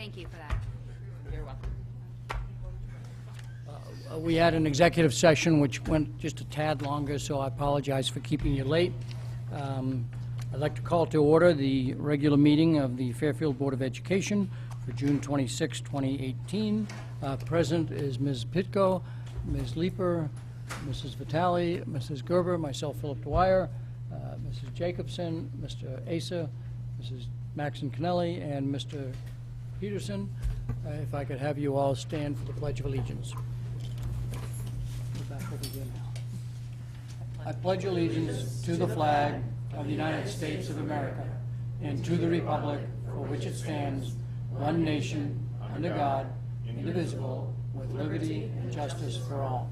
Thank you for that. You're welcome. We had an executive session which went just a tad longer, so I apologize for keeping you late. I'd like to call to order the regular meeting of the Fairfield Board of Education for June 26, 2018. Present is Ms. Pitko, Ms. Leeper, Mrs. Vitale, Mrs. Gerber, myself, Philip Dwyer, Mrs. Jacobson, Mr. Asa, Mrs. Maxon Kennelly, and Mr. Peterson. If I could have you all stand for the Pledge of Allegiance. Go back over here now. I pledge allegiance to the flag of the United States of America and to the republic for which it stands, one nation, under God, indivisible, with liberty and justice for all.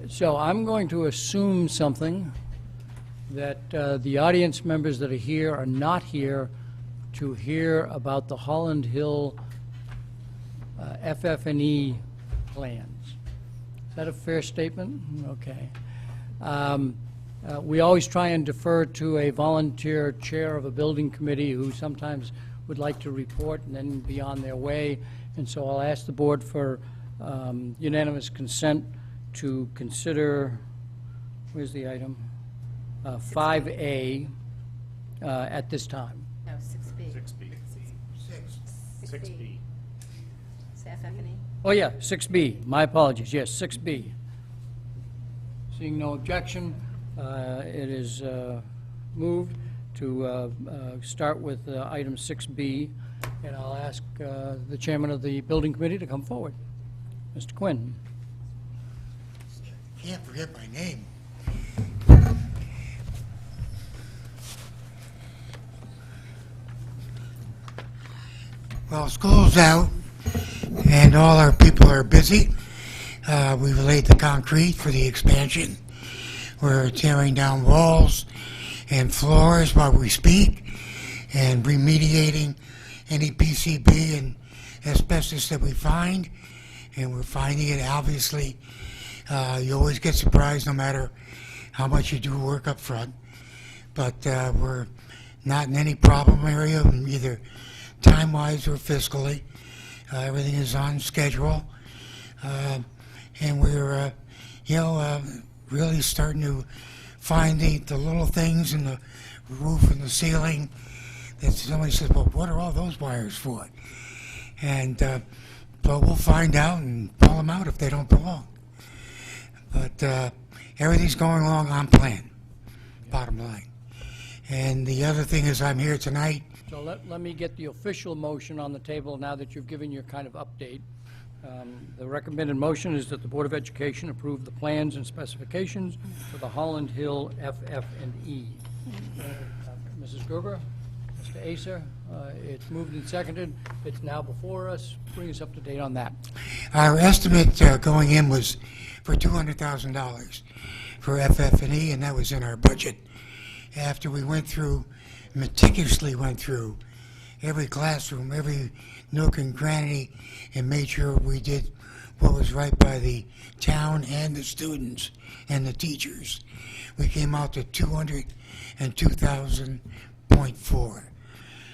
So I'm going to assume something, that the audience members that are here are not here to hear about the Holland Hill FF&E plans. Is that a fair statement? Okay. We always try and defer to a volunteer chair of a building committee who sometimes would like to report and then be on their way. And so I'll ask the board for unanimous consent to consider, where's the item? 5A at this time. No, 6B. 6B. 6B. It's FF&E. Oh, yeah, 6B. My apologies. Yes, 6B. Seeing no objection, it is moved to start with item 6B, and I'll ask the chairman of the building committee to come forward. Mr. Quinn. Can't forget my name. Well, school's out, and all our people are busy. We've laid the concrete for the expansion. We're tearing down walls and floors while we speak, and remediating any PCB and asbestos that we find, and we're finding it, obviously. You always get surprised no matter how much you do work up front. But we're not in any problem area, either time-wise or fiscally. Everything is on schedule. And we're, really starting to find the little things in the roof and the ceiling that somebody says, well, what are all those wires for? And but we'll find out and pull them out if they don't belong. But everything's going along on plan, bottom line. And the other thing is I'm here tonight. So let me get the official motion on the table now that you've given your kind of update. The recommended motion is that the Board of Education approve the plans and specifications for the Holland Hill FF&E. Mrs. Gerber, Mr. Acer, it's moved and seconded. It's now before us. Bring us up to date on that. Our estimate going in was for $200,000 for FF&E, and that was in our budget. After we meticulously went through every classroom, every nook and cranny, and made sure we did what was right by the town and the students and the teachers, we came out to $202,000.4.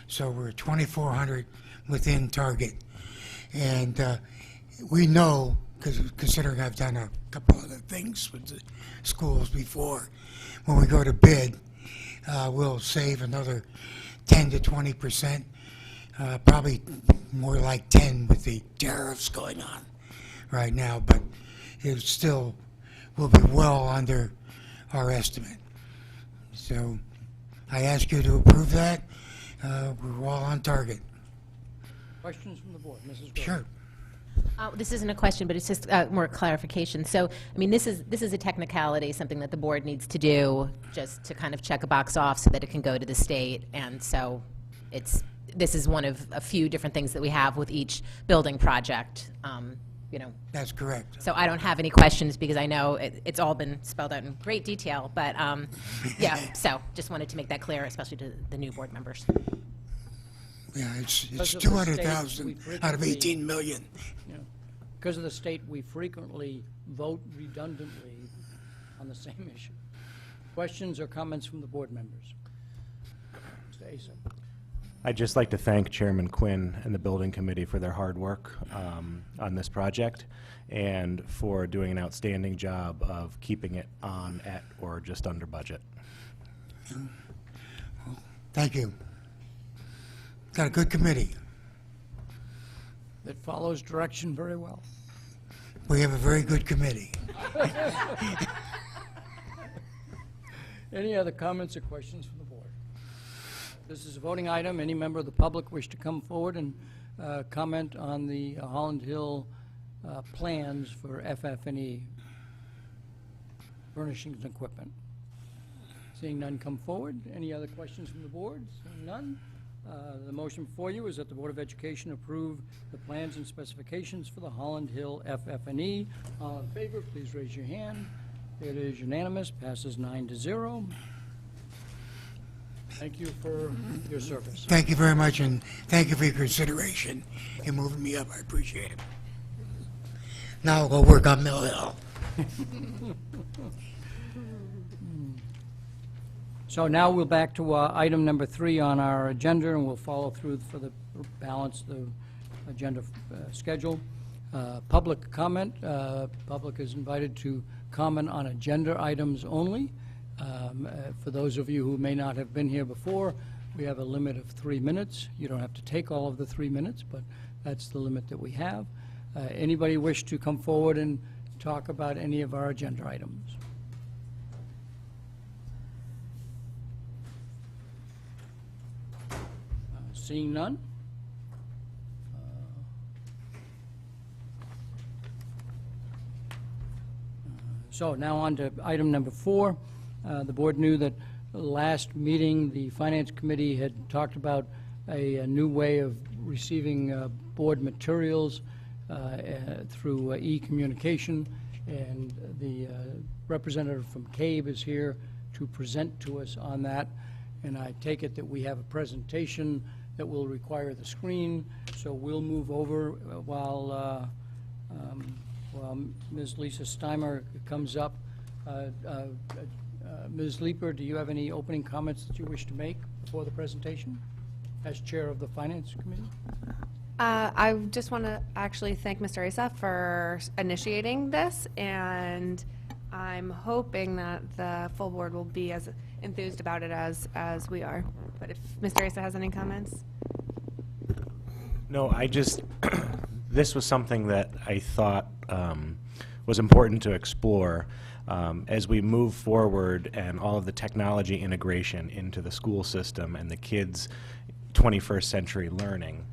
So we're 2,400 within target. And we know, because considering I've done a couple other things with the schools before, when we go to bid, we'll save another 10 to 20%, probably more like 10 with the tariffs going on right now, but it still will be well under our estimate. So I ask you to approve that. We're all on target. Questions from the board? Mrs. Gerber. Sure. This isn't a question, but it's just more clarification. So, I mean, this is a technicality, something that the board needs to do just to kind of check a box off so that it can go to the state. And so this is one of a few different things that we have with each building project. That's correct. So I don't have any questions because I know it's all been spelled out in great detail. But yeah, so just wanted to make that clear, especially to the new board members. Yeah, it's Because of the 200,000 state, out of 18 million. Because of the state, we frequently vote redundantly on the same issue. Questions or comments from the board members? Mr. Asa. I'd just like to thank Chairman Quinn and the building committee for their hard work on this project and for doing an outstanding job of keeping it on, at, or just under budget. Thank you. Got a good committee. That follows direction very well. We have a very good committee. Any other comments or questions from the board? This is a voting item. Any member of the public wish to come forward and comment on the Holland Hill plans for FF&E furnishings and equipment? Seeing none come forward. Any other questions from the board? Seeing none. The motion before you is that the Board of Education approve the plans and specifications for the Holland Hill FF&E. All in favor, please raise your hand. It is unanimous, passes 9-0. Thank you for your service. Thank you very much, and thank you for your consideration in moving me up. I appreciate it. Now I'll go work on Mill Hill. So now we're back to item number 3 on our agenda, and we'll follow through for the balance of the agenda schedule. Public comment. Public is invited to comment on agenda items only. For those of you who may not have been here before, we have a limit of 3 minutes. You don't have to take all of the 3 minutes, but that's the limit that we have. Anybody wish to come forward and talk about any of our agenda items? Seeing none? So now on to item number 4. The board knew that last meeting, the Finance Committee had talked about a new way of receiving board materials through e-communication, and the representative from CABE is here to present to us on that. And I take it that we have a presentation that will require the screen, so we'll move over while Ms. Lisa Steimer comes up. Ms. Leeper, do you have any opening comments that you wish to make before the presentation as chair of the Finance Committee? I just want to actually thank Mr. Asa for initiating this, and I'm hoping that the full board will be as enthused about it as we are. But if Mr. Asa has any comments? No, I just, this was something that I thought was important to explore as we move forward and all of the technology integration into the school system and the kids' 21st century learning.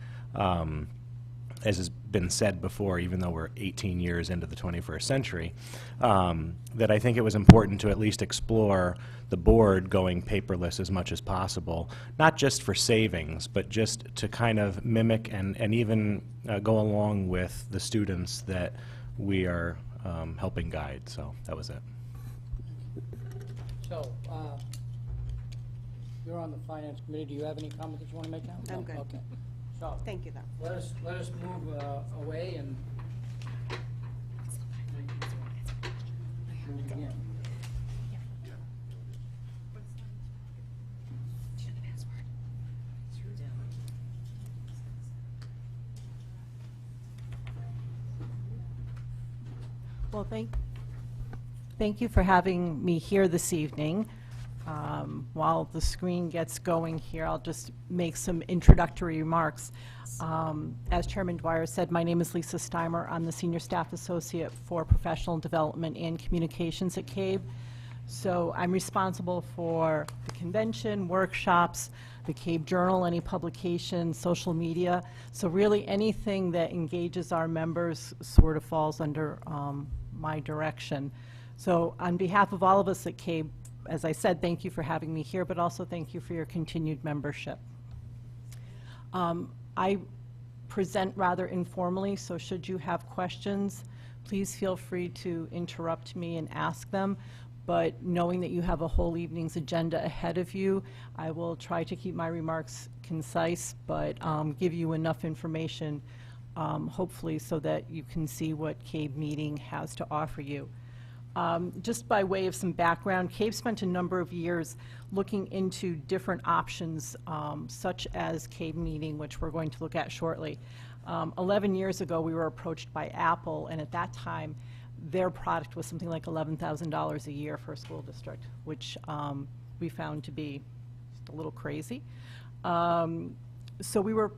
As has been said before, even though we're 18 years into the 21st century, that I think it was important to at least explore the board going paperless as much as possible, not just for savings, but just to kind of mimic and even go along with the students that we are helping guide. So that was it. So, you're on the Finance Committee. Do you have any comment that you want to make now? I'm good. Okay. So, Thank you, though. let us move away and move again. Well, thank you for having me here this evening. While the screen gets going here, I'll just make some introductory remarks. As Chairman Dwyer said, my name is Lisa Steimer. I'm the Senior Staff Associate for Professional Development and Communications at CABE. So I'm responsible for the convention, workshops, the CABE Journal, any publication, social media. So really anything that engages our members sort of falls under my direction. So on behalf of all of us at CABE, as I said, thank you for having me here, but also thank you for your continued membership. I present rather informally, so should you have questions, please feel free to interrupt me and ask them. But knowing that you have a whole evening's agenda ahead of you, I will try to keep my remarks concise, but give you enough information, hopefully, so that you can see what CABE meeting has to offer you. Just by way of some background, CAVE spent a number of years looking into different options, such as CAVE Meeting, which we're going to look at shortly. 11 years ago, we were approached by Apple, and at that time, their product was something like $11,000 a year for a school district, which we found to be just a little crazy. So we were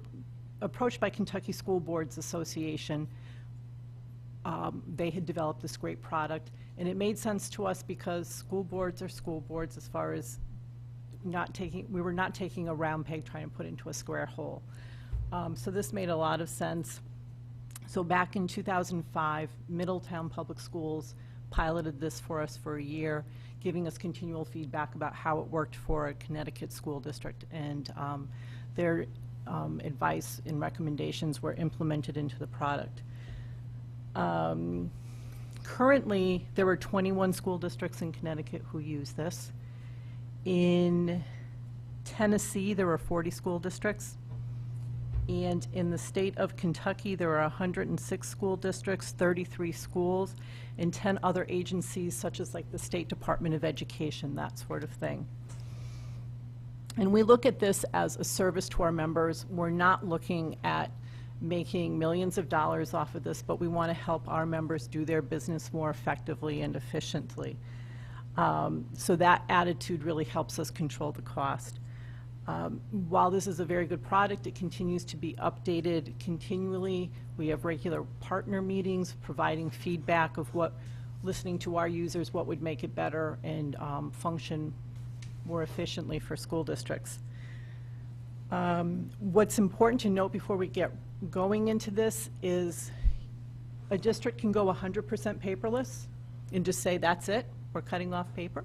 approached by Kentucky School Boards Association. They had developed this great product, and it made sense to us because school boards are school boards as far as we were not taking a round peg trying to put into a square hole. So this made a lot of sense. So back in 2005, Middletown Public Schools piloted this for us for a year, giving us continual feedback about how it worked for a Connecticut school district, and their advice and recommendations were implemented into the product. Currently, there are 21 school districts in Connecticut who use this. In Tennessee, there are 40 school districts. And in the state of Kentucky, there are 106 school districts, 33 schools, and 10 other agencies, such as like the State Department of Education, that sort of thing. And we look at this as a service to our members. We're not looking at making millions of dollars off of this, but we want to help our members do their business more effectively and efficiently. So that attitude really helps us control the cost. While this is a very good product, it continues to be updated continually. We have regular partner meetings providing feedback of listening to our users, what would make it better and function more efficiently for school districts. What's important to note before we get going into this is a district can go 100% paperless and just say, that's it, we're cutting off paper.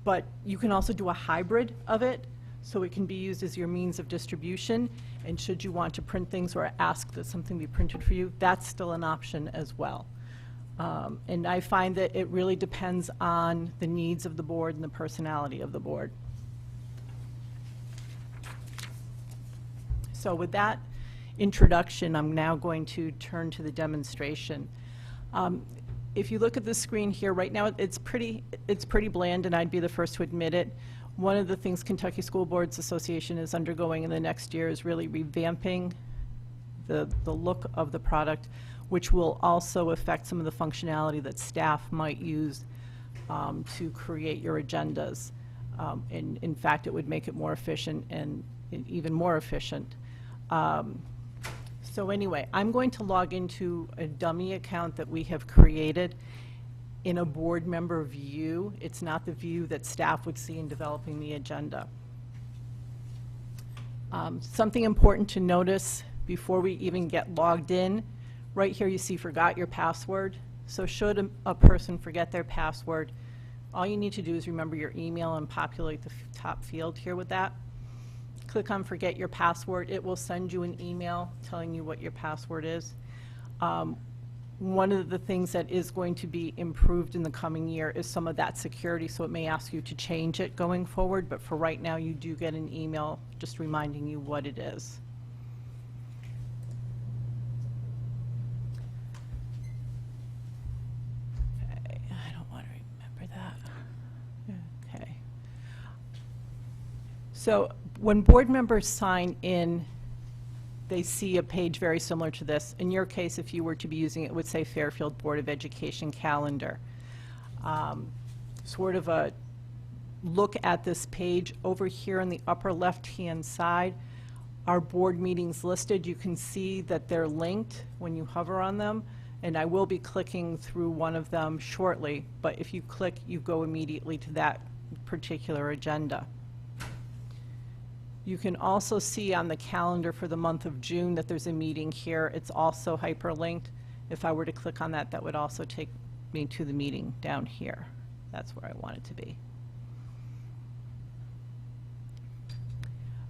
But you can also do a hybrid of it, so it can be used as your means of distribution, and should you want to print things or ask that something be printed for you, that's still an option as well. And I find that it really depends on the needs of the board and the personality of the board. So with that introduction, I'm now going to turn to the demonstration. If you look at the screen here, right now it's pretty bland, and I'd be the first to admit it. One of the things Kentucky School Boards Association is undergoing in the next year is really revamping the look of the product, which will also affect some of the functionality that staff might use to create your agendas. And in fact, it would make it more efficient and even more efficient. So anyway, I'm going to log into a dummy account that we have created in a board member view. It's not the view that staff would see in developing the agenda. Something important to notice before we even get logged in, right here you see forgot your password. So should a person forget their password, all you need to do is remember your email and populate the top field here with that. Click on forget your password. It will send you an email telling you what your password is. One of the things that is going to be improved in the coming year is some of that security, so it may ask you to change it going forward, but for right now you do get an email just reminding you what it is. Okay, I don't want to remember that. Okay. So when board members sign in, they see a page very similar to this. In your case, if you were to be using it, it would say Fairfield Board of Education Calendar. Sort of a look at this page. Over here in the upper left-hand side, our board meetings listed. You can see that they're linked when you hover on them, and I will be clicking through one of them shortly, but if you click, you go immediately to that particular agenda. You can also see on the calendar for the month of June that there's a meeting here. It's also hyperlinked. If I were to click on that, that would also take me to the meeting down here. That's where I want it to be.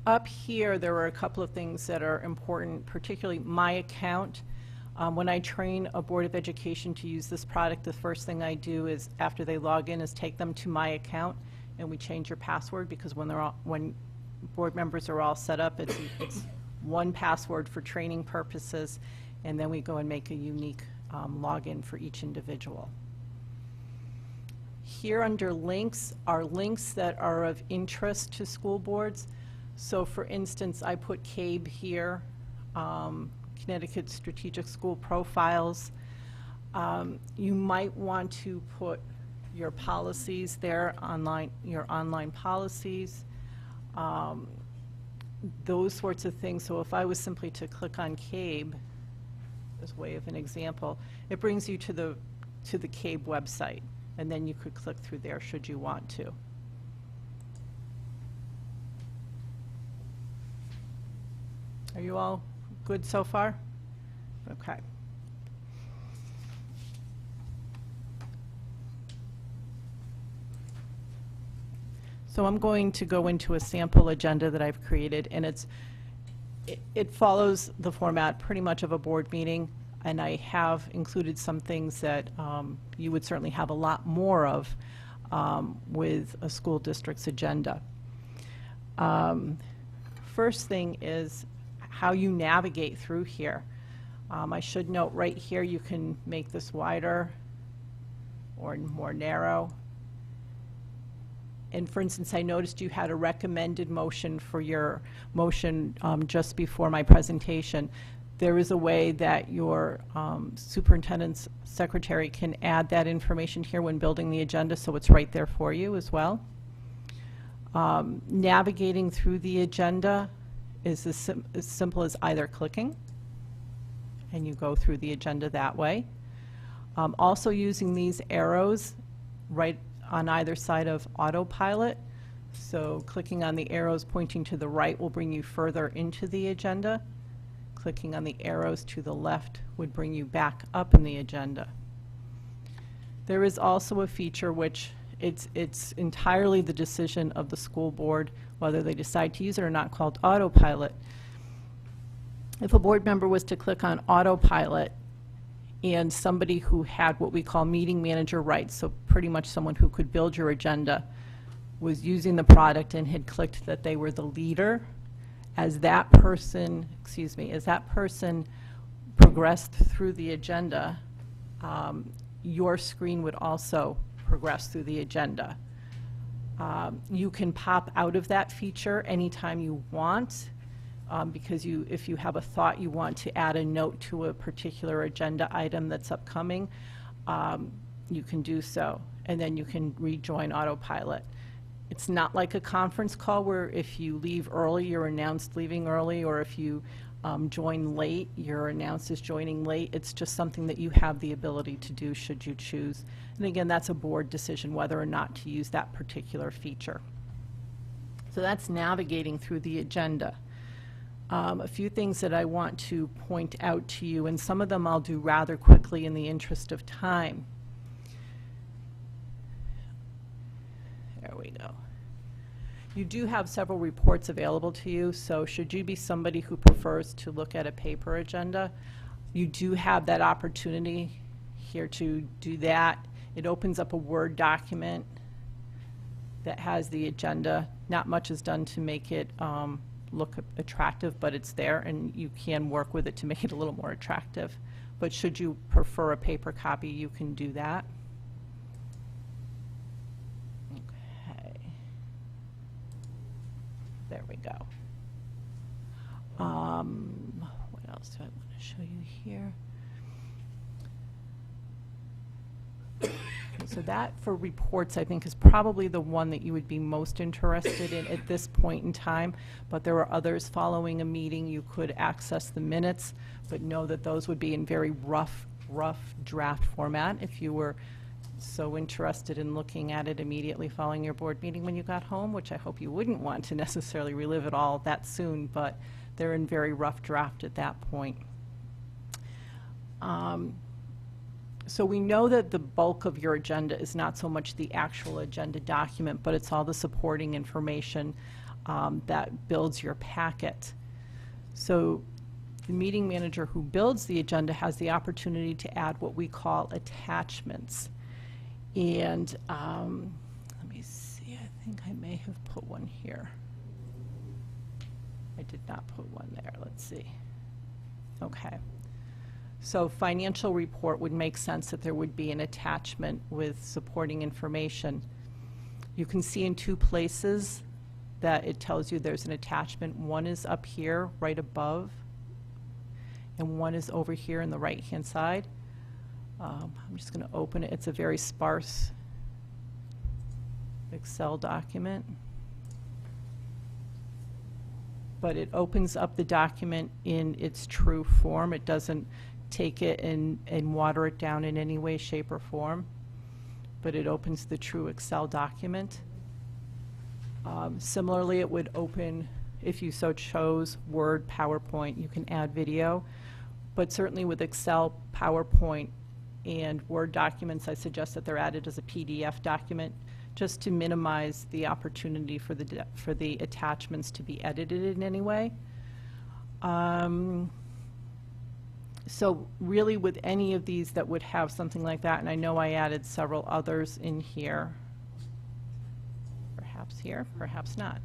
Up here, there are a couple of things that are important, particularly my account. When I train a Board of Education to use this product, the first thing I do is, after they log in, is take them to my account, and we change your password, because when board members are all set up, it's one password for training purposes, and then we go and make a unique login for each individual. here under links are links that are of interest to school boards. So for instance, I put CABE here, Connecticut Strategic School Profiles. You might want to put your policies there, your online policies, those sorts of things. So if I was simply to click on CABE, as way of an example, it brings you to the CABE website, and then you could click through there should you want to. Are you all good so far? Okay. So I'm going to go into a sample agenda that I've created, and it follows the format pretty much of a board meeting, and I have included some things that you would certainly have a lot more of with a school district's agenda. First thing is how you navigate through here. I should note right here you can make this wider or more narrow. And for instance, I noticed you had a recommended motion for your motion just before my presentation. There is a way that your superintendent's secretary can add that information here when building the agenda, so it's right there for you as well. Navigating through the agenda is as simple as either clicking, and you go through the agenda that way. Also using these arrows right on either side of autopilot. So clicking on the arrows pointing to the right will bring you further into the agenda. Clicking on the arrows to the left would bring you back up in the agenda. There is also a feature which it's entirely the decision of the school board whether they decide to use it or not, called autopilot. If a board member was to click on autopilot and somebody who had what we call meeting manager rights, so pretty much someone who could build your agenda, was using the product and had clicked that they were the leader, as that person, as that person progressed through the agenda, your screen would also progress through the agenda. You can pop out of that feature anytime you want, because if you have a thought you want to add a note to a particular agenda item that's upcoming, you can do so, and then you can rejoin autopilot. It's not like a conference call where if you leave early, you're announced leaving early, or if you join late, you're announced as joining late. It's just something that you have the ability to do should you choose. And again, that's a board decision whether or not to use that particular feature. So that's navigating through the agenda. A few things that I want to point out to you, and some of them I'll do rather quickly in the interest of time. There we go. You do have several reports available to you, so should you be somebody who prefers to look at a paper agenda, you do have that opportunity here to do that. It opens up a Word document that has the agenda. Not much is done to make it look attractive, but it's there, and you can work with it to make it a little more attractive. But should you prefer a paper copy, you can do that. Okay. There we go. What else do I want to show you here? So that, for reports, I think is probably the one that you would be most interested in at this point in time, but there are others. Following a meeting, you could access the minutes, but know that those would be in very rough draft format if you were so interested in looking at it immediately following your board meeting when you got home, which I hope you wouldn't want to necessarily relive it all that soon, but they're in very rough draft at that point. So we know that the bulk of your agenda is not so much the actual agenda document, but it's all the supporting information that builds your packet. So the meeting manager who builds the agenda has the opportunity to add what we call attachments. And let me see, I think I may have put one here. I did not put one there, let's see. Okay. So financial report would make sense that there would be an attachment with supporting information. You can see in two places that it tells you there's an attachment. One is up here, right above, and one is over here in the right-hand side. I'm just going to open it. It's a very sparse Excel document. But it opens up the document in its true form. It doesn't take it and water it down in any way, shape, or form. But it opens the true Excel document. Similarly, it would open, if you so chose, Word, PowerPoint. You can add video. But certainly with Excel, PowerPoint, and Word documents, I suggest that they're added as a PDF document, just to minimize the opportunity for the attachments to be edited in any way. So really with any of these that would have something like that, and I know I added several others in here, perhaps here, perhaps not.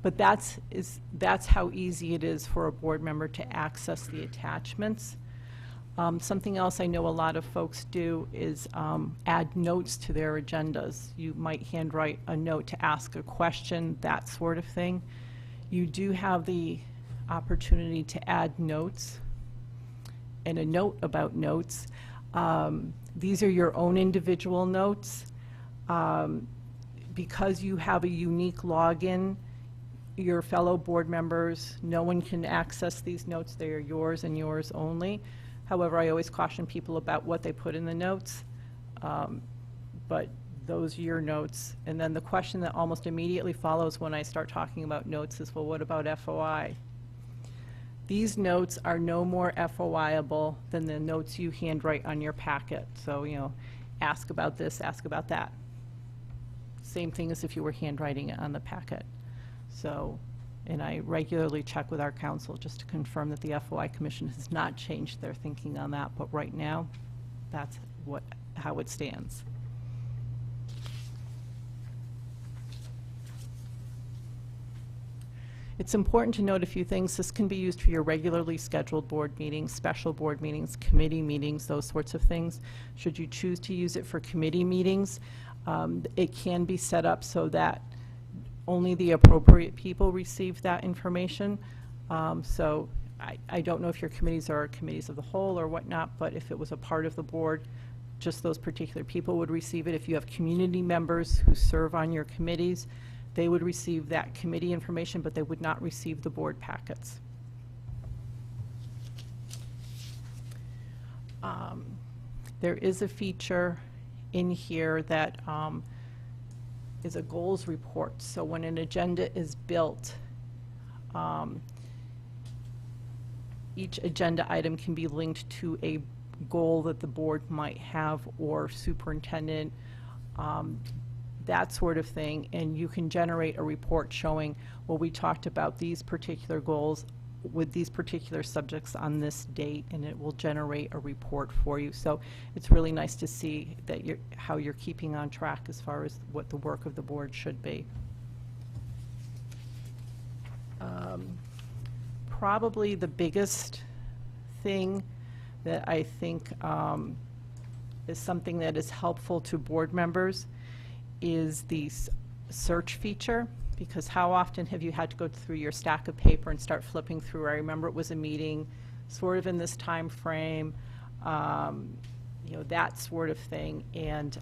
But that's how easy it is for a board member to access the attachments. Something else I know a lot of folks do is add notes to their agendas. You might handwrite a note to ask a question, that sort of thing. You do have the opportunity to add notes and a note about notes. These are your own individual notes. Because you have a unique login, your fellow board members, no one can access these notes. They are yours and yours only. However, I always caution people about what they put in the notes, but those are your notes. And then the question that almost immediately follows when I start talking about notes is, well, what about FOI? These notes are no more FOI-able than the notes you handwrite on your packet. So, you know, ask about this, ask about that. Same thing as if you were handwriting it on the packet. So, and I regularly check with our council just to confirm that the FOI Commission has not changed their thinking on that, but right now, that's how it stands. It's important to note a few things. This can be used for your regularly scheduled board meetings, special board meetings, committee meetings, those sorts of things. Should you choose to use it for committee meetings, it can be set up so that only the appropriate people receive that information. So I don't know if your committees are committees of the whole or whatnot, but if it was a part of the board, just those particular people would receive it. If you have community members who serve on your committees, they would receive that committee information, but they would not receive the board packets. There is a feature in here that is a goals report. So when an agenda is built, each agenda item can be linked to a goal that the board might have, or superintendent, that sort of thing, and you can generate a report showing, well, we talked about these particular goals with these particular subjects on this date, and it will generate a report for you. So it's really nice to see that how you're keeping on track as far as what the work of the board should be. Probably the biggest thing that I think is something that is helpful to board members is the search feature, because how often have you had to go through your stack of paper and start flipping through? I remember it was a meeting sort of in this time frame, you know, that sort of thing, and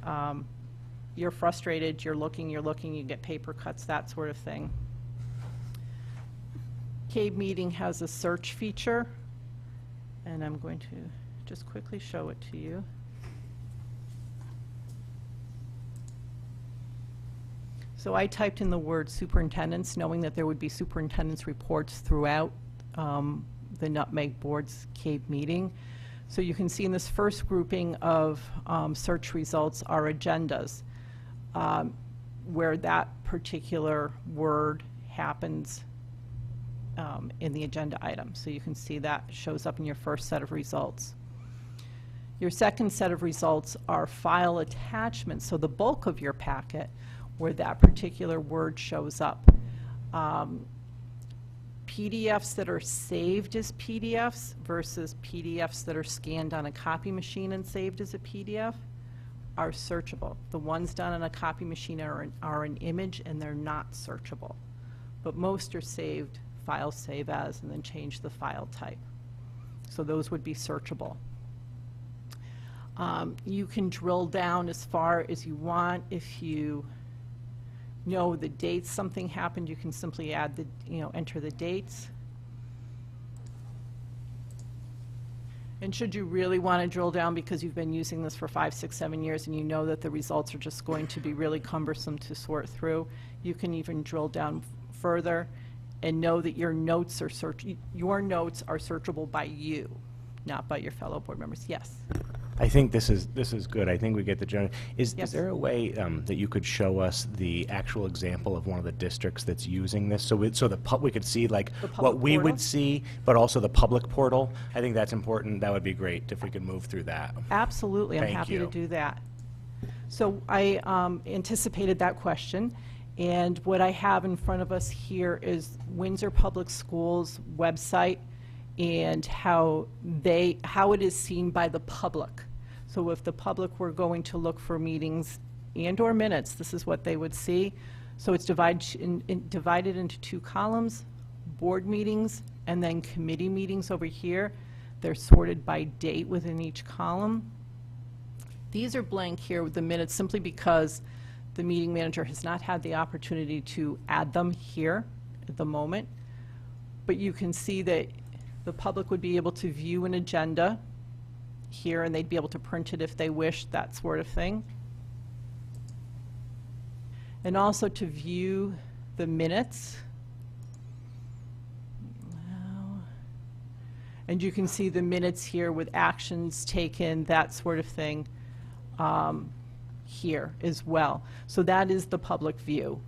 you're frustrated, you're looking, you get paper cuts, that sort of thing. CABE Meeting has a search feature, and I'm going to just quickly show it to you. So I typed in the word superintendents, knowing that there would be superintendent's reports throughout the Nutmeg Board's CABE meeting. So you can see in this first grouping of search results are agendas, where that particular word happens in the agenda item. So you can see that shows up in your first set of results. Your second set of results are file attachments, so the bulk of your packet where that particular word shows up. PDFs that are saved as PDFs versus PDFs that are scanned on a copy machine and saved as a PDF are searchable. The ones done on a copy machine are an image and they're not searchable. But most are saved, file save as, and then change the file type. So those would be searchable. You can drill down as far as you want. If you know the dates something happened, you can simply add the, enter the dates. And should you really want to drill down because you've been using this for 5, 6, 7 years and you know that the results are just going to be really cumbersome to sort through, you can even drill down further and know that your notes are searchable by you, not by your fellow board members. Yes. I think this is good. I think we get the general. Is Yes. there a way that you could show us the actual example of one of the districts that's using this, so we could see like The what public we portal? would see, but also the public portal? I think that's important. That would be great if we could move through that. Absolutely, I'm Thank happy to you. do that. So I anticipated that question, and what I have in front of us here is Windsor Public Schools website and how it is seen by the public. So if the public were going to look for meetings and/or minutes, this is what they would see. So it's divided into 2 columns, board meetings and then committee meetings over here. They're sorted by date within each column. These are blank here with the minutes simply because the meeting manager has not had the opportunity to add them here at the moment. But you can see that the public would be able to view an agenda here, and they'd be able to print it if they wish, that sort of thing. And also to view the minutes. And you can see the minutes here with actions taken, that sort of thing, here as well. So that is the public view.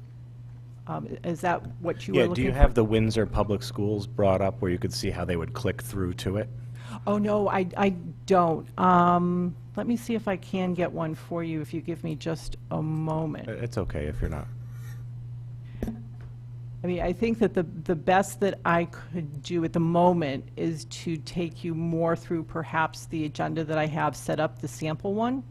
Is that what you were Yeah, looking do for? you have the Windsor Public Schools brought up where you could see how they would click through to it? Oh, no, I don't. Let me see if I can get one for you if you give me just a moment. It's okay if you're not. I mean, I think that the best that I could do at the moment is to take you more through perhaps the agenda that I have set up, the sample one,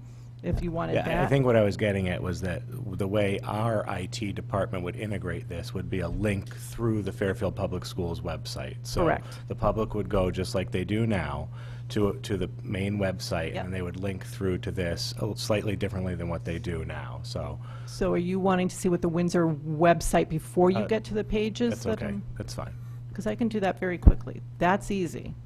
if you wanted that. Yeah, I think what I was getting at was that the way our IT department would integrate this would be a link through the Fairfield Public Schools website. So Correct. the public would go, just like they do now, to the main website, Yep. and they would link through to this slightly differently than what they do now. So So are you wanting to see what the Windsor website before you get to the pages? that's okay. That's fine. Because I can do that very quickly. That's easy.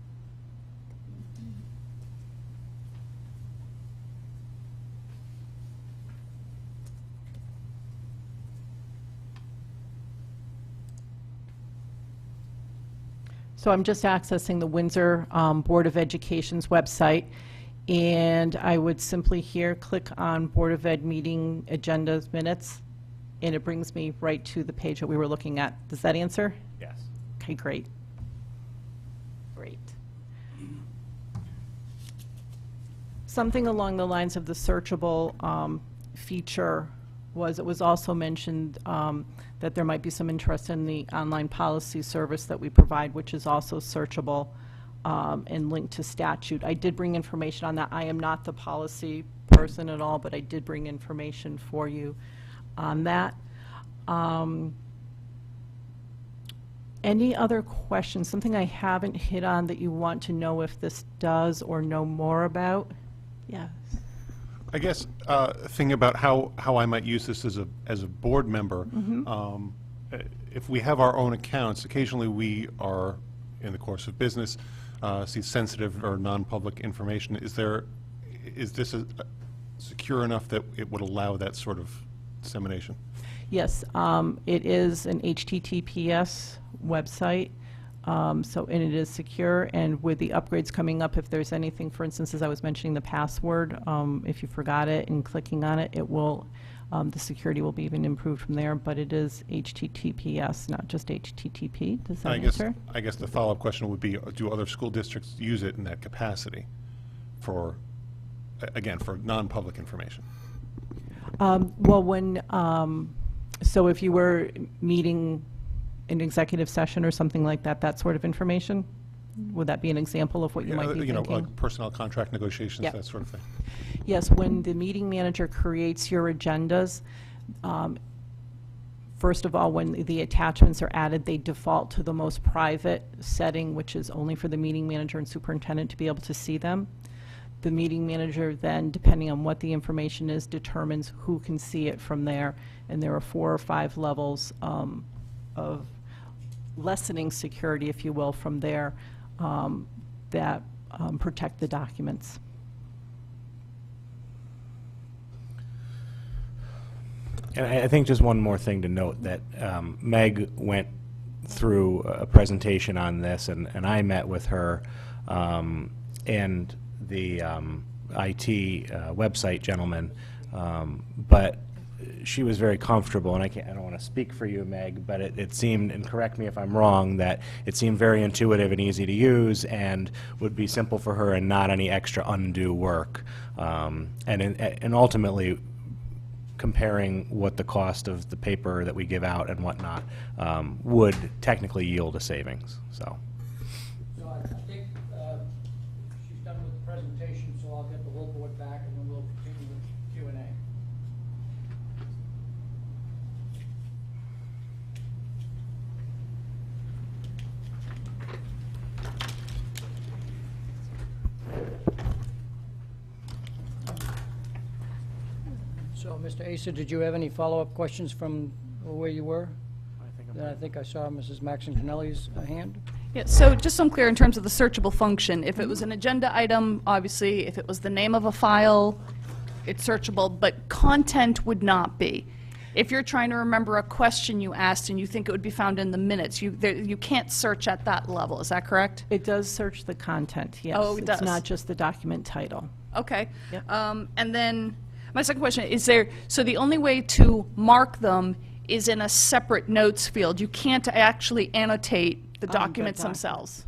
So I'm just accessing the Windsor Board of Education's website, and I would simply here click on Board of Ed meeting agendas minutes, and it brings me right to the page that we were looking at. Does that answer? Yes. Okay, great. Great. Something along the lines of the searchable feature it was also mentioned that there might be some interest in the online policy service that we provide, which is also searchable and linked to statute. I did bring information on that. I am not the policy person at all, but I did bring information for you on that. Any other questions? Something I haven't hit on that you want to know if this does or know more about? Yes. I guess thinking about how I might use this as a board member, if we have our own accounts, occasionally we are, in the course of business, see sensitive or non-public information. Is this secure enough that it would allow that sort of dissemination? Yes, it is an HTTPS website, and it is secure, and with the upgrades coming up, if there's anything, for instance, as I was mentioning the password, if you forgot it and clicking on it, it will, the security will be even improved from there, but it is HTTPS, not just HTTP. Does that answer? I guess the follow-up question would be, do other school districts use it in that capacity for non-public information? Well, so if you were meeting an executive session or something like that, that sort of information? Would that be an example of what you might be You know, thinking? like personnel contract negotiations, Yep. that sort of thing. Yes, when the meeting manager creates your agendas, first of all, when the attachments are added, they default to the most private setting, which is only for the meeting manager and superintendent to be able to see them. The meeting manager then, depending on what the information is, determines who can see it from there. And there are 4 or 5 levels of lessening security, if you will, from there that protect the documents. And I think just one more thing to note, that Meg went through a presentation on this, and I met with her and the IT website gentleman, but she was very comfortable, and I don't want to speak for you, Meg, but it seemed, and correct me if I'm wrong, that it seemed very intuitive and easy to use and would be simple for her and not any extra undue work. And ultimately, comparing what the cost of the paper that we give out and whatnot would technically yield a savings, so. So I think she's done with the presentation, so I'll get the whole board back, and then we'll continue with Q&A. So, Mr. Asa, did you have any follow-up questions from where you were? I think I saw Mrs. Maxon Cannelli's hand. Yeah, so just so I'm clear in terms of the searchable function, if it was an agenda item, obviously, if it was the name of a file, it's searchable, but content would not be. If you're trying to remember a question you asked and you think it would be found in the minutes, you can't search at that level, is that correct? It does search the content, yes. Oh, it does. It's not just the document title. Okay. Yep. And then, my second question, so the only way to mark them is in a separate notes field? You can't actually annotate the documents themselves?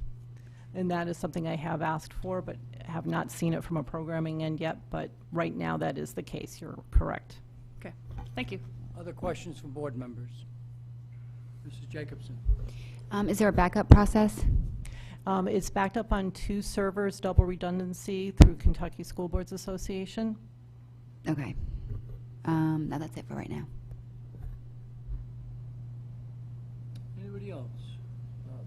And that is something I have asked for, but have not seen it from a programming end yet, but right now that is the case. You're correct. Okay, thank you. Other questions from board members? Mrs. Jacobson? Is there a backup process? It's backed up on 2 servers, double redundancy through Kentucky School Boards Association. Okay. Now that's it for right now. Anybody else?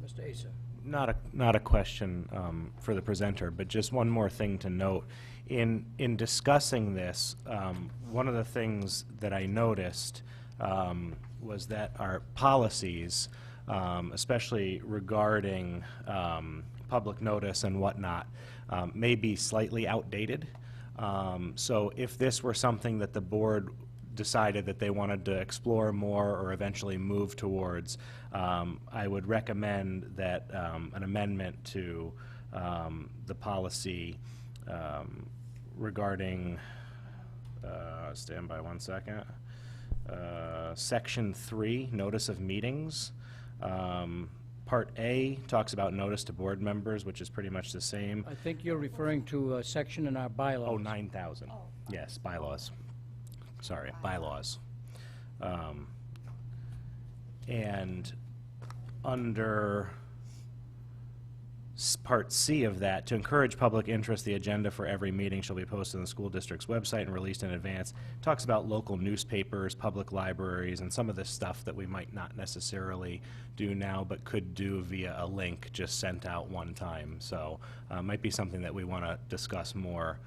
Mr. Asa? Not a question for the presenter, but just one more thing to note. In discussing this, one of the things that I noticed was that our policies, especially regarding public notice and whatnot, may be slightly outdated. So if this were something that the board decided that they wanted to explore more or eventually move towards, I would recommend that an amendment to the policy regarding, stand by one second, Section 3, Notice of Meetings. Part A talks about notice to board members, which is pretty much the same. I think you're referring to a section in our bylaws. Oh, 9,000. Yes, bylaws. Sorry, bylaws. And under Part C of that, to encourage public interest, the agenda for every meeting shall be posted on the school district's website and released in advance. Talks about local newspapers, public libraries, and some of this stuff that we might not necessarily do now, but could do via a link just sent out one time. So might be something that we want to discuss more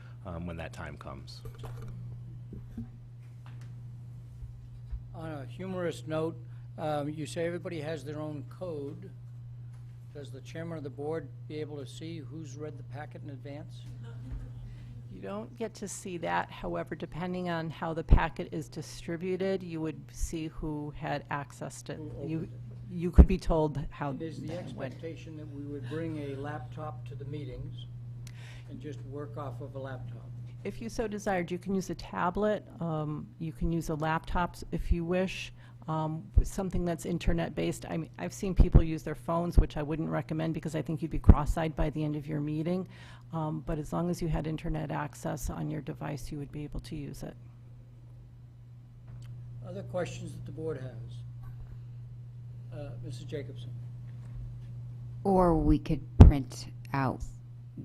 when that time comes. On a humorous note, you say everybody has their own code. Does the chairman of the board be able to see who's read the packet in advance? You don't get to see that. However, depending on how the packet is distributed, you would see who had accessed it. You could be told how Is the that went. expectation that we would bring a laptop to the meetings and just work off of a laptop? If you so desired, you can use a tablet. You can use a laptop if you wish. Something that's internet-based. I mean, I've seen people use their phones, which I wouldn't recommend because I think you'd be cross-eyed by the end of your meeting. But as long as you had internet access on your device, you would be able to use it. Other questions that the board has? Mrs. Jacobson? Or we could print out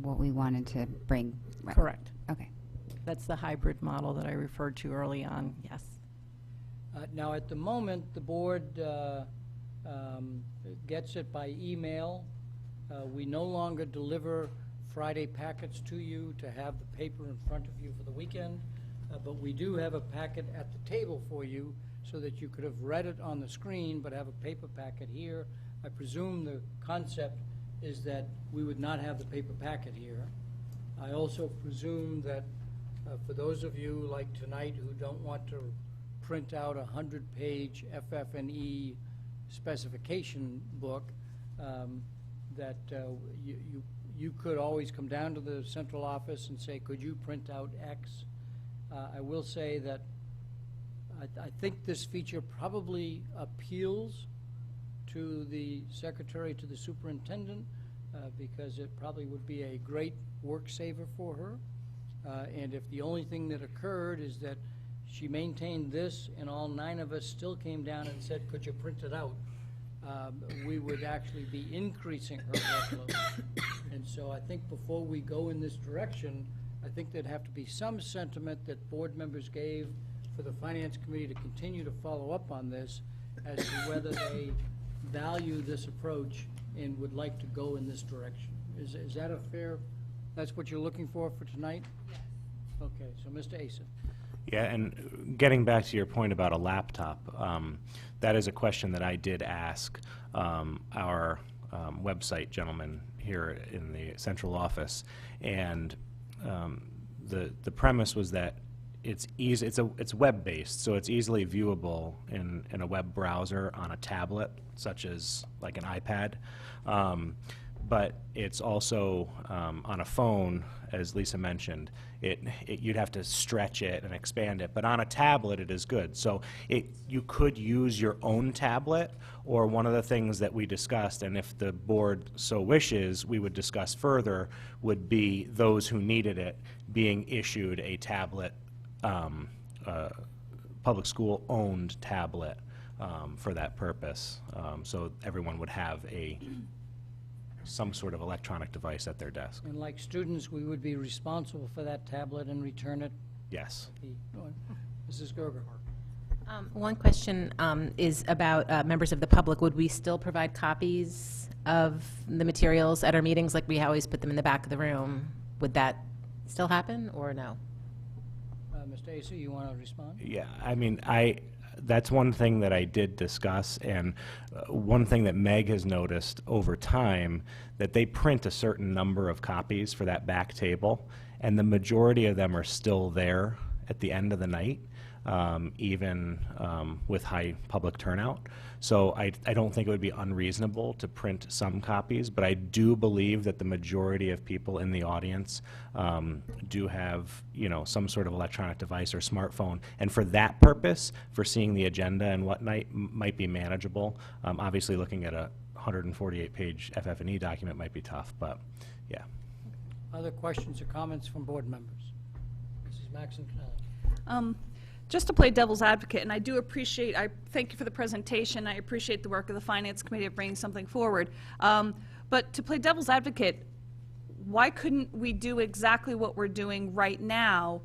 what we wanted to bring. Right. Correct. Okay. That's the hybrid model that I referred to early on, yes. Now, at the moment, the board gets it by email. We no longer deliver Friday packets to you to have the paper in front of you for the weekend, but we do have a packet at the table for you so that you could have read it on the screen but have a paper packet here. I presume the concept is that we would not have the paper packet here. I also presume that for those of you like tonight who don't want to print out a 100-page FF&E specification book, that you could always come down to the central office and say, could you print out X? I will say that I think this feature probably appeals to the secretary, to the superintendent, because it probably would be a great work saver for her. And if the only thing that occurred is that she maintained this and all 9 of us still came down and said, could you print it out? We would actually be increasing her workload. And so I think before we go in this direction, I think there'd have to be some sentiment that board members gave for the Finance Committee to continue to follow up on this as to whether they value this approach and would like to go in this direction. Is that a fair, that's what you're looking for tonight? Yes. Okay, so Mr. Asa. Yeah, and getting back to your point about a laptop, that is a question that I did ask our website gentleman here in the central office, and the premise was that it's easy. It's web-based, so it's easily viewable in a web browser on a tablet, such as like an iPad. But it's also on a phone, as Lisa mentioned. You'd have to stretch it and expand it, but on a tablet it is good. So you could use your own tablet, or one of the things that we discussed, and if the board so wishes, we would discuss further, would be those who needed it being issued a tablet, public school-owned tablet for that purpose. So everyone would have some sort of electronic device at their desk. And like students, we would be responsible for that tablet and return it. Yes. Mrs. Gerber. One question is about members of the public. Would we still provide copies of the materials at our meetings, like we always put them in the back of the room? Would that still happen, or no? Mr. Asa, you want to respond? Yeah, I mean, that's one thing that I did discuss, and one thing that Meg has noticed over time, that they print a certain number of copies for that back table, and the majority of them are still there at the end of the night, even with high public turnout. So I don't think it would be unreasonable to print some copies, but I do believe that the majority of people in the audience do have, some sort of electronic device or smartphone, and for that purpose, for seeing the agenda and whatnot, might be manageable. Obviously, looking at a 148-page FF&E document might be tough, but yeah. Other questions or comments from board members? Mrs. Maxon Connelly. Just to play devil's advocate, and I thank you for the presentation. I appreciate the work of the Finance Committee of bringing something forward. But to play devil's advocate, why couldn't we do exactly what we're doing right now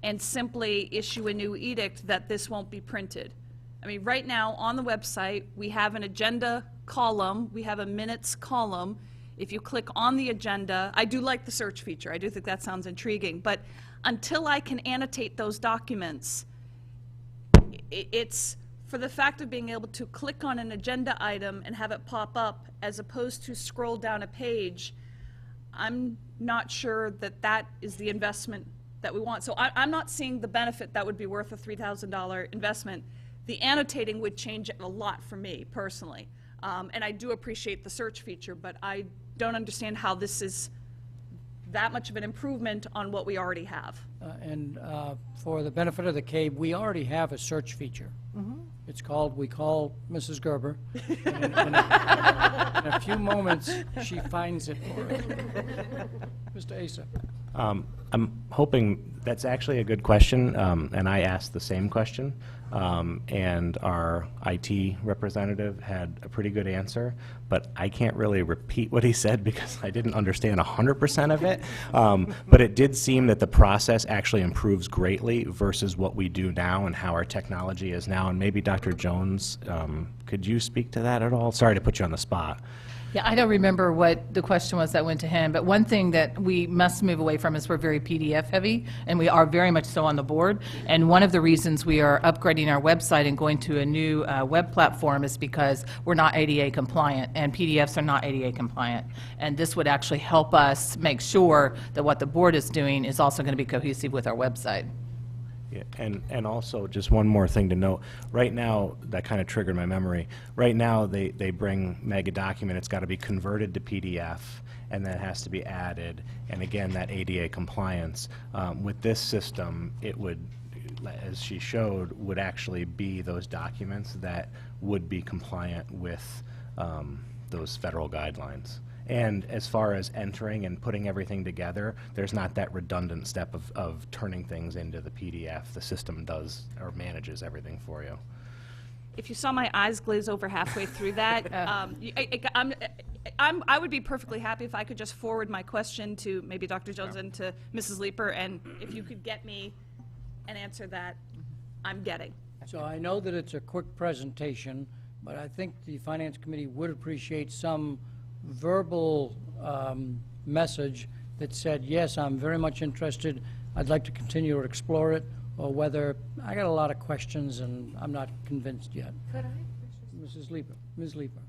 and simply issue a new edict that this won't be printed? I mean, right now on the website, we have an agenda column, we have a minutes column. If you click on the agenda, I do like the search feature. I do think that sounds intriguing. But until I can annotate those documents, it's for the fact of being able to click on an agenda item and have it pop up as opposed to scroll down a page. I'm not sure that that is the investment that we want. So I'm not seeing the benefit that would be worth a $3,000 investment. The annotating would change it a lot for me personally. And I do appreciate the search feature, but I don't understand how this is that much of an improvement on what we already have. And for the benefit of the CABE, we already have a search feature. It's called, we call Mrs. Gerber. And in a few moments, she finds it for us. Mr. Asa. I'm hoping that's actually a good question, and I asked the same question and our IT representative had a pretty good answer, but I can't really repeat what he said because I didn't understand 100% of it. But it did seem that the process actually improves greatly versus what we do now and how our technology is now. And maybe Dr. Jones, could you speak to that at all? Sorry to put you on the spot. Yeah, I don't remember what the question was that went to him, but one thing that we must move away from is we're very PDF heavy, and we are very much so on the board. And one of the reasons we are upgrading our website and going to a new web platform is because we're not ADA compliant, and PDFs are not ADA compliant. And this would actually help us make sure that what the board is doing is also going to be cohesive with our website. Yeah, and also, just one more thing to note. Right now, that kind of triggered my memory. Right now, they bring mega document, it's got to be converted to PDF, and then it has to be added, and again, that ADA compliance. With this system, it would, as she showed, would actually be those documents that would be compliant with those federal guidelines. And as far as entering and putting everything together, there's not that redundant step of turning things into the PDF. The system does or manages everything for you. If you saw my eyes glaze over halfway through that, I would be perfectly happy if I could just forward my question to maybe Dr. Jones and to Mrs. Leeper, and if you could get me an answer that I'm getting. So I know that it's a quick presentation, but I think the Finance Committee would appreciate some verbal message that said, yes, I'm very much interested, I'd like to continue to explore it, or whether I got a lot of questions and I'm not convinced yet. Could I? Mrs. Leeper, Ms. Leeper.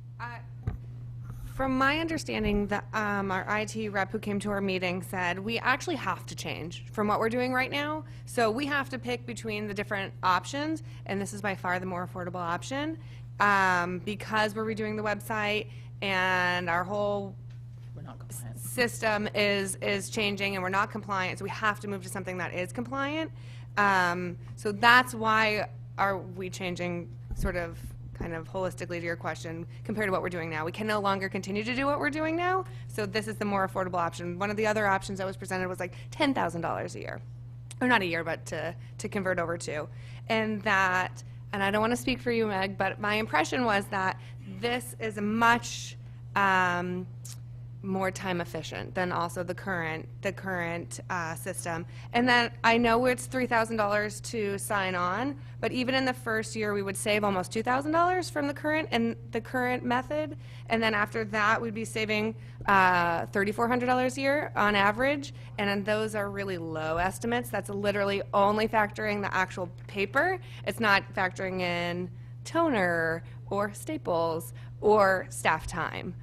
From my understanding, our IT rep who came to our meeting said we actually have to change from what we're doing right now. So we have to pick between the different options, and this is by far the more affordable option because we're redoing the website and our whole system is changing and we're not compliant, so we have to move to something that is compliant. So that's why are we changing sort of kind of holistically to your question compared to what we're doing now. We can no longer continue to do what we're doing now, so this is the more affordable option. One of the other options that was presented was like $10,000 a year, or not a year, but to convert over to. And I don't want to speak for you, Meg, but my impression was that this is a much more time efficient than also the current system. And then I know it's $3,000 to sign on, but even in the first year we would save almost $2,000 from the current method, and then after that we'd be saving $3,400 a year on average, and those are really low estimates. That's literally only factoring the actual paper. It's not factoring in toner or staples or staff time.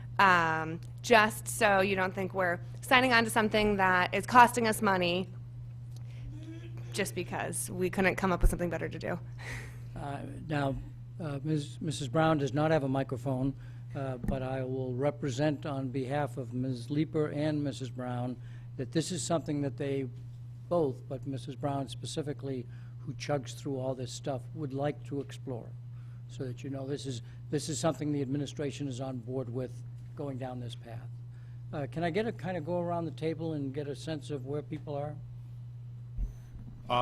Just so you don't think we're signing on to something that is costing us money just because we couldn't come up with something better to do. Now, Mrs. Brown does not have a microphone, but I will represent on behalf of Ms. Leeper and Mrs. Brown that this is something that they both, but Mrs. Brown specifically, who chugs through all this stuff, would like to explore. So that you know this is something the administration is on board with, going down this path. Can I get a kind of go around the table and get a sense of where people are?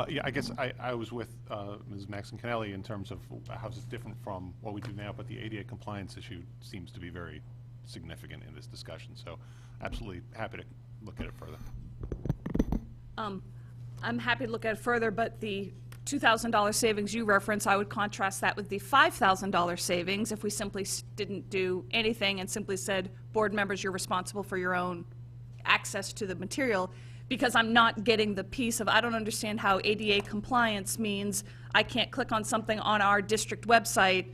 Yeah, I guess I was with Ms. Maxon Kennelly in terms of how it's different from what we do now, but the ADA compliance issue seems to be very significant in this discussion, so absolutely happy to look at it further. I'm happy to look at it further, but the $2,000 savings you reference, I would contrast that with the $5,000 savings if we simply didn't do anything and simply said, board members, you're responsible for your own access to the material, because I'm not getting the piece of, I don't understand how ADA compliance means I can't click on something on our district website.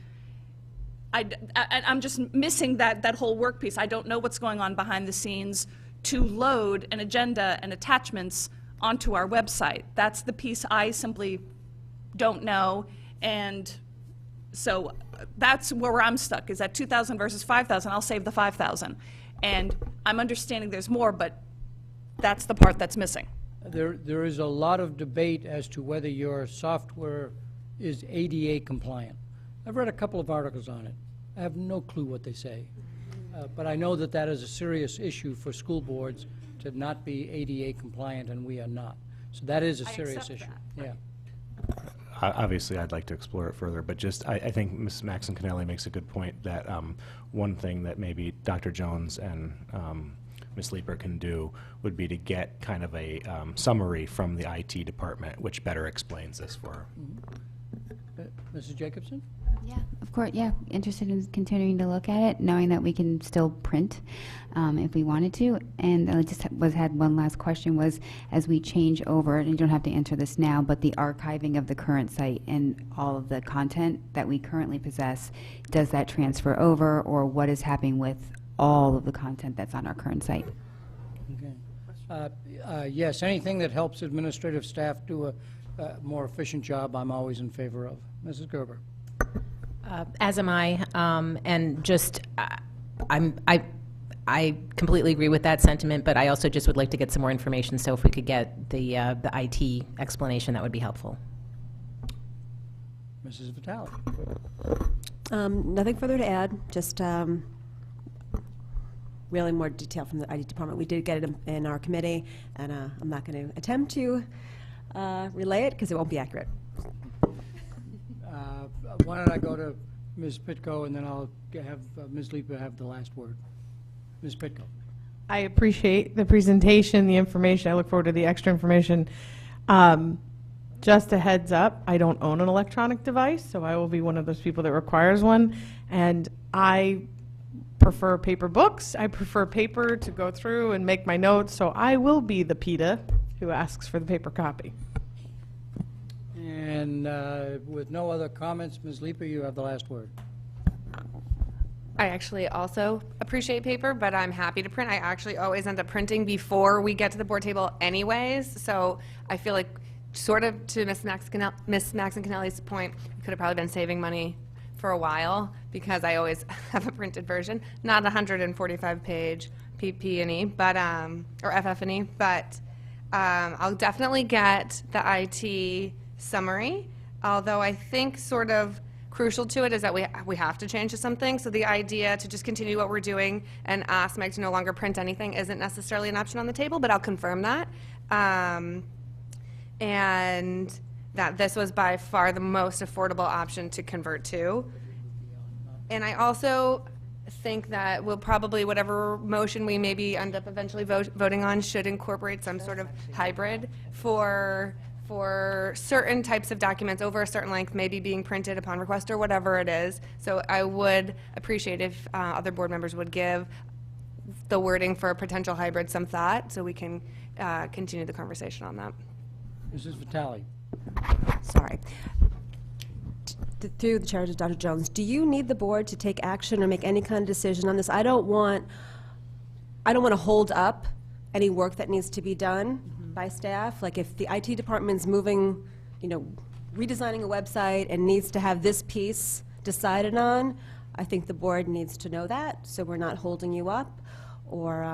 I'm just missing that whole work piece. I don't know what's going on behind the scenes to load an agenda and attachments onto our website. That's the piece I simply don't know, and so that's where I'm stuck, is at $2,000 versus $5,000. I'll save the $5,000, and I'm understanding there's more, but that's the part that's missing. There is a lot of debate as to whether your software is ADA compliant. I've read a couple of articles on it. I have no clue what they say, but I know that that is a serious issue for school boards to not be ADA compliant, and we are not. So that is a serious issue. Yeah. obviously, I'd like to explore it further, but just, I think Ms. Maxon Canelli makes a good point that one thing that maybe Dr. Jones and Ms. Leeper can do would be to get kind of a summary from the IT department, which better explains this for her. Mrs. Jacobson? Yeah, of course, yeah. Interested in continuing to look at it, knowing that we can still print if we wanted to. And I just had one last question was, as we change over, and you don't have to answer this now, but the archiving of the current site and all of the content that we currently possess, does that transfer over, or what is happening with all of the content that's on our current site? Okay. Yes, anything that helps administrative staff do a more efficient job, I'm always in favor of. Mrs. Gerber? As am I, and just, I completely agree with that sentiment, but I also just would like to get some more information, so if we could get the IT explanation, that would be helpful. Mrs. Vitale? Nothing further to add, just really more detail from the IT department. We did get it in our committee, and I'm not going to attempt to relay it because it won't be accurate. Why don't I go to Ms. Pitko, and then I'll have Ms. Leeper have the last word. Ms. Pitko. I appreciate the presentation, the information. I look forward to the extra information. Just a heads up, I don't own an electronic device, so I will be one of those people that requires one. And I prefer paper books. I prefer paper to go through and make my notes, so I will be the PETA who asks for the paper copy. And with no other comments, Ms. Leeper, you have the last word. I actually also appreciate paper, but I'm happy to print. I actually always end up printing before we get to the board table anyways, so I feel like, sort of to Ms. Maxon Canelli's point, we could have probably been saving money for a while, because I always have a printed version, not 145-page PP&E, but, or FF&E, but I'll definitely get the IT summary, although I think sort of crucial to it is that we have to change to something, so the idea to just continue what we're doing and ask Meg to no longer print anything isn't necessarily an option on the table, but I'll confirm that. And that this was by far the most affordable option to convert to. And I also think that we'll probably, whatever motion we maybe end up eventually voting on, should incorporate some sort of hybrid for certain types of documents over a certain length, maybe being printed upon request or whatever it is. So I would appreciate if other board members would give the wording for a potential hybrid some thought, so we can continue the conversation on that. Mrs. Vitale. Sorry. Through the chair to Dr. Jones, do you need the board to take action or make any kind of decision on this? I don't want to hold up any work that needs to be done by staff. Like if the IT department's moving, redesigning a website and needs to have this piece decided on, I think the board needs to know that, so we're not holding you up, or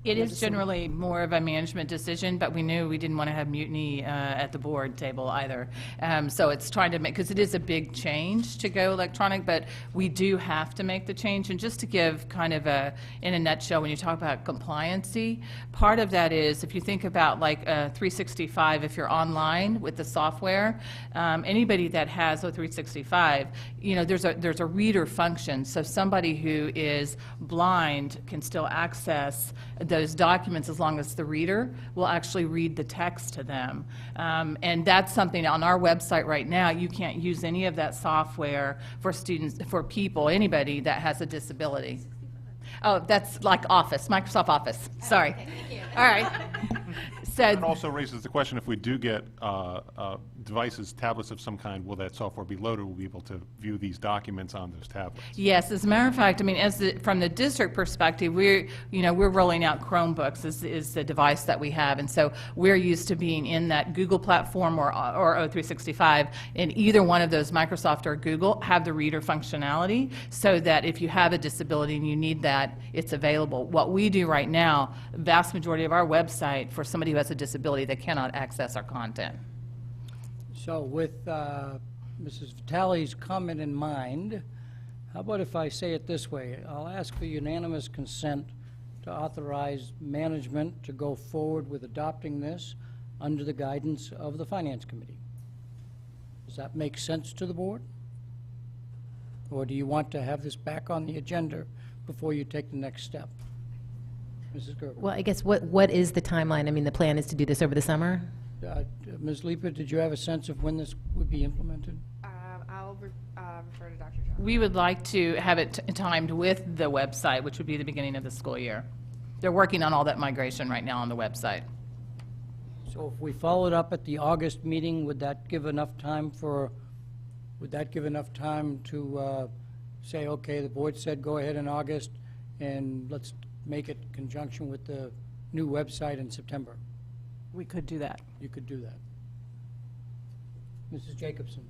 It is generally more of a management decision, but we knew we didn't want to have mutiny at the board table either. So it's trying to make, because it is a big change to go electronic, but we do have to make the change. And just to give kind of in a nutshell, when you talk about compliancy, part of that is, if you think about like 365, if you're online with the software, anybody that has a 365, there's a reader function. So somebody who is blind can still access those documents as long as the reader will actually read the text to them. And that's something on our website right now. You can't use any of that software for students, for people, anybody that has a disability. Oh, that's like Office, Microsoft Office. Sorry. Okay, thank you. All right. So it also raises the question, if we do get devices, tablets of some kind, will that software be loaded? We'll be able to view these documents on those tablets. Yes, as a matter of fact, I mean, from the district perspective, we're rolling out Chromebooks is the device that we have, and so we're used to being in that Google platform or O365, and either one of those, Microsoft or Google, have the reader functionality, so that if you have a disability and you need that, it's available. What we do right now, the vast majority of our website, for somebody who has a disability, they cannot access our content. So with Mrs. Vitale's comment in mind, how about if I say it this way? I'll ask for unanimous consent to authorize management to go forward with adopting this under the guidance of the Finance Committee. Does that make sense to the board? Or do you want to have this back on the agenda before you take the next step? Mrs. Gerber? Well, I guess what is the timeline? I mean, the plan is to do this over the summer? Ms. Leeper, did you have a sense of when this would be implemented? I'll refer to Dr. Jones. We would like to have it timed with the website, which would be the beginning of the school year. They're working on all that migration right now on the website. So if we followed up at the August meeting, would that give enough time to say, okay, the board said go ahead in August, and let's make it conjunction with the new website in September? We could do that. You could do that. Mrs. Jacobson?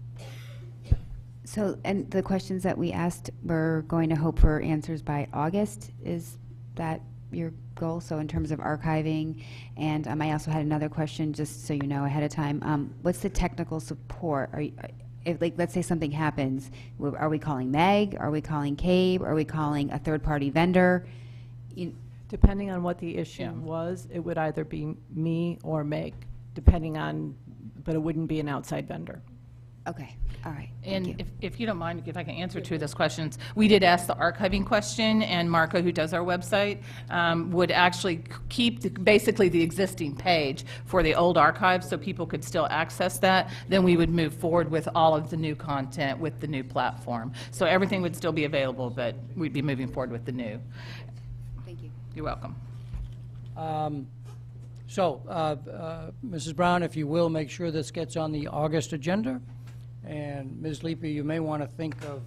So, and the questions that we asked, we're going to hope for answers by August. Is that your goal? So in terms of archiving, and I also had another question, just so you know ahead of time. What's the technical support? If, like, let's say something happens, are we calling Meg? Are we calling CABE? Are we calling a third-party vendor? Depending on what the issue Yeah. was, it would either be me or Meg, depending on, but it wouldn't be an outside vendor. Okay, all right. Thank you. And if you don't mind, if I can answer two of those questions, we did ask the archiving question, and Marco, who does our website, would actually keep basically the existing page for the old archives, so people could still access that. Then we would move forward with all of the new content with the new platform. So everything would still be available, but we'd be moving forward with the new. Thank you. You're welcome. Mrs. Brown, if you will, make sure this gets on the August agenda. And Ms. Leeper, you may want to think of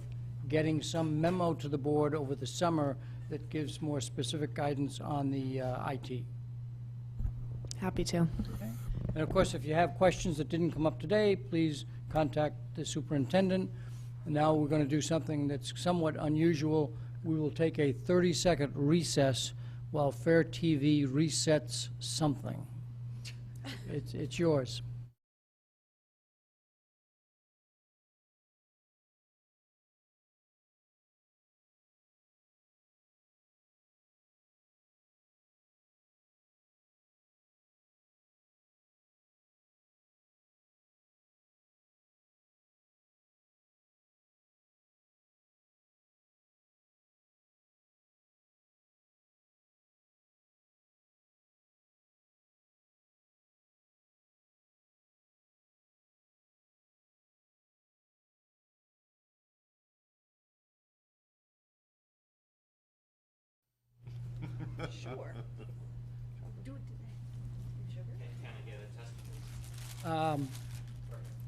getting some memo to the board over the summer that gives more specific guidance on the IT. Happy to. And of course, if you have questions that didn't come up today, please contact the superintendent. And now we're going to do something that's somewhat unusual. We will take a 30-second recess while Fair TV resets something. It's yours.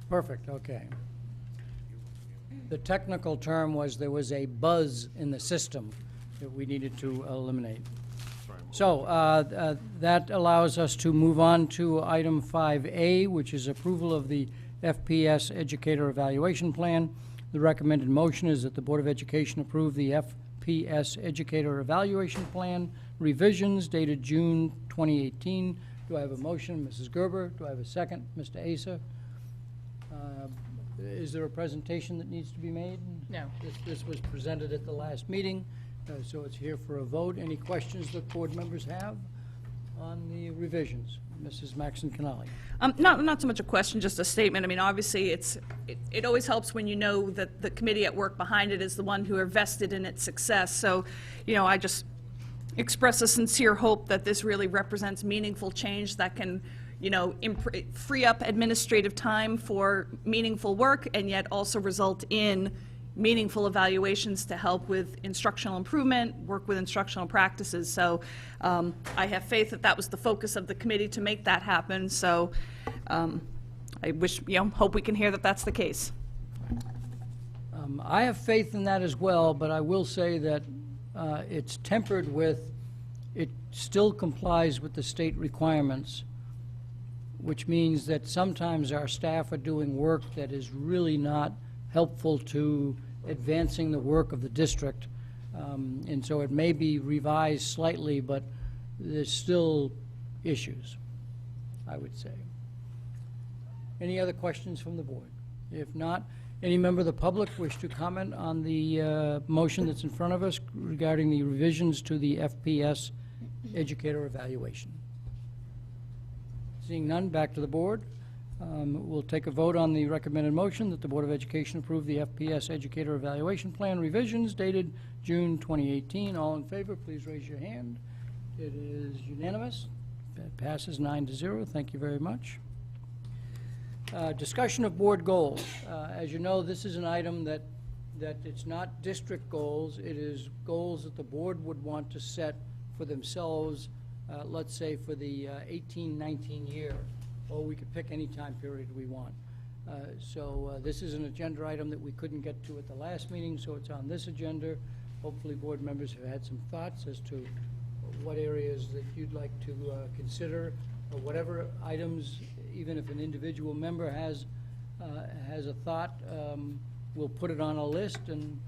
Perfect, okay. The technical term was there was a buzz in the system that we needed to eliminate. So that allows us to move on to item 5A, which is approval of the FPS Educator Evaluation Plan. The recommended motion is that the Board of Education approve the FPS Educator Evaluation Plan revisions dated June 2018. Do I have a motion? Mrs. Gerber. Do I have a second? Mr. Asa. Is there a presentation that needs to be made? No. This was presented at the last meeting, so it's here for a vote. Any questions that board members have on the revisions? Mrs. Maxon Canali. Not so much a question, just a statement. I mean, obviously, it always helps when you know that the committee at work behind it is the one who are vested in its success. So, I just express a sincere hope that this really represents meaningful change that can, free up administrative time for meaningful work and yet also result in meaningful evaluations to help with instructional improvement, work with instructional practices. So I have faith that that was the focus of the committee to make that happen. So I wish, hope we can hear that that's the case. I have faith in that as well, but I will say that it's tempered with, it still complies with the state requirements, which means that sometimes our staff are doing work that is really not helpful to advancing the work of the district. And so it may be revised slightly, but there's still issues, I would say. Any other questions from the board? If not, any member of the public wish to comment on the motion that's in front of us regarding the revisions to the FPS educator evaluation? Seeing none, back to the board. We'll take a vote on the recommended motion that the Board of Education approve the FPS Educator Evaluation Plan revisions dated June 2018. All in favor, please raise your hand. It is unanimous. It passes 9-0. Thank you very much. Discussion of board goals. As you know, this is an item that it's not district goals. It is goals that the board would want to set for themselves, let's say for the 18-19 year, or we could pick any time period we want. So this is an agenda item that we couldn't get to at the last meeting, so it's on this agenda. Hopefully board members have had some thoughts as to what areas that you'd like to consider, or whatever items, even if an individual member has a thought, we'll put it on a list and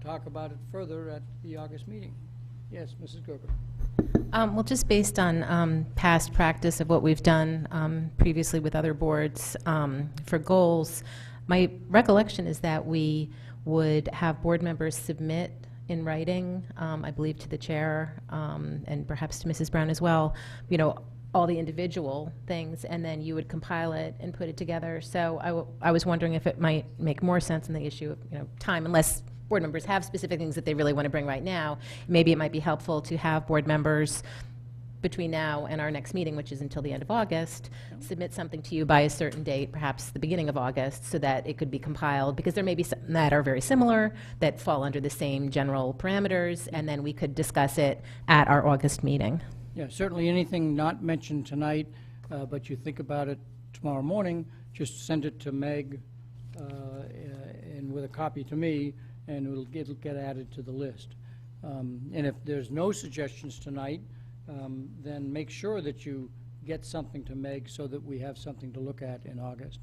talk about it further at the August meeting. Yes, Mrs. Gerber. Well, just based on past practice of what we've done previously with other boards for goals, my recollection is that we would have board members submit in writing, I believe to the chair and perhaps to Mrs. Brown as well, you know, all the individual things, and then you would compile it and put it together. So I was wondering if it might make more sense in the issue of, you know, time, unless board members have specific things that they really want to bring right now. Maybe it might be helpful to have board members between now and our next meeting, which is until the end of August, submit something to you by a certain date, perhaps the beginning of August, so that it could be compiled, because there may be some that are very similar, that fall under the same general parameters, and then we could discuss it at our August meeting. Yeah, certainly anything not mentioned tonight, but you think about it tomorrow morning, just send it to Meg and with a copy to me, and it'll get added to the list. And if there's no suggestions tonight, then make sure that you get something to Meg so that we have something to look at in August.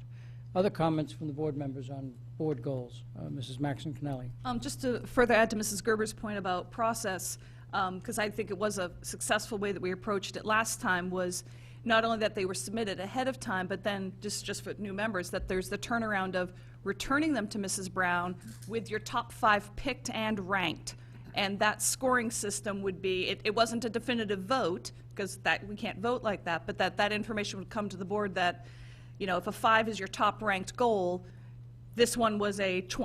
Other comments from the board members on board goals? Mrs. Maxon Connelly. Just to further add to Mrs. Gerber's point about process, because I think it was a successful way that we approached it last time, was not only that they were submitted ahead of time, but then just for new members, that there's the turnaround of returning them to Mrs. Brown with your top 5 picked and ranked. And that scoring system would be, it wasn't a definitive vote, because that we can't vote like that, but that information would come to the board that, you know, if a 5 is your top ranked goal, this one was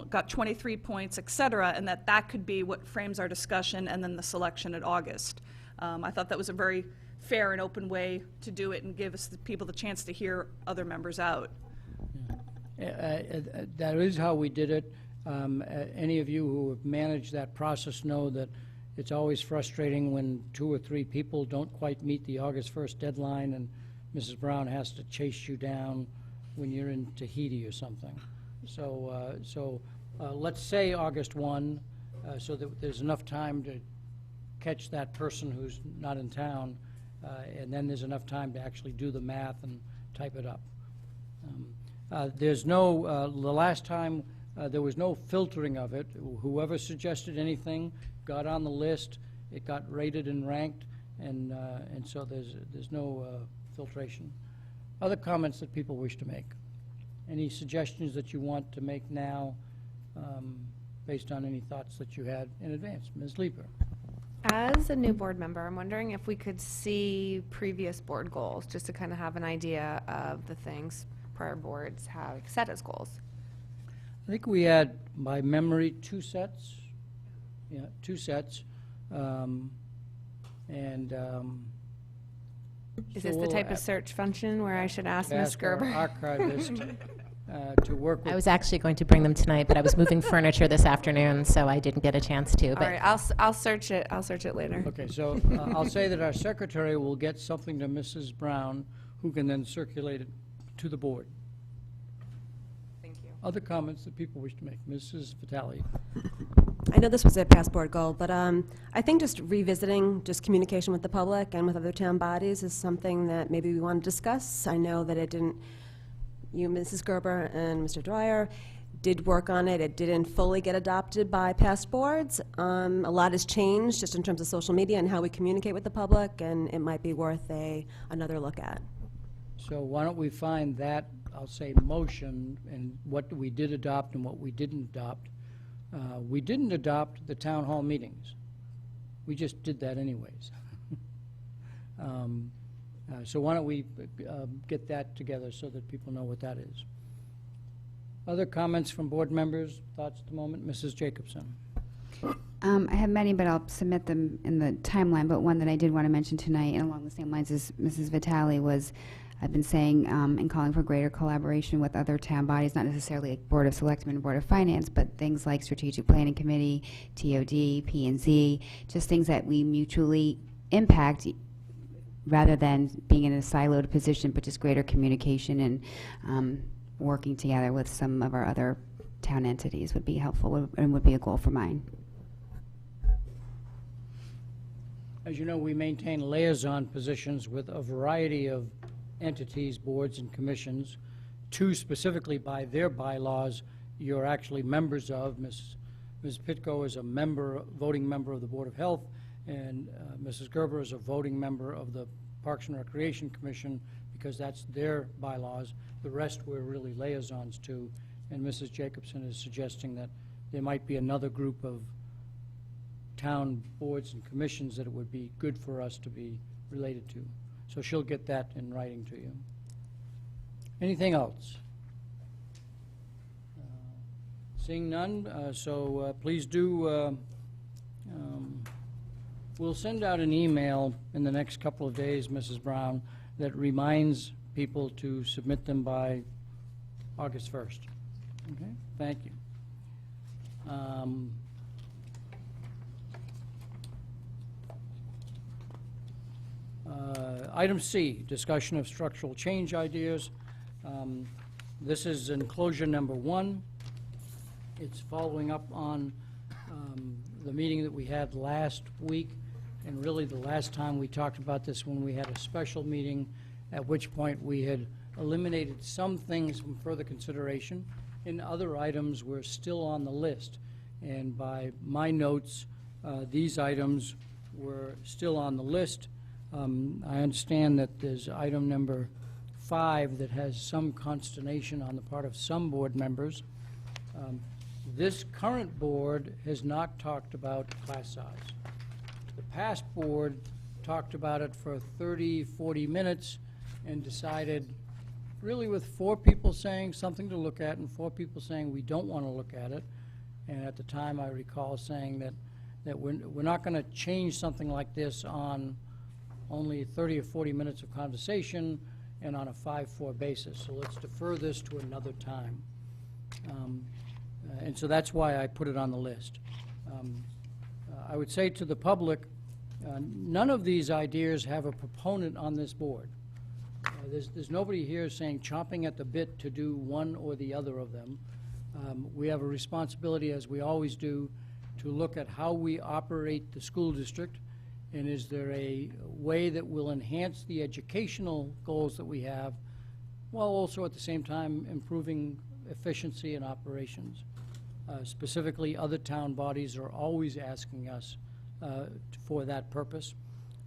got 23 points, et cetera, and that could be what frames our discussion and then the selection at August. I thought that was a very fair and open way to do it and give us the people the chance to hear other members out. That is how we did it. Any of you who have managed that process know that it's always frustrating when 2 or 3 people don't quite meet the August 1st deadline and Mrs. Brown has to chase you down when you're in Tahiti or something. So let's say August 1, so that there's enough time to catch that person who's not in town, and then there's enough time to actually do the math and type it up. There's no, the last time there was no filtering of it. Whoever suggested anything got on the list, it got rated and ranked, and so there's no filtration. Other comments that people wish to make? Any suggestions that you want to make now based on any thoughts that you had in advance? Ms. Leeper. As a new board member, I'm wondering if we could see previous board goals, just to kind of have an idea of the things prior boards have set as goals. I think we had, by memory, 2 sets. Yeah, 2 sets. Is this the type of search function where I should ask Ms. Gerber? Archivist to work with. I was actually going to bring them tonight, but I was moving furniture this afternoon, so I didn't get a chance to. All But right, I'll search it. I'll search it later. Okay, so I'll say that our secretary will get something to Mrs. Brown, who can then circulate it to the board. Thank you. Other comments that people wish to make? Mrs. Vitale. I know this was a past board goal, but I think just revisiting just communication with the public and with other town bodies is something that maybe we want to discuss. I know that it didn't, you, Mrs. Gerber, and Mr. Dwyer did work on it. It didn't fully get adopted by past boards. A lot has changed just in terms of social media and how we communicate with the public, and it might be worth another look at. So why don't we find that, I'll say, motion, and what we did adopt and what we didn't adopt. We didn't adopt the town hall meetings. We just did that anyways. So why don't we get that together so that people know what that is. Other comments from board members, thoughts at the moment? Mrs. Jacobson. I have many, but I'll submit them in the timeline. But one that I did want to mention tonight, and along the same lines as Mrs. Vitale, was I've been saying and calling for greater collaboration with other town bodies, not necessarily like Board of Selectmen and Board of Finance, but things like Strategic Planning Committee, TOD, P&Z, just things that we mutually impact rather than being in a siloed position, but just greater communication and working together with some of our other town entities would be helpful and would be a goal for mine. As you know, we maintain liaison positions with a variety of entities, boards, and commissions. Two specifically by their bylaws you're actually members of. Ms. Pitko is a voting member of the Board of Health, and Mrs. Gerber is a voting member of the Parks and Recreation Commission because that's their bylaws. The rest we're really liaisons to, and Mrs. Jacobson is suggesting that there might be another group of town boards and commissions that it would be good for us to be related to. So she'll get that in writing to you. Anything else? Seeing none, please do, we'll send out an email in the next couple of days, Mrs. Brown, that reminds people to submit them by August 1st. Okay, thank you. Item C, discussion of structural change ideas. This is enclosure number 1. It's following up on the meeting that we had last week, and really the last time we talked about this when we had a special meeting, at which point we had eliminated some things from further consideration, and other items were still on the list. And by my notes, these items were still on the list. I understand that there's item number 5 that has some consternation on the part of some board members. This current board has not talked about class size. The past board talked about it for 30, 40 minutes and decided, really with 4 people saying something to look at and 4 people saying we don't want to look at it. And at the time I recall saying that we're not going to change something like this on only 30 or 40 minutes of conversation and on a 5-4 basis. So let's defer this to another time. And so that's why I put it on the list. I would say to the public, none of these ideas have a proponent on this board. There's nobody here saying chomping at the bit to do one or the other of them. We have a responsibility, as we always do, to look at how we operate the school district, and is there a way that will enhance the educational goals that we have, while also at the same time improving efficiency and operations. Specifically, other town bodies are always asking us for that purpose.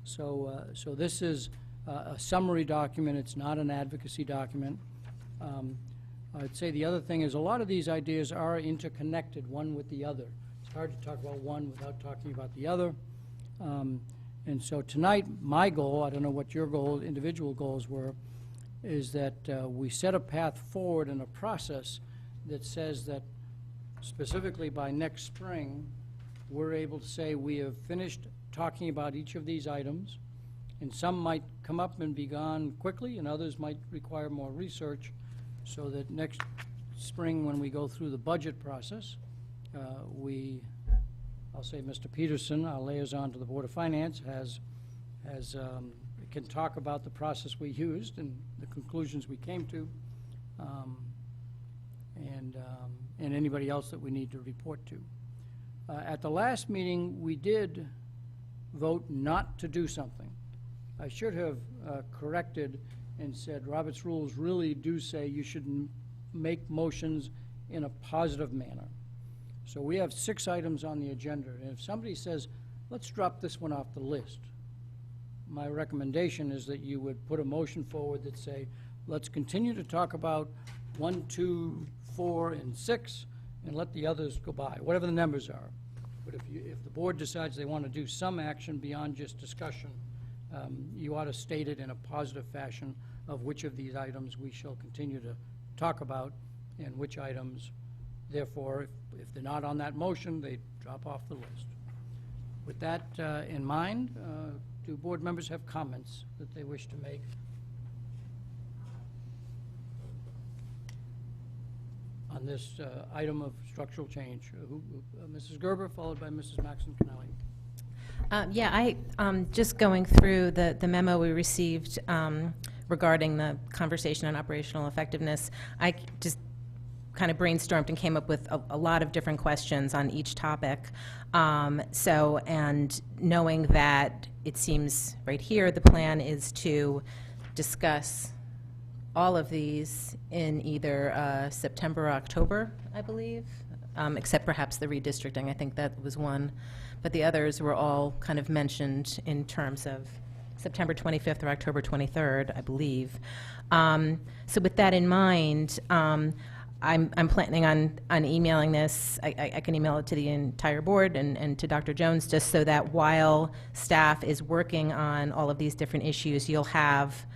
So this is a summary document. It's not an advocacy document. I'd say the other thing is a lot of these ideas are interconnected one with the other. It's hard to talk about one without talking about the other. And so tonight, my goal, I don't know what your goal, individual goals were, is that we set a path forward in a process that says that specifically by next spring, we're able to say we have finished talking about each of these items, and some might come up and be gone quickly, and others might require more research, so that next spring when we go through the budget process, I'll say Mr. Peterson, our liaison to the Board of Finance, can talk about the process we used and the conclusions we came to, and anybody else that we need to report to. At the last meeting, we did vote not to do something. I should have corrected and said Robert's rules really do say you should make motions in a positive manner. So we have 6 items on the agenda, and if somebody says, let's drop this one off the list, my recommendation is that you would put a motion forward that say, let's continue to talk about 1, 2, 4, and 6, and let the others go by, whatever the numbers are. But if the board decides they want to do some action beyond just discussion, you ought to state it in a positive fashion of which of these items we shall continue to talk about and which items, therefore, if they're not on that motion, they drop off the list. With that in mind, do board members have comments that they wish to make? On this item of structural change? Mrs. Gerber, followed by Mrs. Maxon Connelly. Yeah, just going through the memo we received regarding the conversation on operational effectiveness, I just kind of brainstormed and came up with a lot of different questions on each topic. And knowing that it seems right here, the plan is to discuss all of these in either September or October, I believe, except perhaps the redistricting. I think that was one. But the others were all kind of mentioned in terms of September 25th or October 23rd, I believe. So with that in mind, I'm planning on emailing this. I can email it to the entire board and to Dr. Jones, just so that while staff is working on all of these different issues, you'll have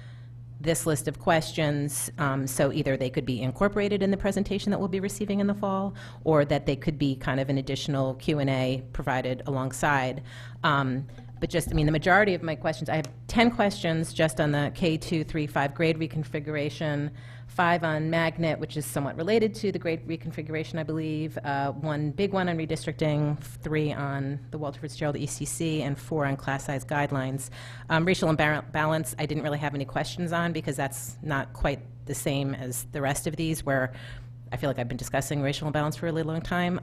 this list of questions, so either they could be incorporated in the presentation that we'll be receiving in the fall, or that they could be kind of an additional Q&A provided alongside. But just, I mean, the majority of my questions, I have 10 questions just on the K2, 3, 5 grade reconfiguration, 5 on magnet, which is somewhat related to the grade reconfiguration, I believe, 1 big one on redistricting, 3 on the Walter Fitzgerald ECC, and 4 on class size guidelines. Racial imbalance, I didn't really have any questions on because that's not quite the same as the rest of these, where I feel like I've been discussing racial imbalance for a really long time.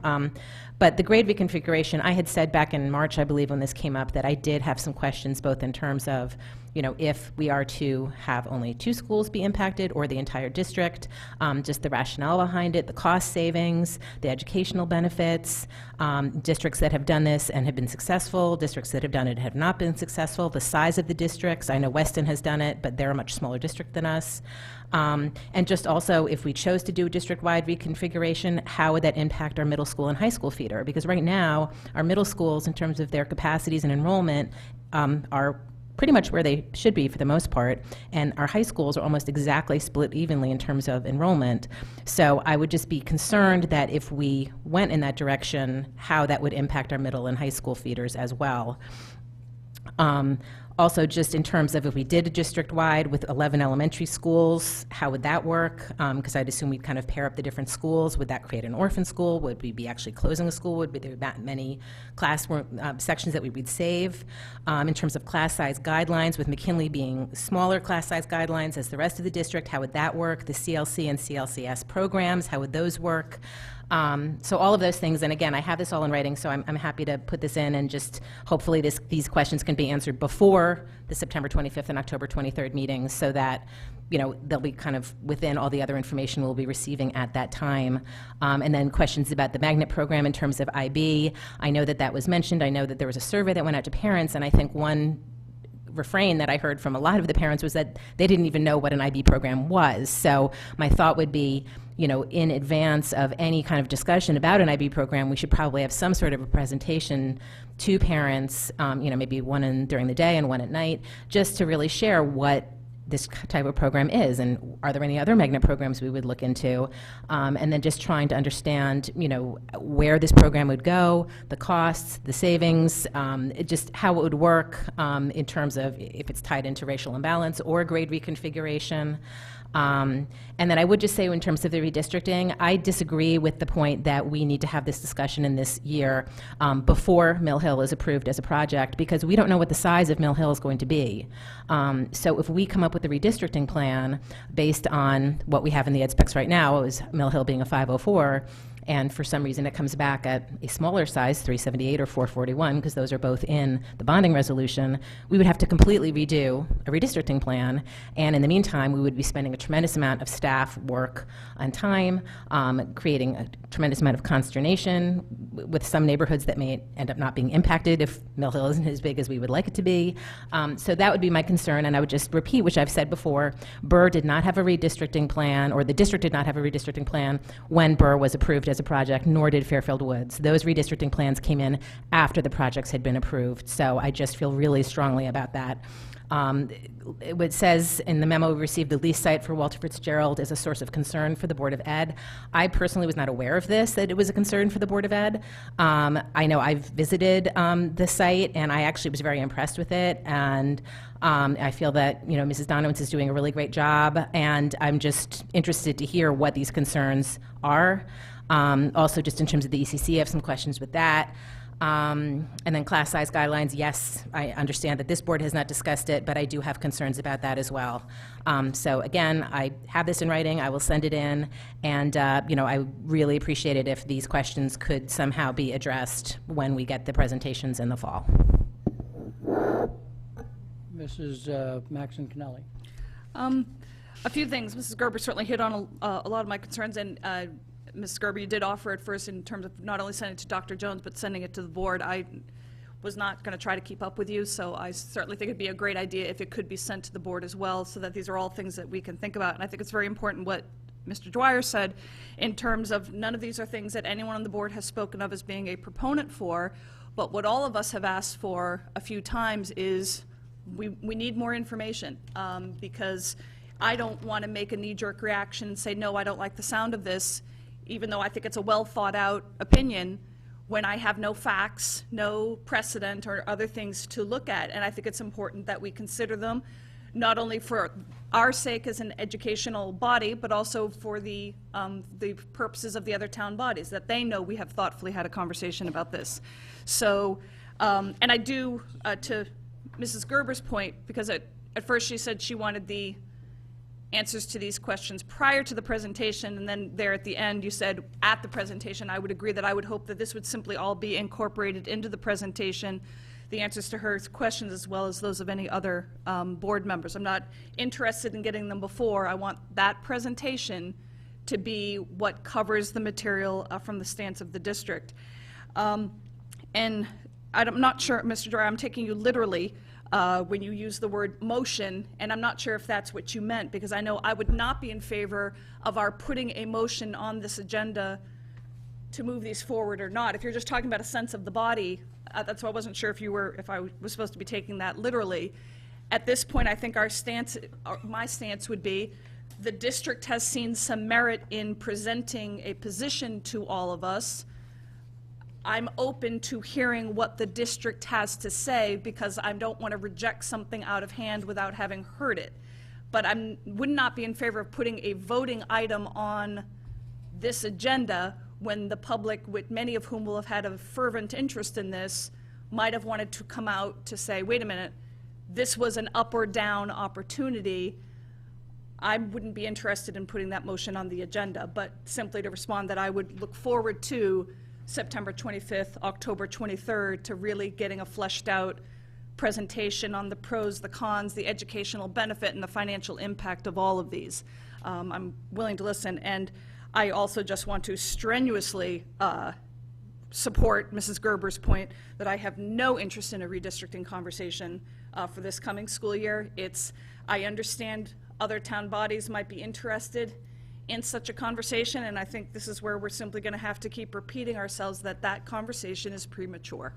But the grade reconfiguration, I had said back in March, I believe, when this came up, that I did have some questions both in terms of, you know, if we are to have only 2 schools be impacted or the entire district, just the rationale behind it, the cost savings, the educational benefits, districts that have done this and have been successful, districts that have done it and have not been successful, the size of the districts. I know Weston has done it, but they're a much smaller district than us. And just also, if we chose to do a district-wide reconfiguration, how would that impact our middle school and high school feeder? Because right now, our middle schools, in terms of their capacities and enrollment, are pretty much where they should be for the most part, and our high schools are almost exactly split evenly in terms of enrollment. So I would just be concerned that if we went in that direction, how that would impact our middle and high school feeders as well. Also, just in terms of if we did a district-wide with 11 elementary schools, how would that work? Because I'd assume we'd kind of pair up the different schools. Would that create an orphan school? Would we be actually closing a school? Would there be that many classroom sections that we would save? In terms of class size guidelines, with McKinley being smaller class size guidelines as the rest of the district, how would that work? The CLC and CLCS programs, how would those work? So all of those things, and again, I have this all in writing, so I'm happy to put this in, and just hopefully these questions can be answered before the September 25th and October 23rd meetings, so that, you know, they'll be kind of within all the other information we'll be receiving at that time. And then questions about the magnet program in terms of IB. I know that that was mentioned. I know that there was a survey that went out to parents, and I think one refrain that I heard from a lot of the parents was that they didn't even know what an IB program was. So my thought would be, you know, in advance of any kind of discussion about an IB program, we should probably have some sort of a presentation to parents, you know, maybe one during the day and one at night, just to really share what this type of program is, and are there any other magnet programs we would look into, and then just trying to understand, you know, where this program would go, the costs, the savings, just how it would work in terms of if it's tied into racial imbalance or grade reconfiguration. And then I would just say, in terms of the redistricting, I disagree with the point that we need to have this discussion in this year before Mill Hill is approved as a project, because we don't know what the size of Mill Hill is going to be. So if we come up with a redistricting plan based on what we have in the ed specs right now, is Mill Hill being a 504, and for some reason it comes back at a smaller size, 378 or 441, because those are both in the bonding resolution, we would have to completely redo a redistricting plan. And in the meantime, we would be spending a tremendous amount of staff work and time, creating a tremendous amount of consternation with some neighborhoods that may end up not being impacted if Mill Hill isn't as big as we would like it to be. So that would be my concern, and I would just repeat, which I've said before, Burr did not have a redistricting plan, or the district did not have a redistricting plan when Burr was approved as a project, nor did Fairfield Woods. Those redistricting plans came in after the projects had been approved, so I just feel really strongly about that. It says in the memo we received, the lease site for Walter Fitzgerald is a source of concern for the Board of Ed. I personally was not aware of this, that it was a concern for the Board of Ed. I know I've visited the site, and I actually was very impressed with it, and I feel that, you know, Mrs. Donowitz is doing a really great job, and I'm just interested to hear what these concerns are. Also, just in terms of the ECC, I have some questions with that. And then class size guidelines, yes, I understand that this board has not discussed it, but I do have concerns about that as well. So again, I have this in writing, I will send it in, and you know, I really appreciate it if these questions could somehow be addressed when we get the presentations in the fall. Mrs. Maxon Kennelly. A few things. Mrs. Gerber certainly hit on a lot of my concerns, and Ms. Gerber, you did offer at first in terms of not only sending it to Dr. Jones, but sending it to the board. I was not going to try to keep up with you, so I certainly think it'd be a great idea if it could be sent to the board as well, so that these are all things that we can think about. And I think it's very important what Mr. Dwyer said in terms of none of these are things that anyone on the board has spoken of as being a proponent for, but what all of us have asked for a few times is we need more information, because I don't want to make a knee-jerk reaction and say, no, I don't like the sound of this, even though I think it's a well-thought-out opinion, when I have no facts, no precedent, or other things to look at. And I think it's important that we consider them, not only for our sake as an educational body, but also for the purposes of the other town bodies, that they know we have thoughtfully had a conversation about this. So, and I do, to Mrs. Gerber's point, because at first she said she wanted the answers to these questions prior to the presentation, and then there at the end you said at the presentation. I would agree that I would hope that this would simply all be incorporated into the presentation, the answers to her questions as well as those of any other board members. I'm not interested in getting them before. I want that presentation to be what covers the material from the stance of the district. And I'm not sure, Mr. Dwyer, I'm taking you literally when you use the word motion, and I'm not sure if that's what you meant, because I know I would not be in favor of our putting a motion on this agenda to move these forward or not. If you're just talking about a sense of the body, that's why I wasn't sure if I was supposed to be taking that literally. At this point, I think our stance, my stance would be, the district has seen some merit in presenting a position to all of us. I'm open to hearing what the district has to say, because I don't want to reject something out of hand without having heard it. But I would not be in favor of putting a voting item on this agenda when the public, with many of whom will have had a fervent interest in this, might have wanted to come out to say, wait a minute, this was an up or down opportunity. I wouldn't be interested in putting that motion on the agenda, but simply to respond that I would look forward to September 25th, October 23rd, to really getting a fleshed out presentation on the pros, the cons, the educational benefit, and the financial impact of all of these. I'm willing to listen, and I also just want to strenuously support Mrs. Gerber's point that I have no interest in a redistricting conversation for this coming school year. I understand other town bodies might be interested in such a conversation, and I think this is where we're simply going to have to keep repeating ourselves that that conversation is premature.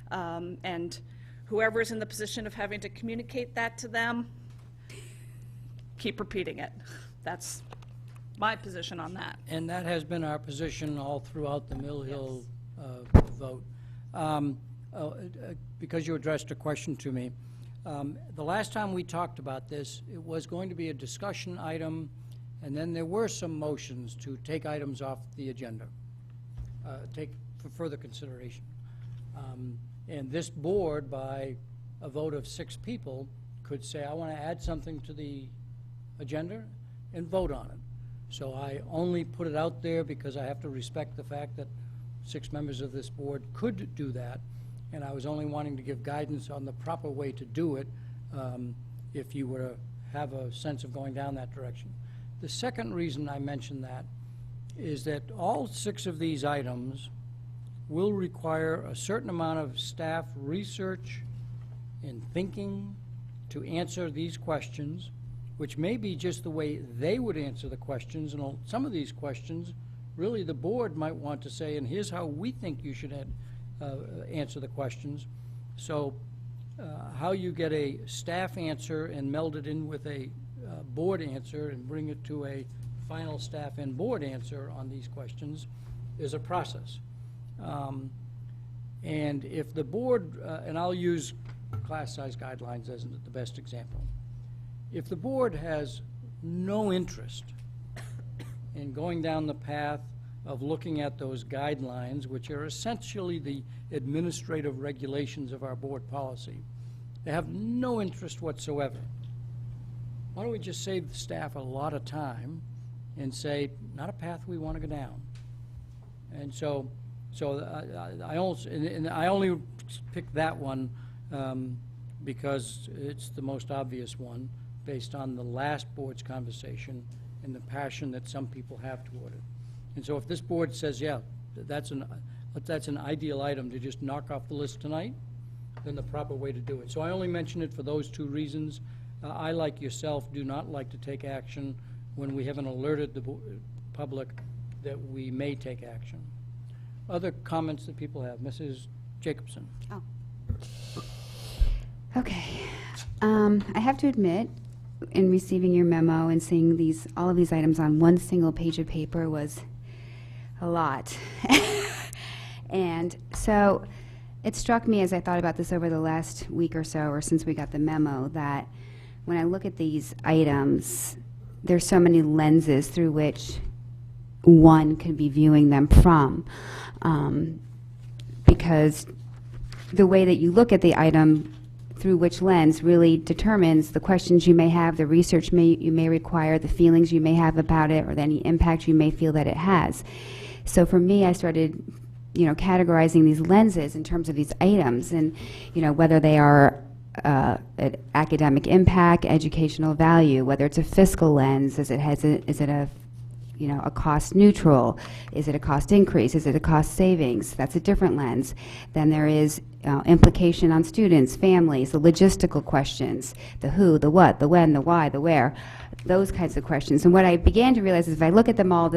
And whoever is in the position of having to communicate that to them, keep repeating it. That's my position on that. And that has been our position all throughout the Mill Hill vote. Because you addressed a question to me, the last time we talked about this, it was going to be a discussion item, and then there were some motions to take items off the agenda, take for further consideration. And this board, by a vote of 6 people, could say, I want to add something to the agenda and vote on it. So I only put it out there because I have to respect the fact that 6 members of this board could do that, and I was only wanting to give guidance on the proper way to do it if you were to have a sense of going down that direction. The second reason I mention that is that all 6 of these items will require a certain amount of staff research and thinking to answer these questions, which may be just the way they would answer the questions. And some of these questions, really the board might want to say, and here's how we think you should answer the questions. So how you get a staff answer and meld it in with a board answer and bring it to a final staff and board answer on these questions is a process. And if the board, and I'll use class size guidelines as the best example. If the board has no interest in going down the path of looking at those guidelines, which are essentially the administrative regulations of our board policy, they have no interest whatsoever. Why don't we just save the staff a lot of time and say, not a path we want to go down? And so I only picked that one because it's the most obvious one, based on the last board's conversation and the passion that some people have toward it. And so if this board says, yeah, that's an ideal item to just knock off the list tonight, then the proper way to do it. So I only mention it for those two reasons. I, like yourself, do not like to take action when we haven't alerted the public that we may take action. Other comments that people have? Mrs. Jacobson. Oh. Okay. I have to admit, in receiving your memo and seeing all of these items on one single page of paper was a lot. And so it struck me as I thought about this over the last week or so, or since we got the memo, that when I look at these items, there's so many lenses through which one could be viewing them from. Because the way that you look at the item through which lens really determines the questions you may have, the research you may require, the feelings you may have about it, or any impact you may feel that it has. So for me, I started categorizing these lenses in terms of these items, and whether they are an academic impact, educational value, whether it's a fiscal lens, is it a cost neutral? Is it a cost increase? Is it a cost savings? That's a different lens. Then there is implication on students, families, the logistical questions, the who, the what, the when, the why, the where, those kinds of questions. And what I began to realize is if I look at them all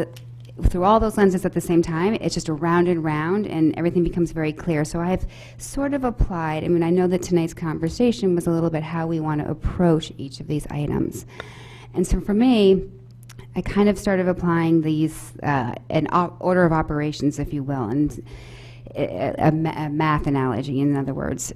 through all those lenses at the same time, it's just a round and round, and everything becomes very clear. So I've sort of applied, I know that tonight's conversation was a little bit how we want to approach each of these items. And so for me, I kind of started applying these, an order of operations, if you will, and a math analogy, in other words.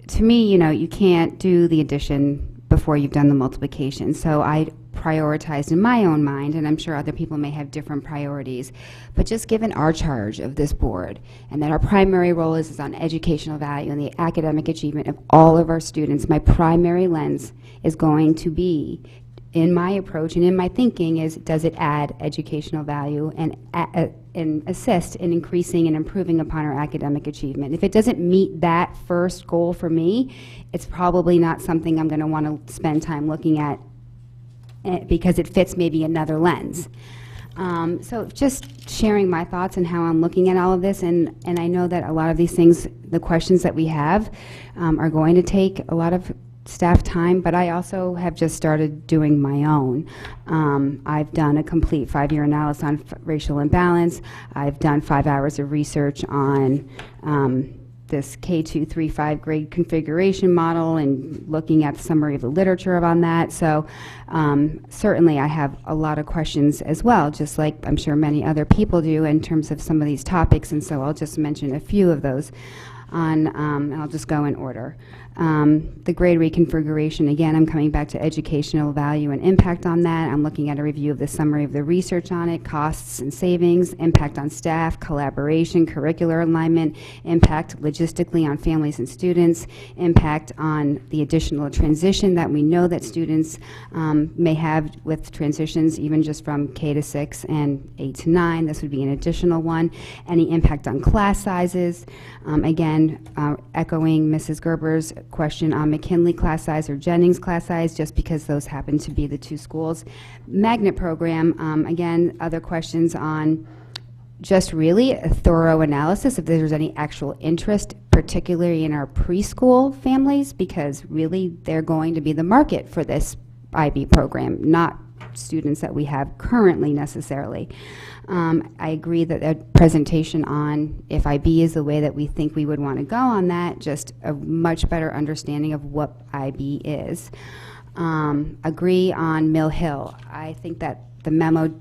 To me, you can't do the addition before you've done the multiplication. So I prioritized in my own mind, and I'm sure other people may have different priorities, but just given our charge of this board, and that our primary role is on educational value and the academic achievement of all of our students, my primary lens is going to be, in my approach and in my thinking, is does it add educational value and assist in increasing and improving upon our academic achievement. If it doesn't meet that first goal for me, it's probably not something I'm going to want to spend time looking at because it fits maybe another lens. So just sharing my thoughts and how I'm looking at all of this, and I know that a lot of these things, the questions that we have, are going to take a lot of staff time, but I also have just started doing my own. I've done a complete 5-year analysis on racial imbalance. I've done 5 hours of research on this K2-3-5 grade configuration model and looking at the summary of the literature on that. So certainly I have a lot of questions as well, just like I'm sure many other people do in terms of some of these topics, and so I'll just mention a few of those. I'll just go in order. The grade reconfiguration, again, I'm coming back to educational value and impact on that. I'm looking at a review of the summary of the research on it, costs and savings, impact on staff, collaboration, curricular alignment, impact logistically on families and students, impact on the additional transition that we know that students may have with transitions even just from K to 6 and 8 to 9. This would be an additional one. Any impact on class sizes. Again, echoing Mrs. Gerber's question on McKinley class size or Jennings class size, just because those happen to be the two schools. Magnet program, again, other questions on just really a thorough analysis if there's any actual interest, particularly in our preschool families, because really they're going to be the market for this IB program, not students that we have currently necessarily. I agree that a presentation on if IB is the way that we think we would want to go on that, just a much better understanding of what IB is. Agree on Mill Hill. I think that the memo,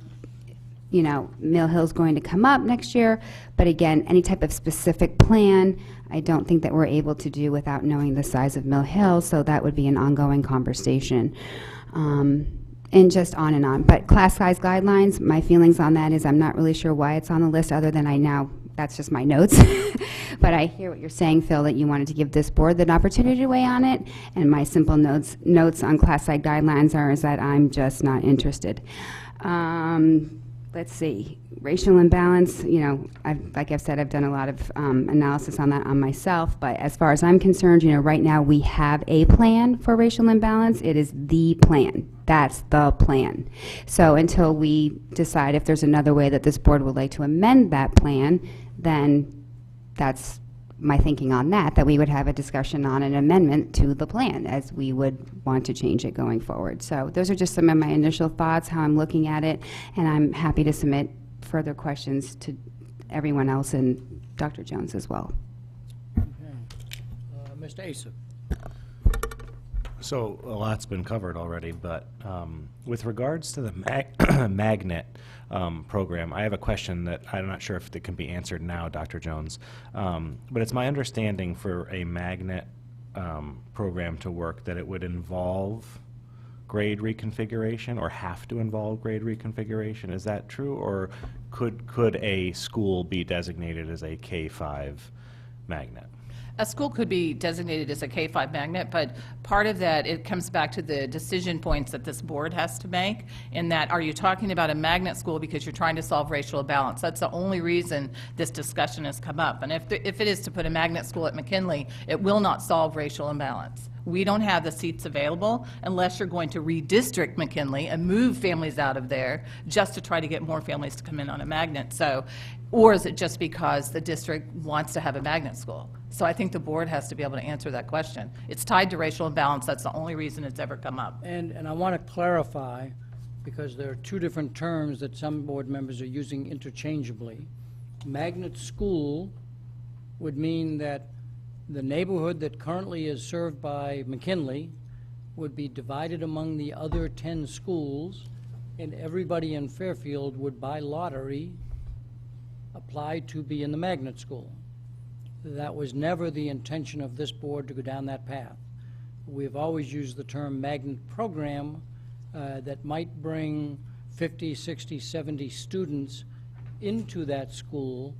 you know, Mill Hill's going to come up next year, but again, any type of specific plan, I don't think that we're able to do without knowing the size of Mill Hill, so that would be an ongoing conversation. And just on and on. But class size guidelines, my feelings on that is I'm not really sure why it's on the list other than that's just my notes. But I hear what you're saying, Phil, that you wanted to give this board the opportunity to weigh on it. And my simple notes on class size guidelines is that I'm just not interested. Let's see, racial imbalance, you know, like I've said, I've done a lot of analysis on that on myself, but as far as I'm concerned, you know, right now we have a plan for racial imbalance. It is the plan. That's the plan. So until we decide if there's another way that this board would like to amend that plan, then that's my thinking on that we would have a discussion on an amendment to the plan as we would want to change it going forward. So those are just some of my initial thoughts, how I'm looking at it, and I'm happy to submit further questions to everyone else and Dr. Jones as well. Mr. Asa. So a lot's been covered already, but with regards to the magnet program, I have a question that I'm not sure if it can be answered now, Dr. Jones. But it's my understanding for a magnet program to work that it would involve grade reconfiguration or have to involve grade reconfiguration. Is that true, or could a school be designated as a K-5 magnet? A school could be designated as a K-5 magnet, but part of that, it comes back to the decision points that this board has to make, in that, are you talking about a magnet school because you're trying to solve racial imbalance? That's the only reason this discussion has come up. And if it is to put a magnet school at McKinley, it will not solve racial imbalance. We don't have the seats available unless you're going to redistrict McKinley and move families out of there just to try to get more families to come in on a magnet. So, or is it just because the district wants to have a magnet school? So I think the board has to be able to answer that question. It's tied to racial imbalance. That's the only reason it's ever come up. And I want to clarify, because there are two different terms that some board members are using interchangeably. Magnet school would mean that the neighborhood that currently is served by McKinley would be divided among the other 10 schools, and everybody in Fairfield would, by lottery, apply to be in the magnet school. That was never the intention of this board to go down that path. We've always used the term magnet program that might bring 50, 60, 70 students into that school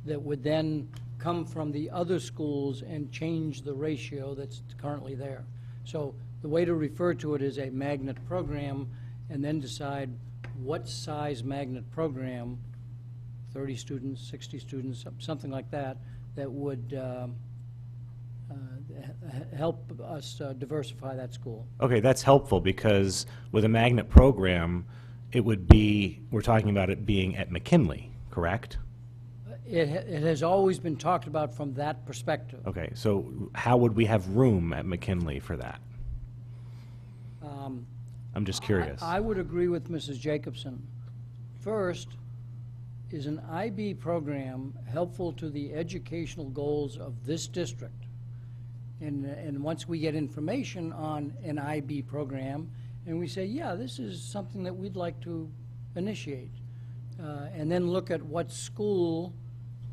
that would then come from the other schools and change the ratio that's currently there. So the way to refer to it is a magnet program, and then decide what size magnet program, 30 students, 60 students, something like that, that would help us diversify that school. Okay, that's helpful, because with a magnet program, it would be, we're talking about it being at McKinley, correct? It has always been talked about from that perspective. Okay, so how would we have room at McKinley for that? I'm just curious. I would agree with Mrs. Jacobson. First, is an IB program helpful to the educational goals of this district? And once we get information on an IB program, and we say, yeah, this is something that we'd like to initiate, and then look at what school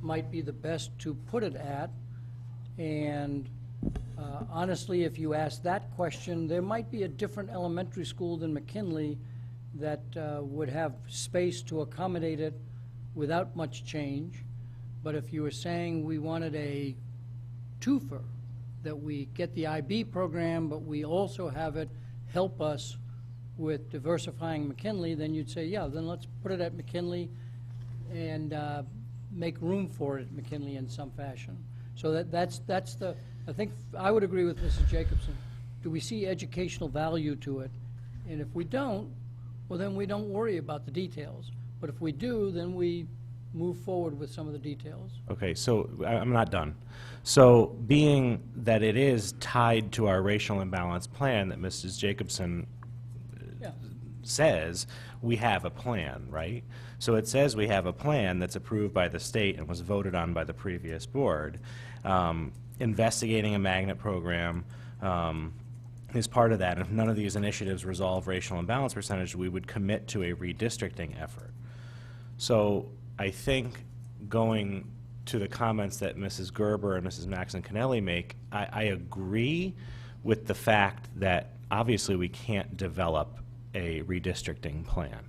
might be the best to put it at. And honestly, if you ask that question, there might be a different elementary school than McKinley that would have space to accommodate it without much change. But if you were saying we wanted a twofer, that we get the IB program, but we also have it help us with diversifying McKinley, then you'd say, yeah, then let's put it at McKinley and make room for it at McKinley in some fashion. So that's the, I think I would agree with Mrs. Jacobson. Do we see educational value to it? And if we don't, well, then we don't worry about the details. But if we do, then we move forward with some of the details. Okay, so I'm not done. So being that it is tied to our racial imbalance plan that Mrs. Jacobson Yeah. says we have a plan, right? So it says we have a plan that's approved by the state and was voted on by the previous board. Investigating a magnet program is part of that. If none of these initiatives resolve racial imbalance percentage, we would commit to a redistricting effort. So I think going to the comments that Mrs. Gerber and Mrs. Maxon Kennelly make, I agree with the fact that obviously we can't develop a redistricting plan.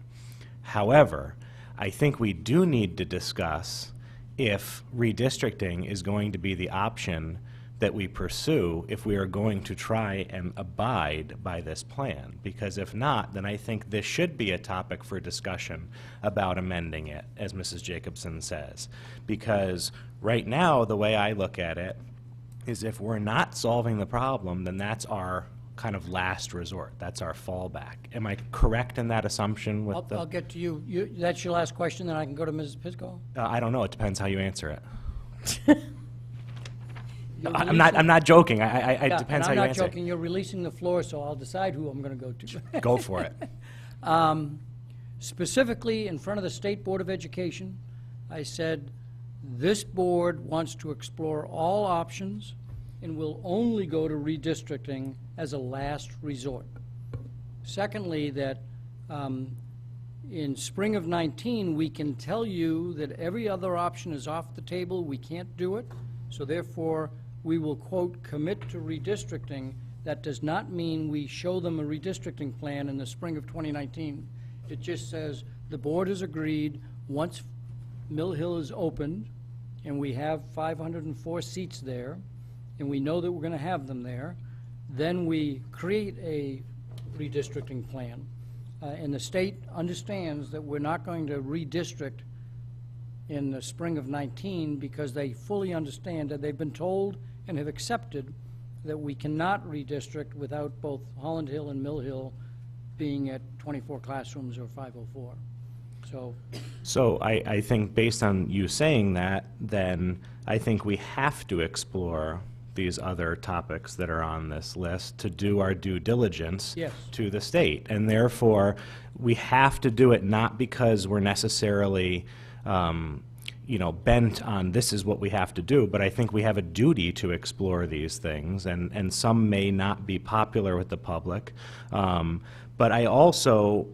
However, I think we do need to discuss if redistricting is going to be the option that we pursue if we are going to try and abide by this plan. Because if not, then I think this should be a topic for discussion about amending it, as Mrs. Jacobson says. Because right now, the way I look at it is if we're not solving the problem, then that's our kind of last resort. That's our fallback. Am I correct in that assumption with I'll get to you. That's your last question, then I can go to Mrs. Pisco? I don't know. It depends how you answer it. I'm not joking. It depends how you answer I'm not joking. You're releasing the floor, so I'll decide who I'm going to go to. it. Go for it. Specifically, in front of the State Board of Education, I said, this board wants to explore all options and will only go to redistricting as a last resort. Secondly, that in spring of 19, we can tell you that every other option is off the table. We can't do it. So therefore, we will, quote, commit to redistricting. That does not mean we show them a redistricting plan in the spring of 2019. It just says the board has agreed once Mill Hill is opened and we have 504 seats there and we know that we're going to have them there, then we create a redistricting plan. And the state understands that we're not going to redistrict in the spring of 19 because they fully understand that they've been told and have accepted that we cannot redistrict without both Holland Hill and Mill Hill being at 24 classrooms or 504. So I think based on you saying that, then I think we have to explore these other topics that are on this list to do our due diligence Yes. to the state. And therefore, we have to do it not because we're necessarily bent on this is what we have to do, but I think we have a duty to explore these things, and some may not be popular with the public. But I also,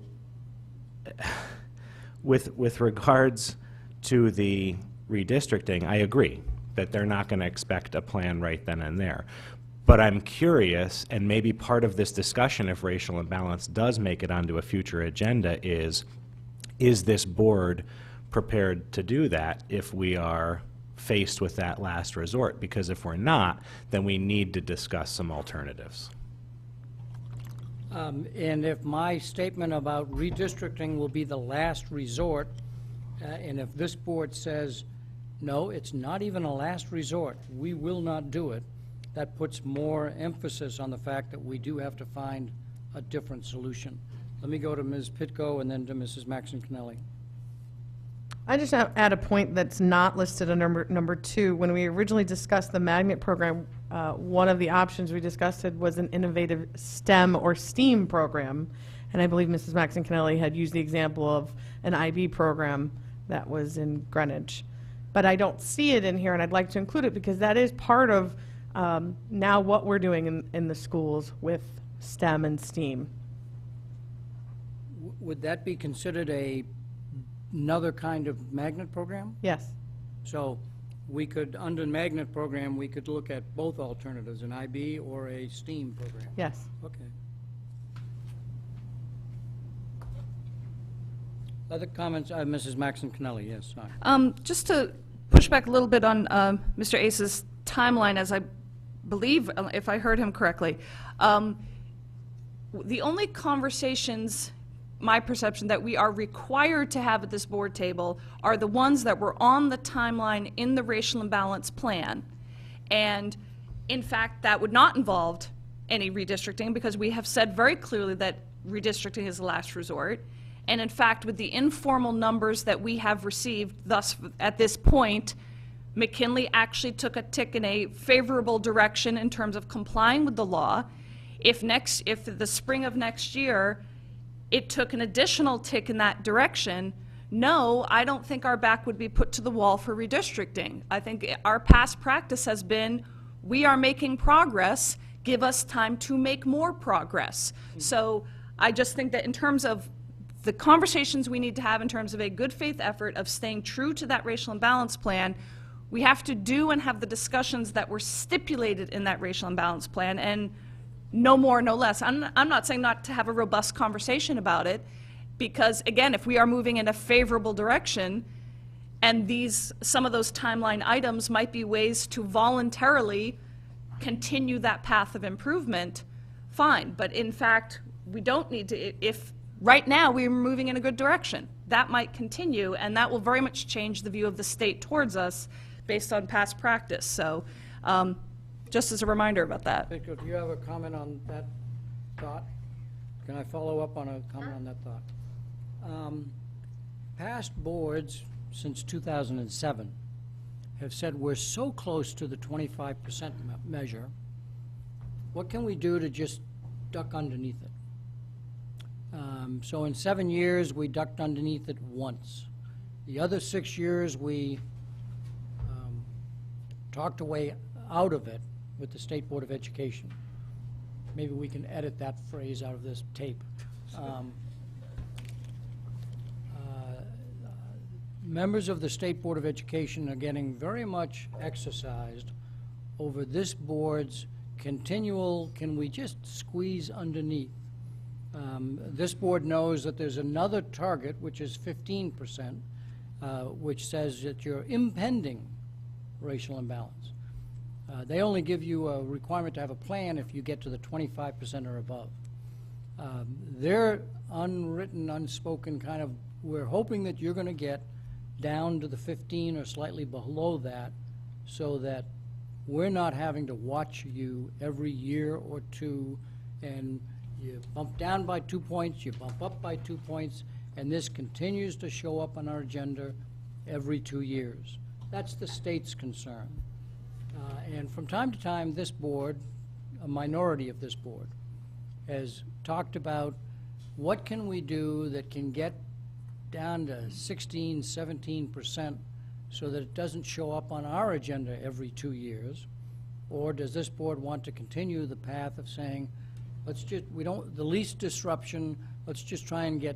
with regards to the redistricting, I agree that they're not going to expect a plan right then and there. But I'm curious, and maybe part of this discussion, if racial imbalance does make it onto a future agenda, is this board prepared to do that if we are faced with that last resort? Because if we're not, then we need to discuss some alternatives. And if my statement about redistricting will be the last resort, and if this board says, no, it's not even a last resort, we will not do it, that puts more emphasis on the fact that we do have to find a different solution. Let me go to Ms. Pitko and then to Mrs. Maxon Kennelly. I just add a point that's not listed under number 2. When we originally discussed the magnet program, one of the options we discussed was an innovative STEM or STEAM program. And I believe Mrs. Maxon Kennelly had used the example of an IB program that was in Greenwich. But I don't see it in here, and I'd like to include it because that is part of now what we're doing in the schools with STEM and STEAM. Would that be considered another kind of magnet program? Yes. So we could, under magnet program, we could look at both alternatives, an IB or a STEAM program? Yes. Okay. Other comments? Mrs. Maxon Kennelly, yes, sorry. Just to push back a little bit on Mr. Ace's timeline, as I believe, if I heard him correctly, the only conversations, my perception, that we are required to have at this board table are the ones that were on the timeline in the racial imbalance plan. And in fact, that would not involve any redistricting because we have said very clearly that redistricting is the last resort. And in fact, with the informal numbers that we have received thus at this point, McKinley actually took a tick in a favorable direction in terms of complying with the law. If the spring of next year, it took an additional tick in that direction, no, I don't think our back would be put to the wall for redistricting. I think our past practice has been, we are making progress, give us time to make more progress. So I just think that in terms of the conversations we need to have in terms of a good faith effort of staying true to that racial imbalance plan, we have to do and have the discussions that were stipulated in that racial imbalance plan, and no more, no less. I'm not saying not to have a robust conversation about it, because again, if we are moving in a favorable direction, and some of those timeline items might be ways to voluntarily continue that path of improvement, fine. But in fact, we don't need to, if right now we're moving in a good direction, that might continue, and that will very much change the view of the state towards us based on past practice. So just as a reminder about that. Victor, do you have a comment on that thought? Can I follow up on a comment on that thought? Past boards since 2007 have said we're so close to the 25% measure, what can we do to just duck underneath it? So in 7 years, we ducked underneath it once. The other 6 years, we talked a way out of it with the State Board of Education. Maybe we can edit that phrase out of this tape. Members of the State Board of Education are getting very much exercised over this board's continual, can we just squeeze underneath? This board knows that there's another target, which is 15%, which says that you're impending racial imbalance. They only give you a requirement to have a plan if you get to the 25% or above. Their unwritten, unspoken kind of, we're hoping that you're going to get down to the 15 or slightly below that, so that we're not having to watch you every year or two, and you bump down by 2 points, you bump up by 2 points, and this continues to show up on our agenda every 2 years. That's the state's concern. And from time to time, this board, a minority of this board, has talked about what can we do that can get down to 16, 17% so that it doesn't show up on our agenda every 2 years? Or does this board want to continue the path of saying, let's just, the least disruption, let's just try and get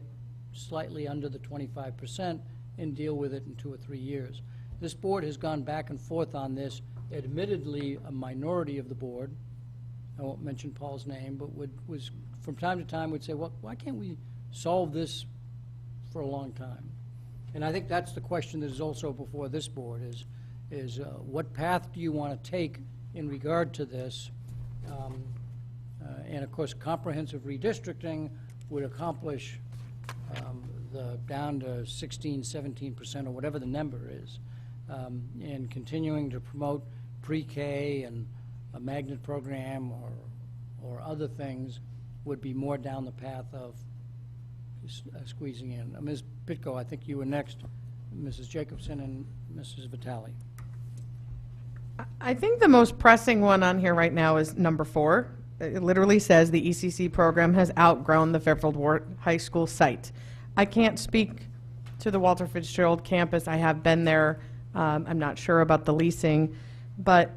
slightly under the 25% and deal with it in 2 or 3 years? This board has gone back and forth on this. Admittedly, a minority of the board, I won't mention Paul's name, but was from time to time would say, well, why can't we solve this for a long time? And I think that's the question that is also before this board is what path do you want to take in regard to this? And of course, comprehensive redistricting would accomplish the down to 16, 17% or whatever the number is, and continuing to promote pre-K and a magnet program or other things would be more down the path of squeezing in. Ms. Pitko, I think you were next, Mrs. Jacobson and Mrs. Vitale. I think the most pressing one on here right now is number 4. It literally says the ECC program has outgrown the Fairfield Ward High School site. I can't speak to the Walter Fitzgerald campus. I have been there. I'm not sure about the leasing, but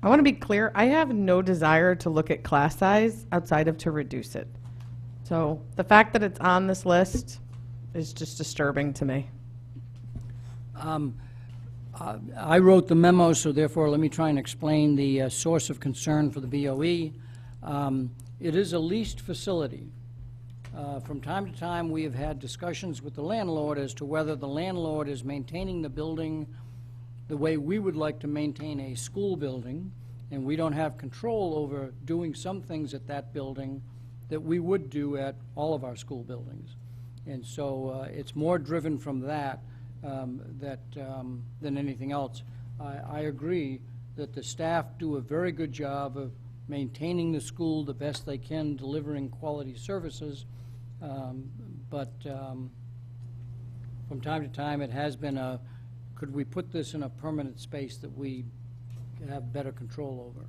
I want to be clear. I have no desire to look at class size outside of to reduce it. So the fact that it's on this list is just disturbing to me. I wrote the memo, so therefore let me try and explain the source of concern for the BOE. It is a leased facility. From time to time, we have had discussions with the landlord as to whether the landlord is maintaining the building the way we would like to maintain a school building, and we don't have control over doing some things at that building that we would do at all of our school buildings. And so it's more driven from that than anything else. I agree that the staff do a very good job of maintaining the school the best they can, delivering quality services, but from time to time it has been a, could we put this in a permanent space that we have better control over?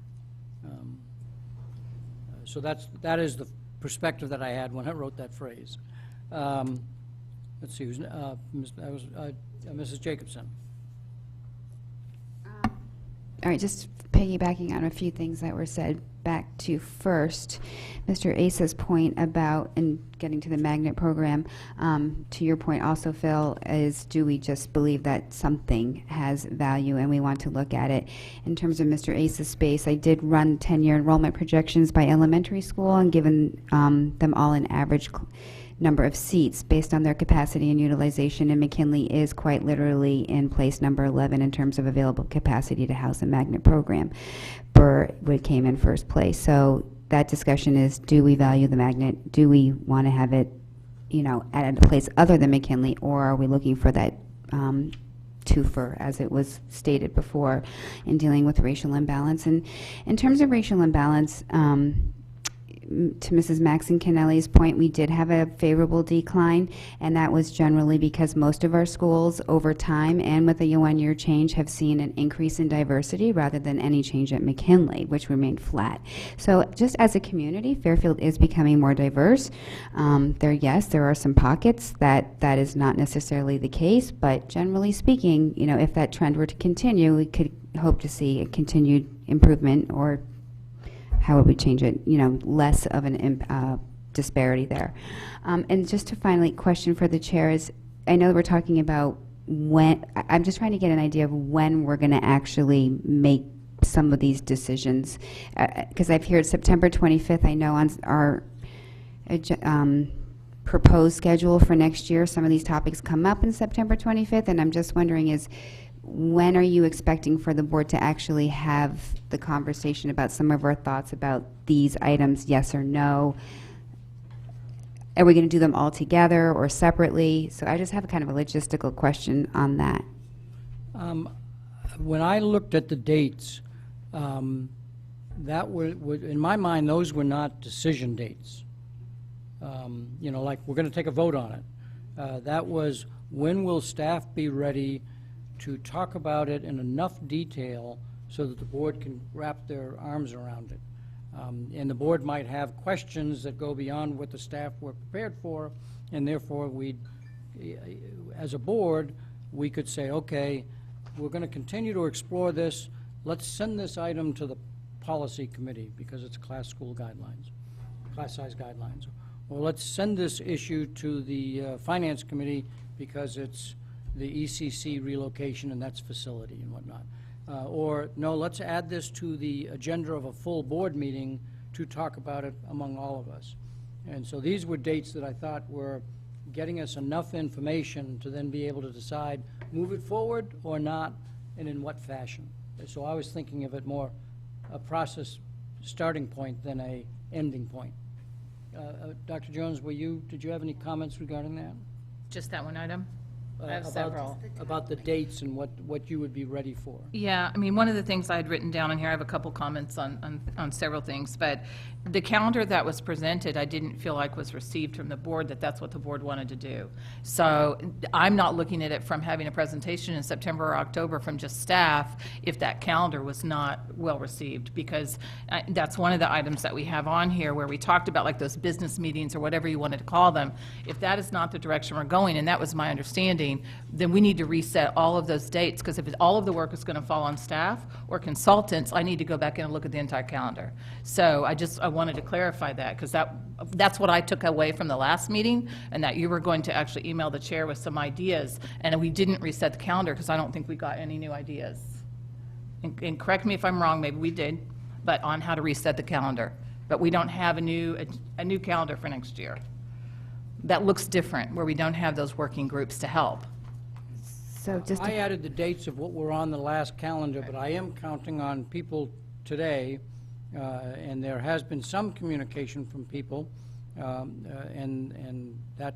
So that is the perspective that I had when I wrote that phrase. Let's see, that was Mrs. Jacobson. All right, just piggybacking on a few things that were said. Back to first, Mr. Asa's point about, and getting to the magnet program, to your point also, Phil, is do we just believe that something has value and we want to look at it? In terms of Mr. Asa's space, I did run 10-year enrollment projections by elementary school and given them all an average number of seats based on their capacity and utilization, and McKinley is quite literally in place number 11 in terms of available capacity to house a magnet program. Burr came in first place. So that discussion is, do we value the magnet? Do we want to have it, at a place other than McKinley, or are we looking for that twofer, as it was stated before, in dealing with racial imbalance? And in terms of racial imbalance, to Mrs. Maxon Kennelly's point, we did have a favorable decline, and that was generally because most of our schools over time and with a one-year change have seen an increase in diversity rather than any change at McKinley, which remained flat. So just as a community, Fairfield is becoming more diverse. There are some pockets that is not necessarily the case, but generally speaking, if that trend were to continue, we could hope to see a continued improvement, or how would we change it? Less of an disparity there. And just to finally, question for the chair is, I know that we're talking about when, I'm just trying to get an idea of when we're going to actually make some of these decisions. Because I've heard September 25th, I know on our proposed schedule for next year, some of these topics come up in September 25th, and I'm just wondering is, when are you expecting for the board to actually have the conversation about some of our thoughts about these items, yes or no? Are we going to do them all together or separately? So I just have a kind of a logistical question on that. When I looked at the dates, that were, in my mind, those were not decision dates. Like we're going to take a vote on it. That was, when will staff be ready to talk about it in enough detail so that the board can wrap their arms around it. And the board might have questions that go beyond what the staff were prepared for, and therefore as a board, we could say, okay, we're going to continue to explore this. Let's send this item to the policy committee because it's class school guidelines, class size guidelines. Or let's send this issue to the finance committee because it's the ECC relocation and that's facility and whatnot. Or no, let's add this to the agenda of a full board meeting to talk about it among all of us. And so these were dates that I thought were getting us enough information to then be able to decide, move it forward or not, and in what fashion. So I was thinking of it more a process starting point than a ending point. Dr. Jones, did you have any comments regarding that? Just that one item? I have About, several. about the dates and what you would be ready for. Yeah, I mean, one of the things I had written down in here, I have a couple comments on several things, but the calendar that was presented, I didn't feel like was received from the board, that's what the board wanted to do. So I'm not looking at it from having a presentation in September or October from just staff if that calendar was not well received, because that's one of the items that we have on here where we talked about like those business meetings or whatever you wanted to call them. If that is not the direction we're going, and that was my understanding, then we need to reset all of those dates, because if all of the work is going to fall on staff or consultants, I need to go back in and look at the entire calendar. So I wanted to clarify that, because that's what I took away from the last meeting, and that you were going to actually email the chair with some ideas, and we didn't reset the calendar because I don't think we got any new ideas. And correct me if I'm wrong, maybe we did, but on how to reset the calendar. But we don't have a new calendar for next year. That looks different, where we don't have those working groups to help. So just I added the dates of what were on the last calendar, but I am counting on people today, and there has been some communication from people, and that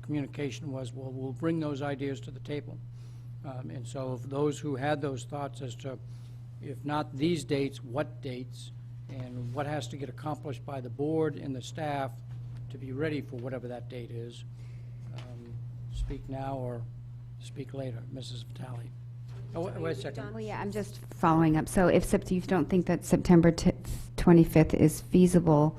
communication was, well, we'll bring those ideas to the table. And so if those who had those thoughts as to, if not these dates, what dates, and what has to get accomplished by the board and the staff to be ready for whatever that date is, speak now or speak later. Mrs. Vitale. Oh, wait a second. Well, yeah, I'm just following up. So if you don't think that September 25th is feasible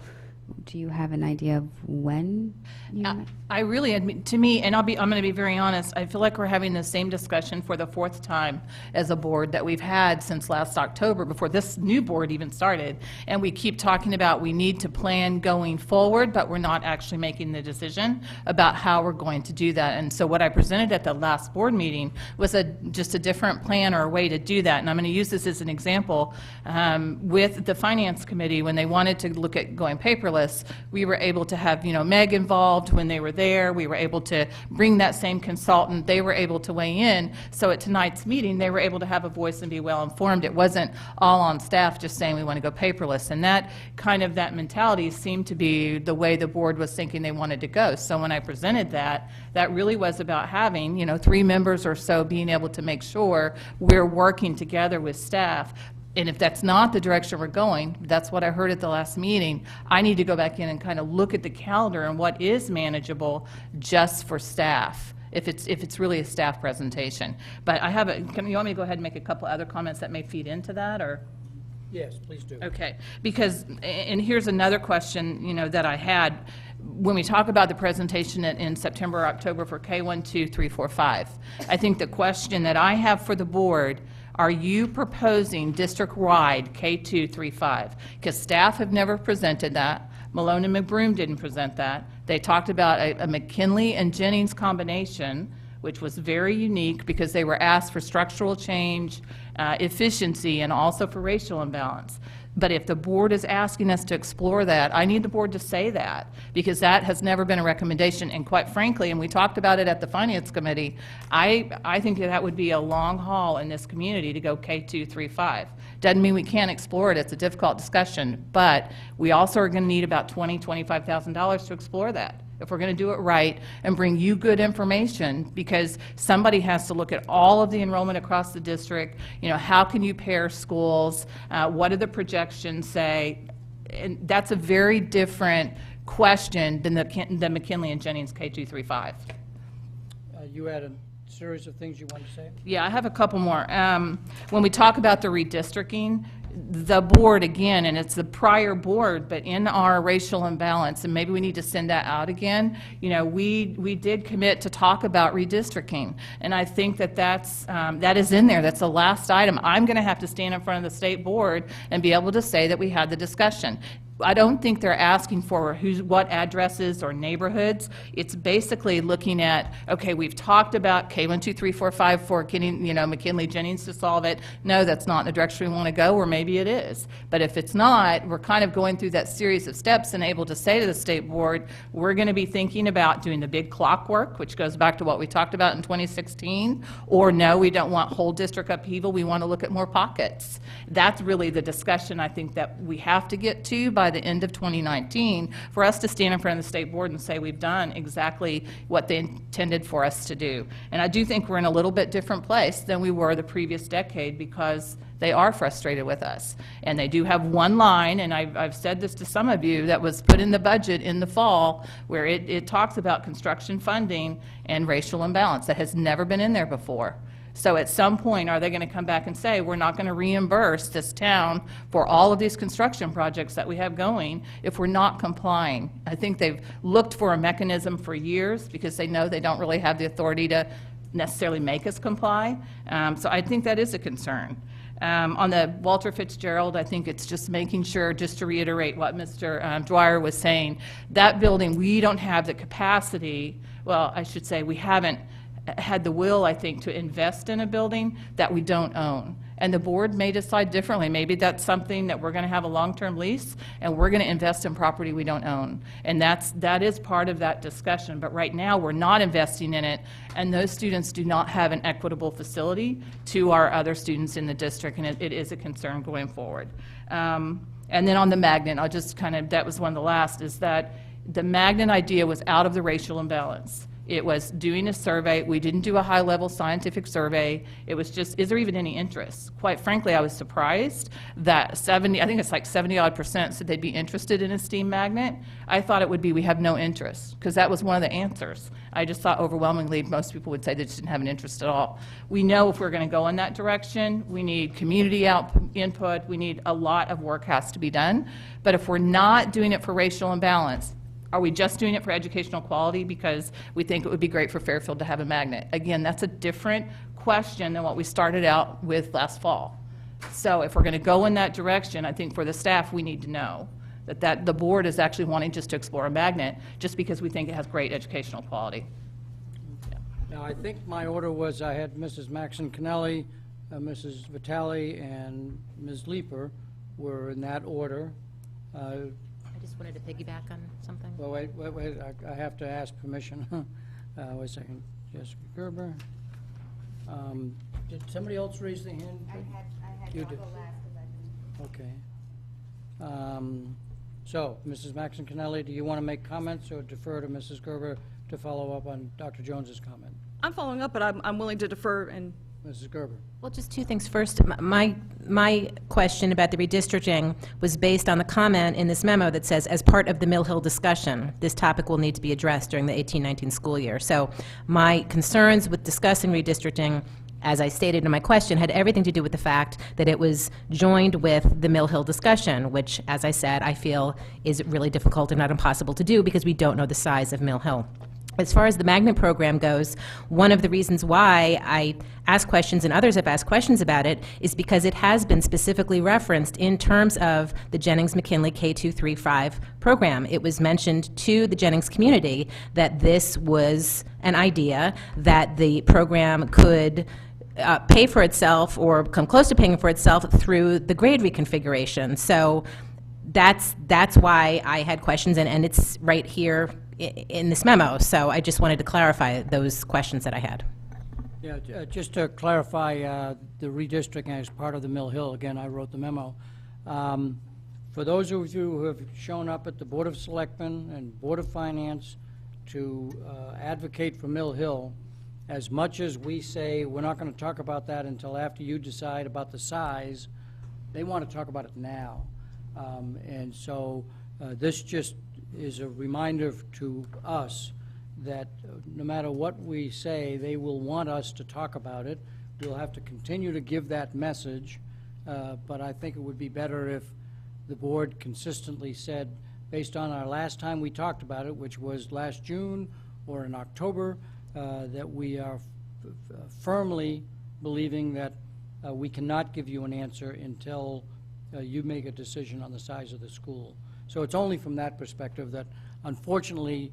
do you have an idea of when you? I really, to me, and I'm going to be very honest, I feel like we're having the same discussion for the fourth time as a board that we've had since last October, before this new board even started. And we keep talking about we need to plan going forward, but we're not actually making the decision about how we're going to do that. And so what I presented at the last board meeting was just a different plan or a way to do that. And I'm going to use this as an example. With the Finance Committee, when they wanted to look at going paperless, we were able to have, Meg involved when they were there. We were able to bring that same consultant. They were able to weigh in. So at tonight's meeting, they were able to have a voice and be well informed. It wasn't all on staff just saying we want to go paperless. And that mentality seemed to be the way the board was thinking they wanted to go. So when I presented that really was about having, 3 members or so being able to make sure we're working together with staff. And if that's not the direction we're going, that's what I heard at the last meeting, I need to go back in and kind of look at the calendar and what is manageable just for staff, if it's really a staff presentation. But you want me to go ahead and make a couple other comments that may feed into that, or? Yes, please do. Okay, because, and here's another question, that I had. When we talk about the presentation in September or October for K1, 2, 3, 4, 5, I think the question that I have for the board, are you proposing district-wide K2, 3, 5? Because staff have never presented that. Malone and McBroom didn't present that. They talked about a McKinley and Jennings combination, which was very unique because they were asked for structural change, efficiency, and also for racial imbalance. But if the board is asking us to explore that, I need the board to say that, because that has never been a recommendation. And quite frankly, and we talked about it at the Finance Committee, I think that would be a long haul in this community to go K2, 3, 5. Doesn't mean we can't explore it. It's a difficult discussion. But we also are going to need about $20,000, $25,000 to explore that, if we're going to do it right and bring you good information, because somebody has to look at all of the enrollment across the district. How can you pair schools? What do the projections say? And that's a very different question than the McKinley and Jennings K2, 3, 5. You had a series of things you wanted to say? Yeah, I have a couple more. When we talk about the redistricting, the board, again, and it's the prior board, but in our racial imbalance, and maybe we need to send that out again, we did commit to talk about redistricting. And I think that is in there. That's the last item. I'm going to have to stand in front of the state board and be able to say that we had the discussion. I don't think they're asking for what addresses or neighborhoods. It's basically looking at, okay, we've talked about K1, 2, 3, 4, 5 for getting, McKinley Jennings to solve it. No, that's not the direction we want to go, or maybe it is. But if it's not, we're kind of going through that series of steps and able to say to the state board, we're going to be thinking about doing the big clockwork, which goes back to what we talked about in 2016, or no, we don't want whole district upheaval, we want to look at more pockets. That's really the discussion I think that we have to get to by the end of 2019 for us to stand in front of the state board and say we've done exactly what they intended for us to do. And I do think we're in a little bit different place than we were the previous decade, because they are frustrated with us. And they do have one line, and I've said this to some of you, that was put in the budget in the fall, where it talks about construction funding and racial imbalance. That has never been in there before. So at some point, are they going to come back and say, we're not going to reimburse this town for all of these construction projects that we have going if we're not complying? I think they've looked for a mechanism for years because they know they don't really have the authority to necessarily make us comply. So I think that is a concern. On the Walter Fitzgerald, I think it's just making sure, just to reiterate what Mr. Dwyer was saying, that building, we don't have the capacity, well, I should say we haven't had the will, I think, to invest in a building that we don't own. And the board may decide differently. Maybe that's something that we're going to have a long-term lease and we're going to invest in property we don't own. And that is part of that discussion. But right now, we're not investing in it, and those students do not have an equitable facility to our other students in the district, and it is a concern going forward. And then on the magnet, I'll just that was one of the last, is that the magnet idea was out of the racial imbalance. It was doing a survey. We didn't do a high-level scientific survey. It was just, is there even any interest? Quite frankly, I was surprised that I think it's like 70-odd% said they'd be interested in a steam magnet. I thought it would be, we have no interest, because that was one of the answers. I just thought overwhelmingly most people would say they just didn't have an interest at all. We know if we're going to go in that direction, we need community input, we need a lot of work has to be done. But if we're not doing it for racial imbalance, are we just doing it for educational quality because we think it would be great for Fairfield to have a magnet? Again, that's a different question than what we started out with last fall. So if we're going to go in that direction, I think for the staff, we need to know that the board is actually wanting just to explore a magnet just because we think it has great educational quality. Now, I think my order was I had Mrs. Maxon Kennelly, Mrs. Vitale, and Ms. Leeper were in that order. I just wanted to piggyback on something. Well, wait, I have to ask permission. Wait a second. Jessica Gerber. Did somebody else raise their hand? I had You did. Okay. So, Mrs. Maxon Kennelly, do you want to make comments or defer to Mrs. Gerber to follow up on Dr. Jones's comment? I'm following up, but I'm willing to defer and Mrs. Gerber. Well, just two things. First, my question about the redistricting was based on the comment in this memo that says, as part of the Mill Hill discussion, this topic will need to be addressed during the 18-19 school year. So my concerns with discussing redistricting, as I stated in my question, had everything to do with the fact that it was joined with the Mill Hill discussion, which, as I said, I feel is really difficult and not impossible to do because we don't know the size of Mill Hill. As far as the magnet program goes, one of the reasons why I ask questions and others have asked questions about it is because it has been specifically referenced in terms of the Jennings-McKinley K235 program. It was mentioned to the Jennings community that this was an idea, that the program could pay for itself or come close to paying for itself through the grade reconfiguration. So that's why I had questions, and it's right here in this memo. So I just wanted to clarify those questions that I had. Yeah, just to clarify, the redistricting as part of the Mill Hill, again, I wrote the memo. For those of you who have shown up at the Board of Selectmen and Board of Finance to advocate for Mill Hill, as much as we say we're not going to talk about that until after you decide about the size, they want to talk about it now. And so this just is a reminder to us that no matter what we say, they will want us to talk about it. We'll have to continue to give that message, but I think it would be better if the board consistently said, based on our last time we talked about it, which was last June or in October, that we are firmly believing that we cannot give you an answer until you make a decision on the size of the school. So it's only from that perspective that, unfortunately,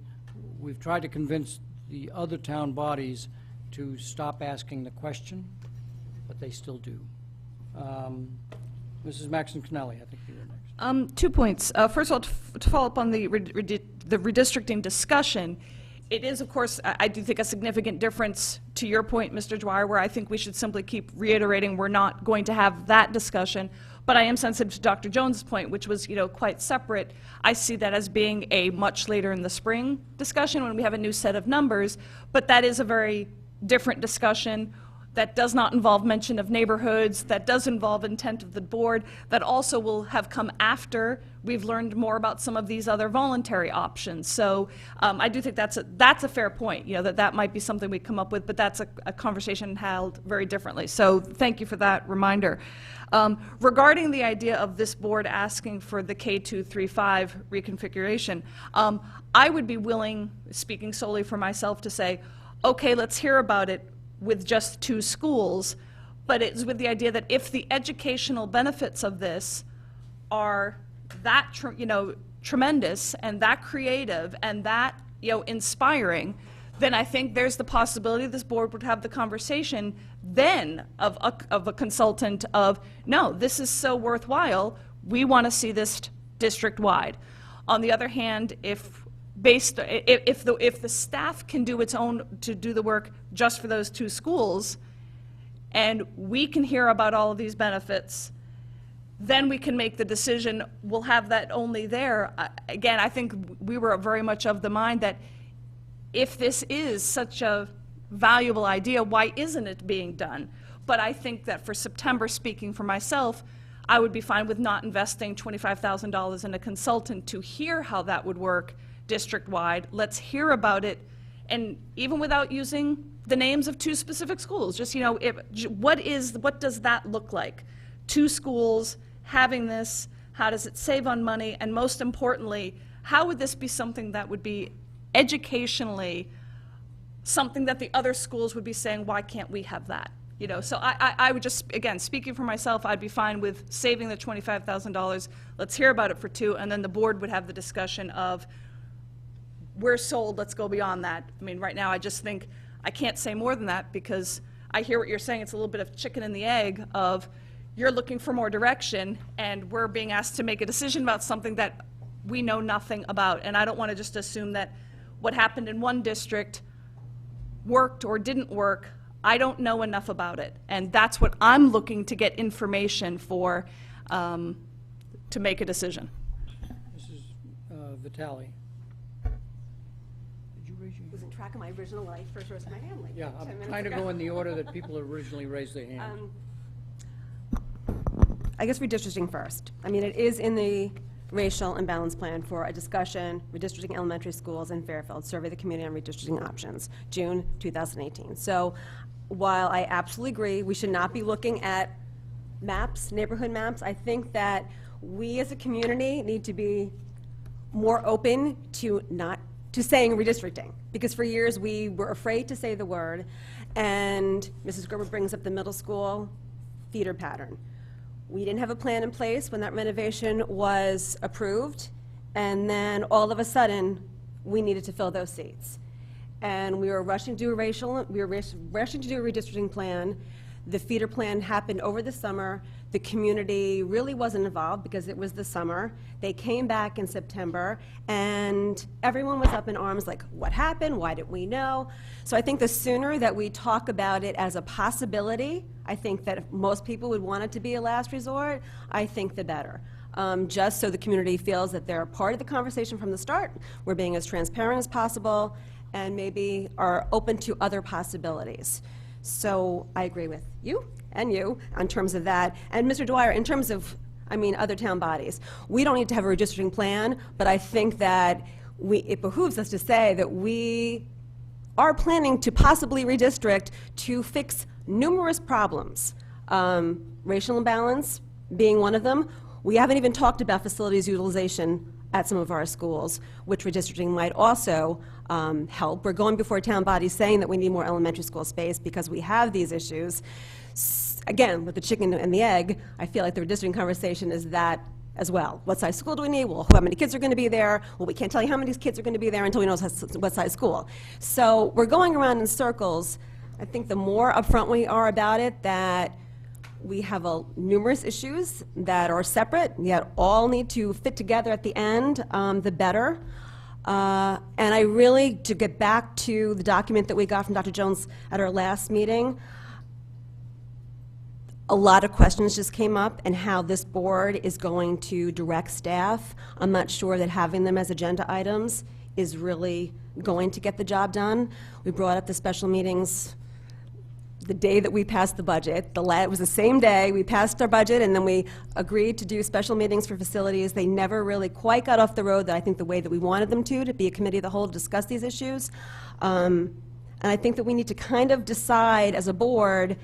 we've tried to convince the other town bodies to stop asking the question, but they still do. Mrs. Maxon Kennelly, I think you were next. 2 points. First of all, to follow up on the redistricting discussion, it is, of course, I do think a significant difference to your point, Mr. Dwyer, where I think we should simply keep reiterating we're not going to have that discussion. But I am sensitive to Dr. Jones' point, which was, quite separate. I see that as being a much later in the spring discussion when we have a new set of numbers, but that is a very different discussion that does not involve mention of neighborhoods, that does involve intent of the board, that also will have come after we've learned more about some of these other voluntary options. So I do think that's a fair point, that might be something we come up with, but that's a conversation held very differently. So thank you for that reminder. Regarding the idea of this board asking for the K235 reconfiguration, I would be willing, speaking solely for myself, to say, okay, let's hear about it with just 2 schools, but it's with the idea that if the educational benefits of this are that tremendous and that creative and that inspiring, then I think there's the possibility this board would have the conversation then of a consultant of, no, this is so worthwhile, we want to see this district-wide. On the other hand, if the staff can do the work just for those 2 schools, and we can hear about all of these benefits, then we can make the decision. We'll have that only there. Again, I think we were very much of the mind that if this is such a valuable idea, why isn't it being done? But I think that for September, speaking for myself, I would be fine with not investing $25,000 in a consultant to hear how that would work district-wide. Let's hear about it, and even without using the names of 2 specific schools, just, what does that look like? 2 schools having this, how does it save on money, and most importantly, how would this be something that would be educationally something that the other schools would be saying, why can't we have that? So I would just, again, speaking for myself, I'd be fine with saving the $25,000. Let's hear about it for 2, and then the board would have the discussion of, we're sold, let's go beyond that. I mean, right now, I just think I can't say more than that, because I hear what you're saying. It's a little bit of chicken and the egg of, you're looking for more direction, and we're being asked to make a decision about something that we know nothing about. And I don't want to just assume that what happened in one district worked or didn't work. I don't know enough about it, and that's what I'm looking to get information for, to make a decision. Mrs. Vitale. Did you raise your hand? Losing track of my original life for the rest of my family. Yeah, 10 I'm minutes trying to ago. go in the order that people originally raised their hand. I guess redistricting first. I mean, it is in the racial imbalance plan for a discussion, redistricting elementary schools in Fairfield, survey the community on redistricting options, June 2018. So while I absolutely agree we should not be looking at maps, neighborhood maps, I think that we as a community need to be more open to saying redistricting, because for years we were afraid to say the word, and Mrs. Gerber brings up the middle school feeder pattern. We didn't have a plan in place when that renovation was approved, and then all of a sudden, we needed to fill those seats. And we were rushing to do rushing to do a redistricting plan. The feeder plan happened over the summer. The community really wasn't involved because it was the summer. They came back in September, and everyone was up in arms like, what happened? Why didn't we know? So I think the sooner that we talk about it as a possibility, I think that if most people would want it to be a last resort, I think the better. Just so the community feels that they're a part of the conversation from the start. We're being as transparent as possible, and maybe are open to other possibilities. So I agree with you and you in terms of that. And Mr. Dwyer, in terms of, other town bodies, we don't need to have a redistricting plan, but I think that it behooves us to say that we are planning to possibly redistrict to fix numerous problems. Racial imbalance being one of them. We haven't even talked about facilities utilization at some of our schools, which redistricting might also help. We're going before town bodies saying that we need more elementary school space because we have these issues. Again, with the chicken and the egg, I feel like the redistricting conversation is that as well. What size school do we need? Well, how many kids are going to be there? Well, we can't tell you how many kids are going to be there until we know what size school. So we're going around in circles. I think the more upfront we are about it, that we have numerous issues that are separate, yet all need to fit together at the end, the better. And I really, to get back to the document that we got from Dr. Jones at our last meeting, a lot of questions just came up and how this board is going to direct staff. I'm not sure that having them as agenda items is really going to get the job done. We brought up the special meetings the day that we passed the budget. It was the same day we passed our budget, and then we agreed to do special meetings for facilities. They never really quite got off the road, that I think the way that we wanted them to be a committee of the whole to discuss these issues. And I think that we need to kind of decide as a board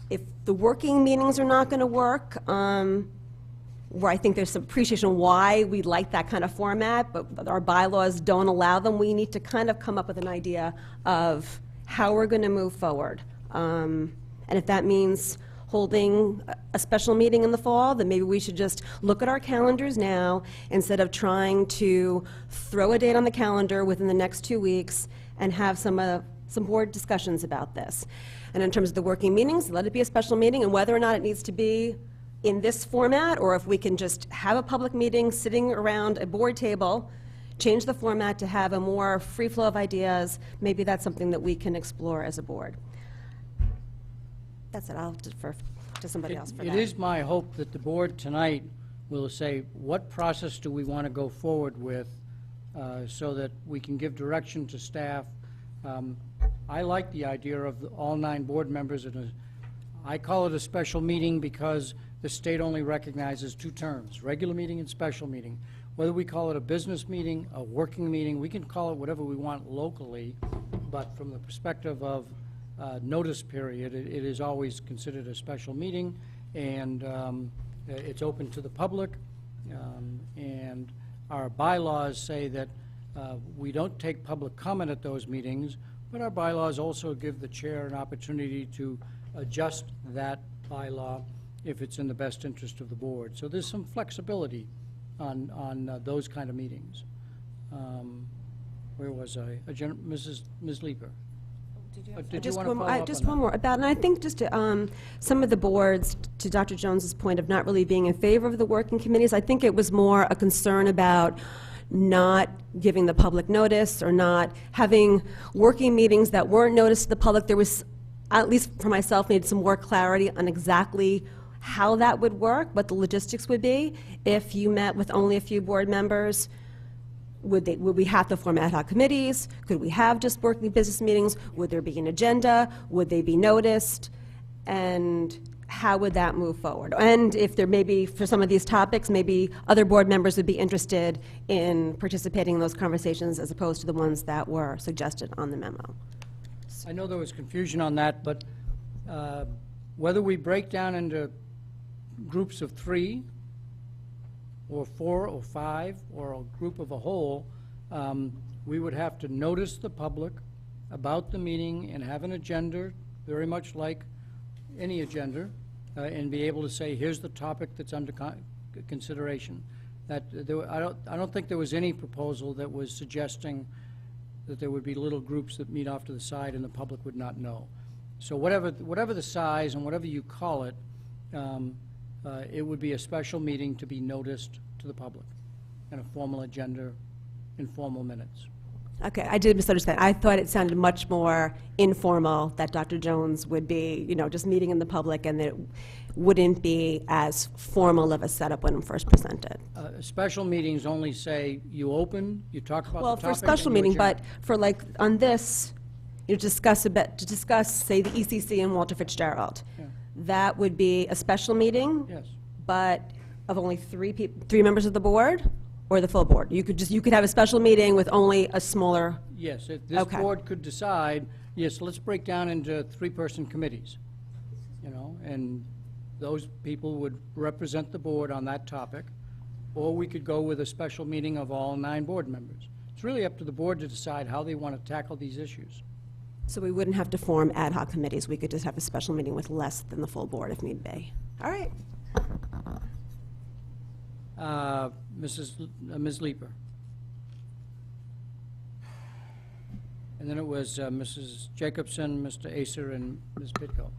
if the working meetings are not going to work, where I think there's some appreciation why we like that kind of format, but our bylaws don't allow them. We need to kind of come up with an idea of how we're going to move forward. And if that means holding a special meeting in the fall, then maybe we should just look at our calendars now instead of trying to throw a date on the calendar within the next 2 weeks and have some board discussions about this. And in terms of the working meetings, let it be a special meeting, and whether or not it needs to be in this format, or if we can just have a public meeting sitting around a board table, change the format to have a more free flow of ideas, maybe that's something that we can explore as a board. That's it. I'll defer to somebody else for that. It is my hope that the board tonight will say, what process do we want to go forward with so that we can give direction to staff. I like the idea of all 9 board members in a, I call it a special meeting because the state only recognizes 2 terms, regular meeting and special meeting. Whether we call it a business meeting, a working meeting, we can call it whatever we want locally, but from the perspective of notice period, it is always considered a special meeting, and it's open to the public, and our bylaws say that we don't take public comment at those meetings, but our bylaws also give the chair an opportunity to adjust that bylaw if it's in the best interest of the board. So there's some flexibility on those kind of meetings. Where was I? Ms. Leeper. Did you want to follow up Just on one more about, and I think just to, some of the boards, to Dr. Jones's point of not really being in favor of the working committees, I think it was more a concern about not giving the public notice or not having working meetings that weren't noticed to the public. There was, at least for myself, needed some more clarity on exactly how that would work, what the logistics would be. If you met with only a few board members, would we have to form ad hoc committees? Could we have just working business meetings? Would there be an agenda? Would they be noticed? And how would that move forward? And if there may be, for some of these topics, maybe other board members would be interested in participating in those conversations as opposed to the ones that were suggested on the memo. I know there was confusion on that, but whether we break down into groups of 3 or 4 or 5 or a group of a whole, we would have to notice the public about the meeting and have an agenda, very much like any agenda, and be able to say, here's the topic that's under consideration. That I don't think there was any proposal that was suggesting that there would be little groups that meet off to the side and the public would not know. So whatever the size and whatever you call it, it would be a special meeting to be noticed to the public, and a formal agenda, informal minutes. Okay, I did misunderstand. I thought it sounded much more informal, that Dr. Jones would be, just meeting in the public, and that it wouldn't be as formal of a setup when first presented. Special meetings only say you open, you talk about Well, the for topic. a special and you meeting, adjourn. but for like, on this, to discuss, say, the ECC and Walter Fitzgerald. Yeah. That would be a special meeting? Yes. But of only 3 members of the board, or the full board? You could have a special meeting with only a smaller, Yes, if this Okay. board could decide, yes, let's break down into 3-person committees, and those people would represent the board on that topic, or we could go with a special meeting of all 9 board members. It's really up to the board to decide how they want to tackle these issues. so we wouldn't have to form ad hoc committees. We could just have a special meeting with less than the full board if need be. All right. Ms. Leeper. And then it was Mrs. Jacobson, Mr. Acer, and Ms. Pitko.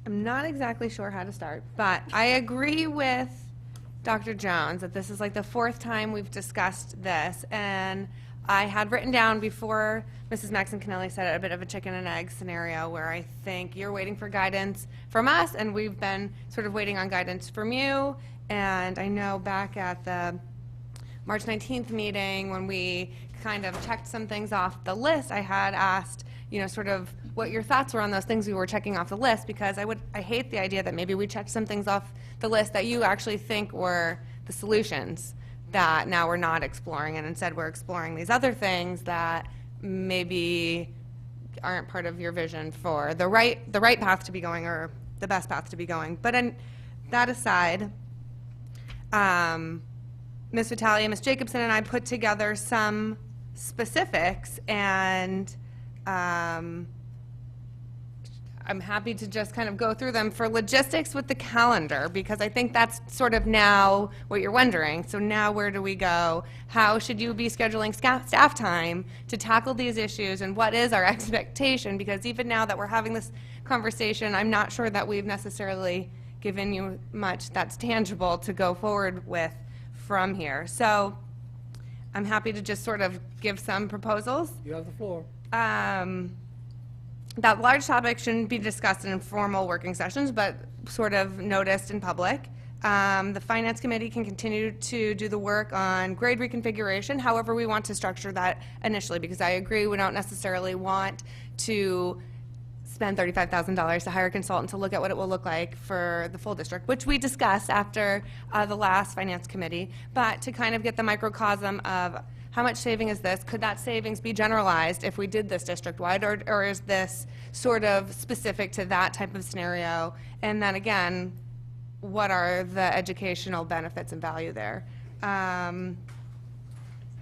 I'm not exactly sure how to start, but I agree with Dr. Jones that this is like the 4th time we've discussed this, and I had written down before Mrs. Maxon-Kennelly said it, a bit of a chicken and egg scenario where I think you're waiting for guidance from us, and we've been sort of waiting on guidance from you. And I know back at the March 19th meeting, when we kind of checked some things off the list, I had asked, sort of what your thoughts were on those things we were checking off the list, because I hate the idea that maybe we checked some things off the list that you actually think were the solutions that now we're not exploring, and instead we're exploring these other things that maybe aren't part of your vision for the right path to be going, or the best path to be going. But that aside, Ms. Vitale, Ms. Jacobson, and I put together some specifics, and I'm happy to just kind of go through them for logistics with the calendar, because I think that's sort of now what you're wondering. So now where do we go? How should you be scheduling staff time to tackle these issues, and what is our expectation? Because even now that we're having this conversation, I'm not sure that we've necessarily given you much that's tangible to go forward with from here. So I'm happy to just sort of give some proposals. You have the floor. That large topic shouldn't be discussed in informal working sessions, but sort of noticed in public. The Finance Committee can continue to do the work on grade reconfiguration, however we want to structure that initially, because I agree we don't necessarily want to spend $35,000 to hire a consultant to look at what it will look like for the full district, which we discussed after the last Finance Committee, but to kind of get the microcosm of how much saving is this? Could that savings be generalized if we did this district-wide, or is this sort of specific to that type of scenario? And then again, what are the educational benefits and value there? And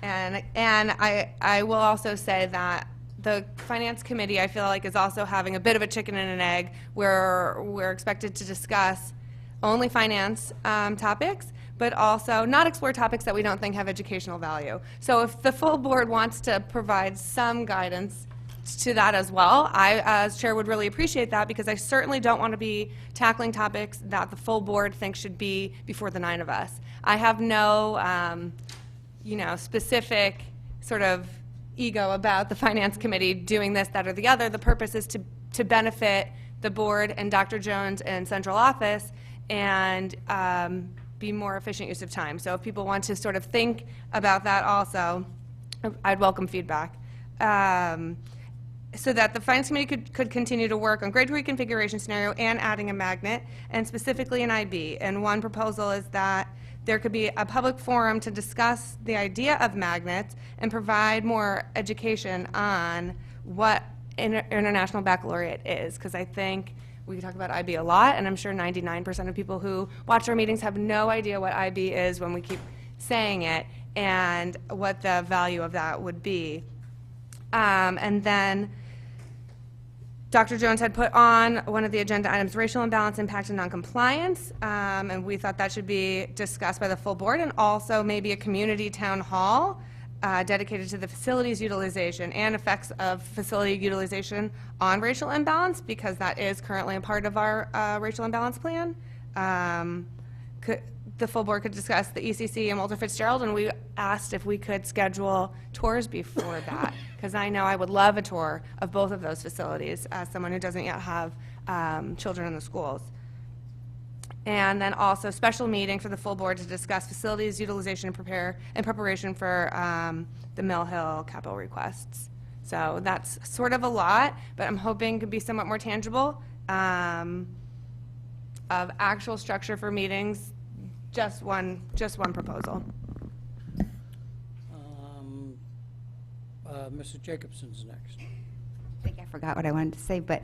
I will also say that the Finance Committee, I feel like, is also having a bit of a chicken and an egg, where we're expected to discuss only finance topics, but also not explore topics that we don't think have educational value. So if the full board wants to provide some guidance to that as well, I, as chair, would really appreciate that, because I certainly don't want to be tackling topics that the full board thinks should be before the 9 of us. I have no, specific sort of ego about the Finance Committee doing this, that, or the other. The purpose is to benefit the board and Dr. Jones and central office, and be more efficient use of time. So if people want to sort of think about that also, I'd welcome feedback. So that the Finance Committee could continue to work on grade reconfiguration scenario and adding a magnet, and specifically an IB. And one proposal is that there could be a public forum to discuss the idea of magnets and provide more education on what International Baccalaureate is, because I think we talk about IB a lot, and I'm sure 99% of people who watch our meetings have no idea what IB is when we keep saying it, and what the value of that would be. And then Dr. Jones had put on one of the agenda items, racial imbalance, impact, and noncompliance, and we thought that should be discussed by the full board, and also maybe a community town hall dedicated to the facilities utilization and effects of facility utilization on racial imbalance, because that is currently a part of our racial imbalance plan. The full board could discuss the ECC and Walter Fitzgerald, and we asked if we could schedule tours before that, because I know I would love a tour of both of those facilities as someone who doesn't yet have children in the schools. And then also special meeting for the full board to discuss facilities utilization and preparation for the Mill Hill capital requests. So that's sort of a lot, but I'm hoping could be somewhat more tangible of actual structure for meetings. Just one proposal. Mrs. Jacobson's next. I think I forgot what I wanted to say, but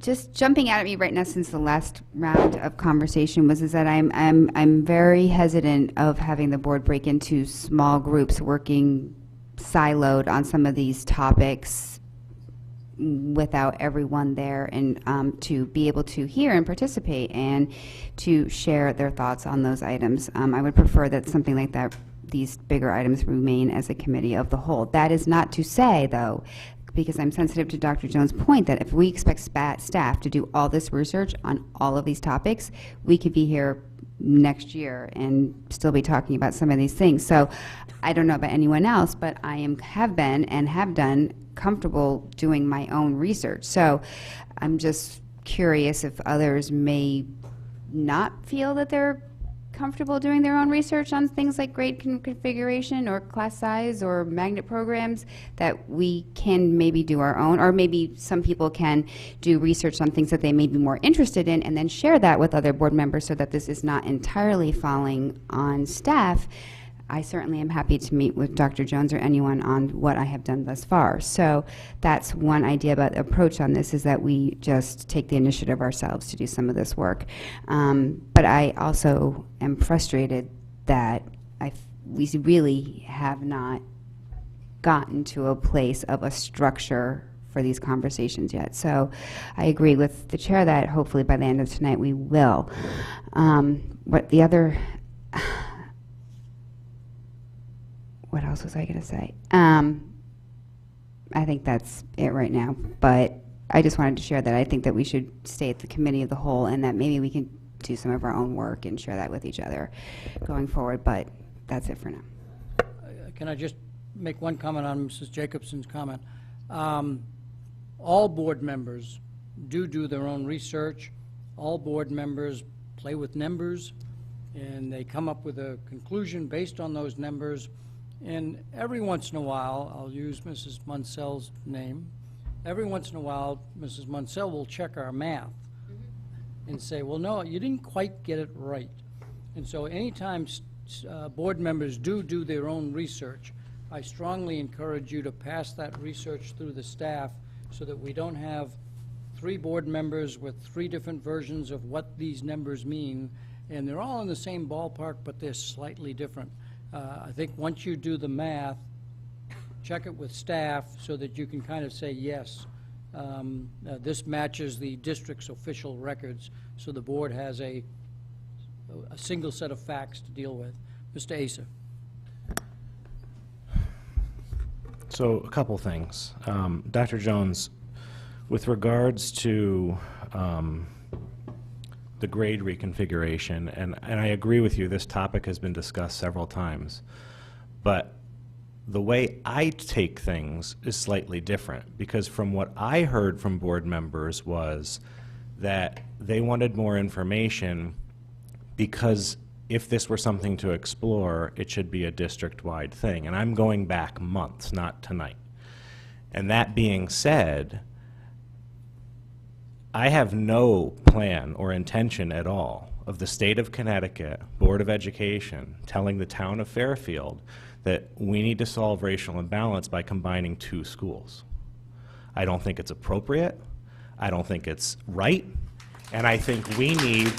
just jumping out at me right now since the last round of conversation is that I'm very hesitant of having the board break into small groups working siloed on some of these topics without everyone there, and to be able to hear and participate and to share their thoughts on those items. I would prefer that something like that, these bigger items, remain as a committee of the whole. That is not to say, though, because I'm sensitive to Dr. Jones' point, that if we expect staff to do all this research on all of these topics, we could be here next year and still be talking about some of these things. So I don't know about anyone else, but I have been and have done comfortable doing my own research. So I'm just curious if others may not feel that they're comfortable doing their own research on things like grade configuration or class size or magnet programs, that we can maybe do our own, or maybe some people can do research on things that they may be more interested in and then share that with other board members, so that this is not entirely falling on staff. I certainly am happy to meet with Dr. Jones or anyone on what I have done thus far. So that's one idea about the approach on this, is that we just take the initiative ourselves to do some of this work. But I also am frustrated that we really have not gotten to a place of a structure for these conversations yet. So I agree with the chair that hopefully by the end of tonight we will. What else was I going to say? I think that's it right now, but I just wanted to share that I think that we should stay at the committee of the whole, and that maybe we can do some of our own work and share that with each other going forward, but that's it for now. Can I just make one comment on Mrs. Jacobson's comment? All board members do their own research all board members play with numbers, and they come up with a conclusion based on those numbers. And every once in a while, I'll use Mrs. Munsell's name, every once in a while, Mrs. Munsell will check our math and say, well, no, you didn't quite get it right. And so anytime board members do their own research, I strongly encourage you to pass that research through the staff so that we don't have 3 board members with 3 different versions of what these numbers mean, and they're all in the same ballpark, but they're slightly different. I think once you do the math, check it with staff so that you can kind of say, yes, this matches the district's official records, so the board has a single set of facts to deal with. Mr. Asa. So a couple things. Dr. Jones, with regards to the grade reconfiguration, and I agree with you, this topic has been discussed several times, but the way I take things is slightly different, because from what I heard from board members was that they wanted more information because if this were something to explore, it should be a district-wide thing. And I'm going back months, not tonight. And that being said, I have no plan or intention at all of the state of Connecticut Board of Education telling the town of Fairfield that we need to solve racial imbalance by combining 2 schools. I don't think it's appropriate. I don't think it's right. And I think we need...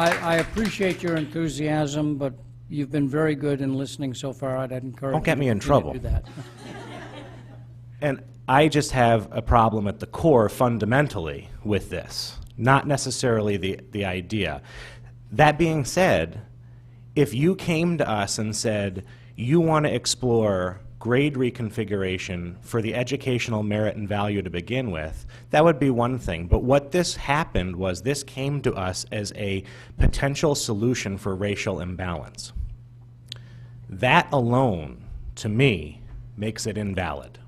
I appreciate your enthusiasm, but you've been very good in listening so far. I'd encourage Don't get you me to in continue trouble. to do that. And I just have a problem at the core fundamentally with this, not necessarily the idea. That being said, if you came to us and said, you want to explore grade reconfiguration for the educational merit and value to begin with, that would be one thing. But what this happened was this came to us as a potential solution for racial imbalance. That alone, to me, makes it invalid.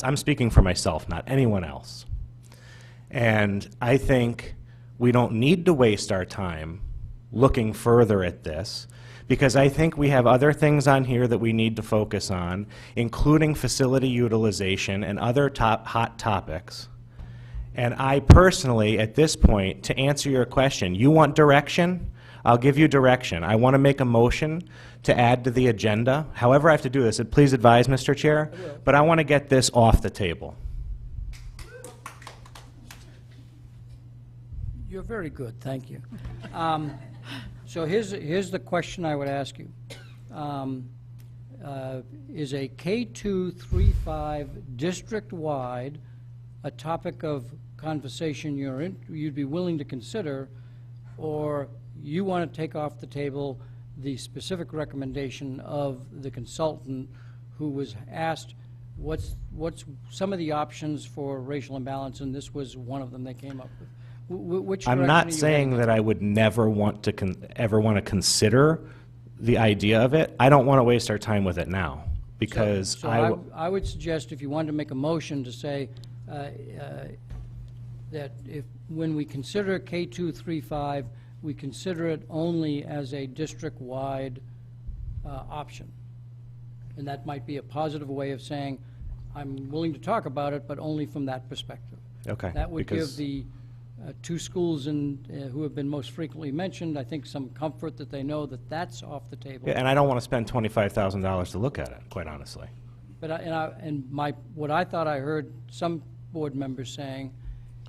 I'm speaking for myself, not anyone else. And I think we don't need to waste our time looking further at this, because I think we have other things on here that we need to focus on, including facility utilization and other hot topics. And I personally, at this point, to answer your question, you want direction? I'll give you direction. I want to make a motion to add to the agenda. However I have to do this, please advise, Mr. Chair, but I want to get this off the table. You're very good, thank you. So here's the question I would ask you. Is a K235 district-wide a topic of conversation you'd be willing to consider, or you want to take off the table the specific recommendation of the consultant who was asked what's some of the options for racial imbalance, and this was one of them they came up with? Which I'm direction are not you saying heading? that I would never want to ever want to consider the idea of it. I don't want to waste our time with it now, because So I would suggest if you wanted to make a motion to say that when we consider K235, we consider it only as a district-wide option. And that might be a positive way of saying, I'm willing to talk about it, but only from that perspective. Okay. That would give because- the 2 schools who have been most frequently mentioned, I think, some comfort that they know that that's off the table. Yeah, and I don't want to spend $25,000 to look at it, quite honestly. But what I thought I heard some board members saying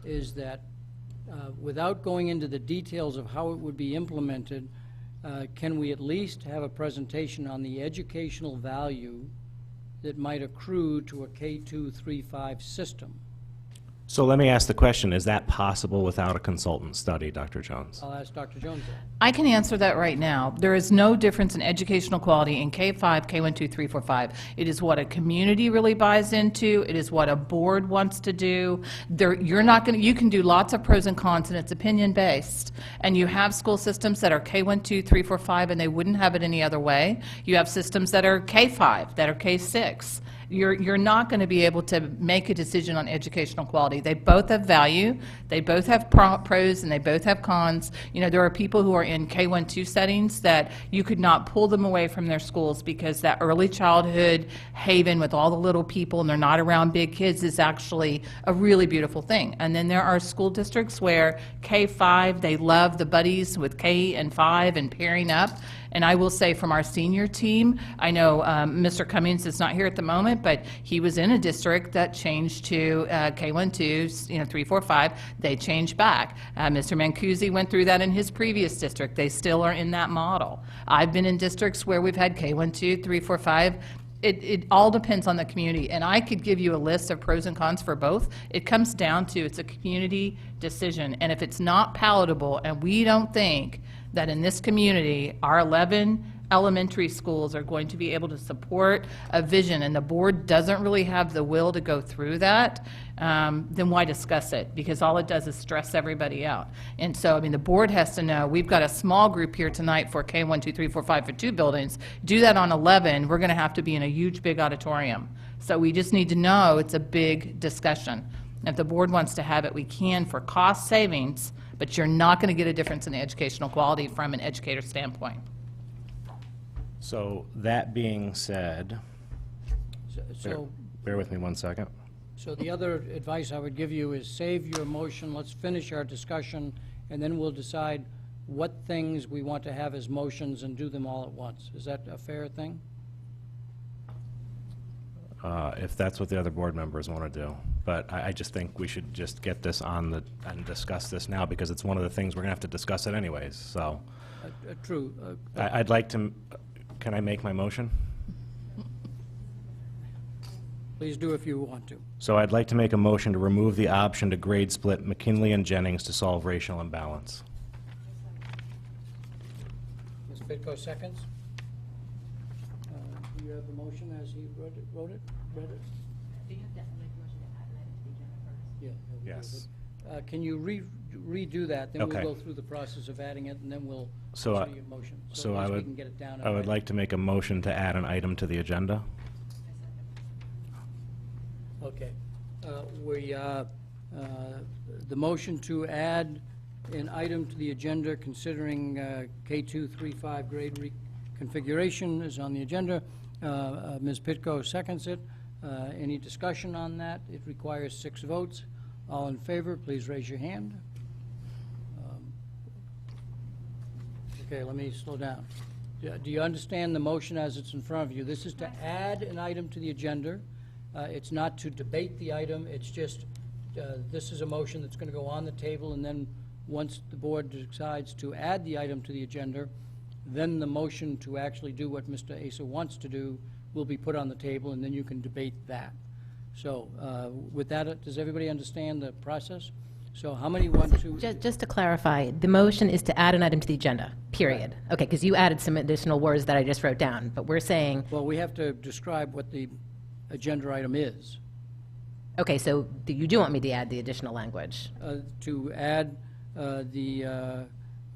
is that without going into the details of how it would be implemented, can we at least have a presentation on the educational value that might accrue to a K235 system? So let me ask the question, is that possible without a consultant study, Dr. Jones? I'll ask Dr. Jones that. I can answer that right now. There is no difference in educational quality in K-5, K-1, 2, 3, 4, 5. It is what a community really buys into. It is what a board wants to do. You're not going to, you can do lots of pros and cons, and it's opinion-based. And you have school systems that are K-1, 2, 3, 4, 5, and they wouldn't have it any other way. You have systems that are K-5, that are K-6. you're not going to be able to make a decision on educational quality. They both have value, they both have pros, and they both have cons. You know, there are people who are in K-1-2 settings that you could not pull them away from their schools because that early childhood haven with all the little people and they're not around big kids is actually a really beautiful thing. And then there are school districts where K-5, they love the buddies with K and 5 and pairing up. And I will say from our senior team, I know Mr. Cummings is not here at the moment, but he was in a district that changed to K-1-2, you know, 3, 4, 5. They changed back. Mr. Mancusi went through that in his previous district. They still are in that model. I've been in districts where we've had K-1-2, 3, 4, 5. It all depends on the community, and I could give you a list of pros and cons for both. It comes down to it's a community decision, and if it's not palatable, and we don't think that in this community, our 11 elementary schools are going to be able to support a vision, and the board doesn't really have the will to go through that, then why discuss it? Because all it does is stress everybody out. And so, I mean, the board has to know, we've got a small group here tonight for K-1, 2, 3, 4, 5 for 2 buildings. Do that on 11, we're going to have to be in a huge, big auditorium. So we just need to know it's a big discussion. If the board wants to have it, we can for cost savings, but you're not going to get a difference in the educational quality from an educator standpoint. So that being said, So, bear with me 1 second. so the other advice I would give you is save your motion, let's finish our discussion, and then we'll decide what things we want to have as motions and do them all at once. Is that a fair thing? If that's what the other board members want to do. But I just think we should just get this on and discuss this now, because it's one of the things we're going to have to discuss it anyways, so. True. I'd like to, can I make my motion? Please do if you want to. So I'd like to make a motion to remove the option to grade split McKinley and Jennings to solve racial imbalance. Ms. Pitko seconds. Do you have the motion as he wrote it? Read it? Do you definitely make a motion to add an item to the agenda first? Yeah. he'll do Yes. it. Can you redo that? Then Okay. we'll go through the process of adding it, and then we'll So I- consider your motion. So at I least we would, can get it down. I would like to make a motion to add an item to the agenda. Okay. The motion to add an item to the agenda considering K235 grade reconfiguration is on the agenda. Ms. Pitko seconds it. Any discussion on that? It requires 6 votes. All in favor, please raise your hand. Okay, let me slow down. Do you understand the motion as it's in front of you? This is to add an item to the agenda. It's not to debate the item, it's just, this is a motion that's going to go on the table, and then once the board decides to add the item to the agenda, then the motion to actually do what Mr. Asa wants to do will be put on the table, and then you can debate that. So with that, does everybody understand the process? So how many want to? Just to clarify, the motion is to add an item to the agenda, period. Okay, because you added some additional words that I just wrote down, but we're saying, Well, we have to describe what the agenda item is. okay, so you do want me to add the additional language? To add the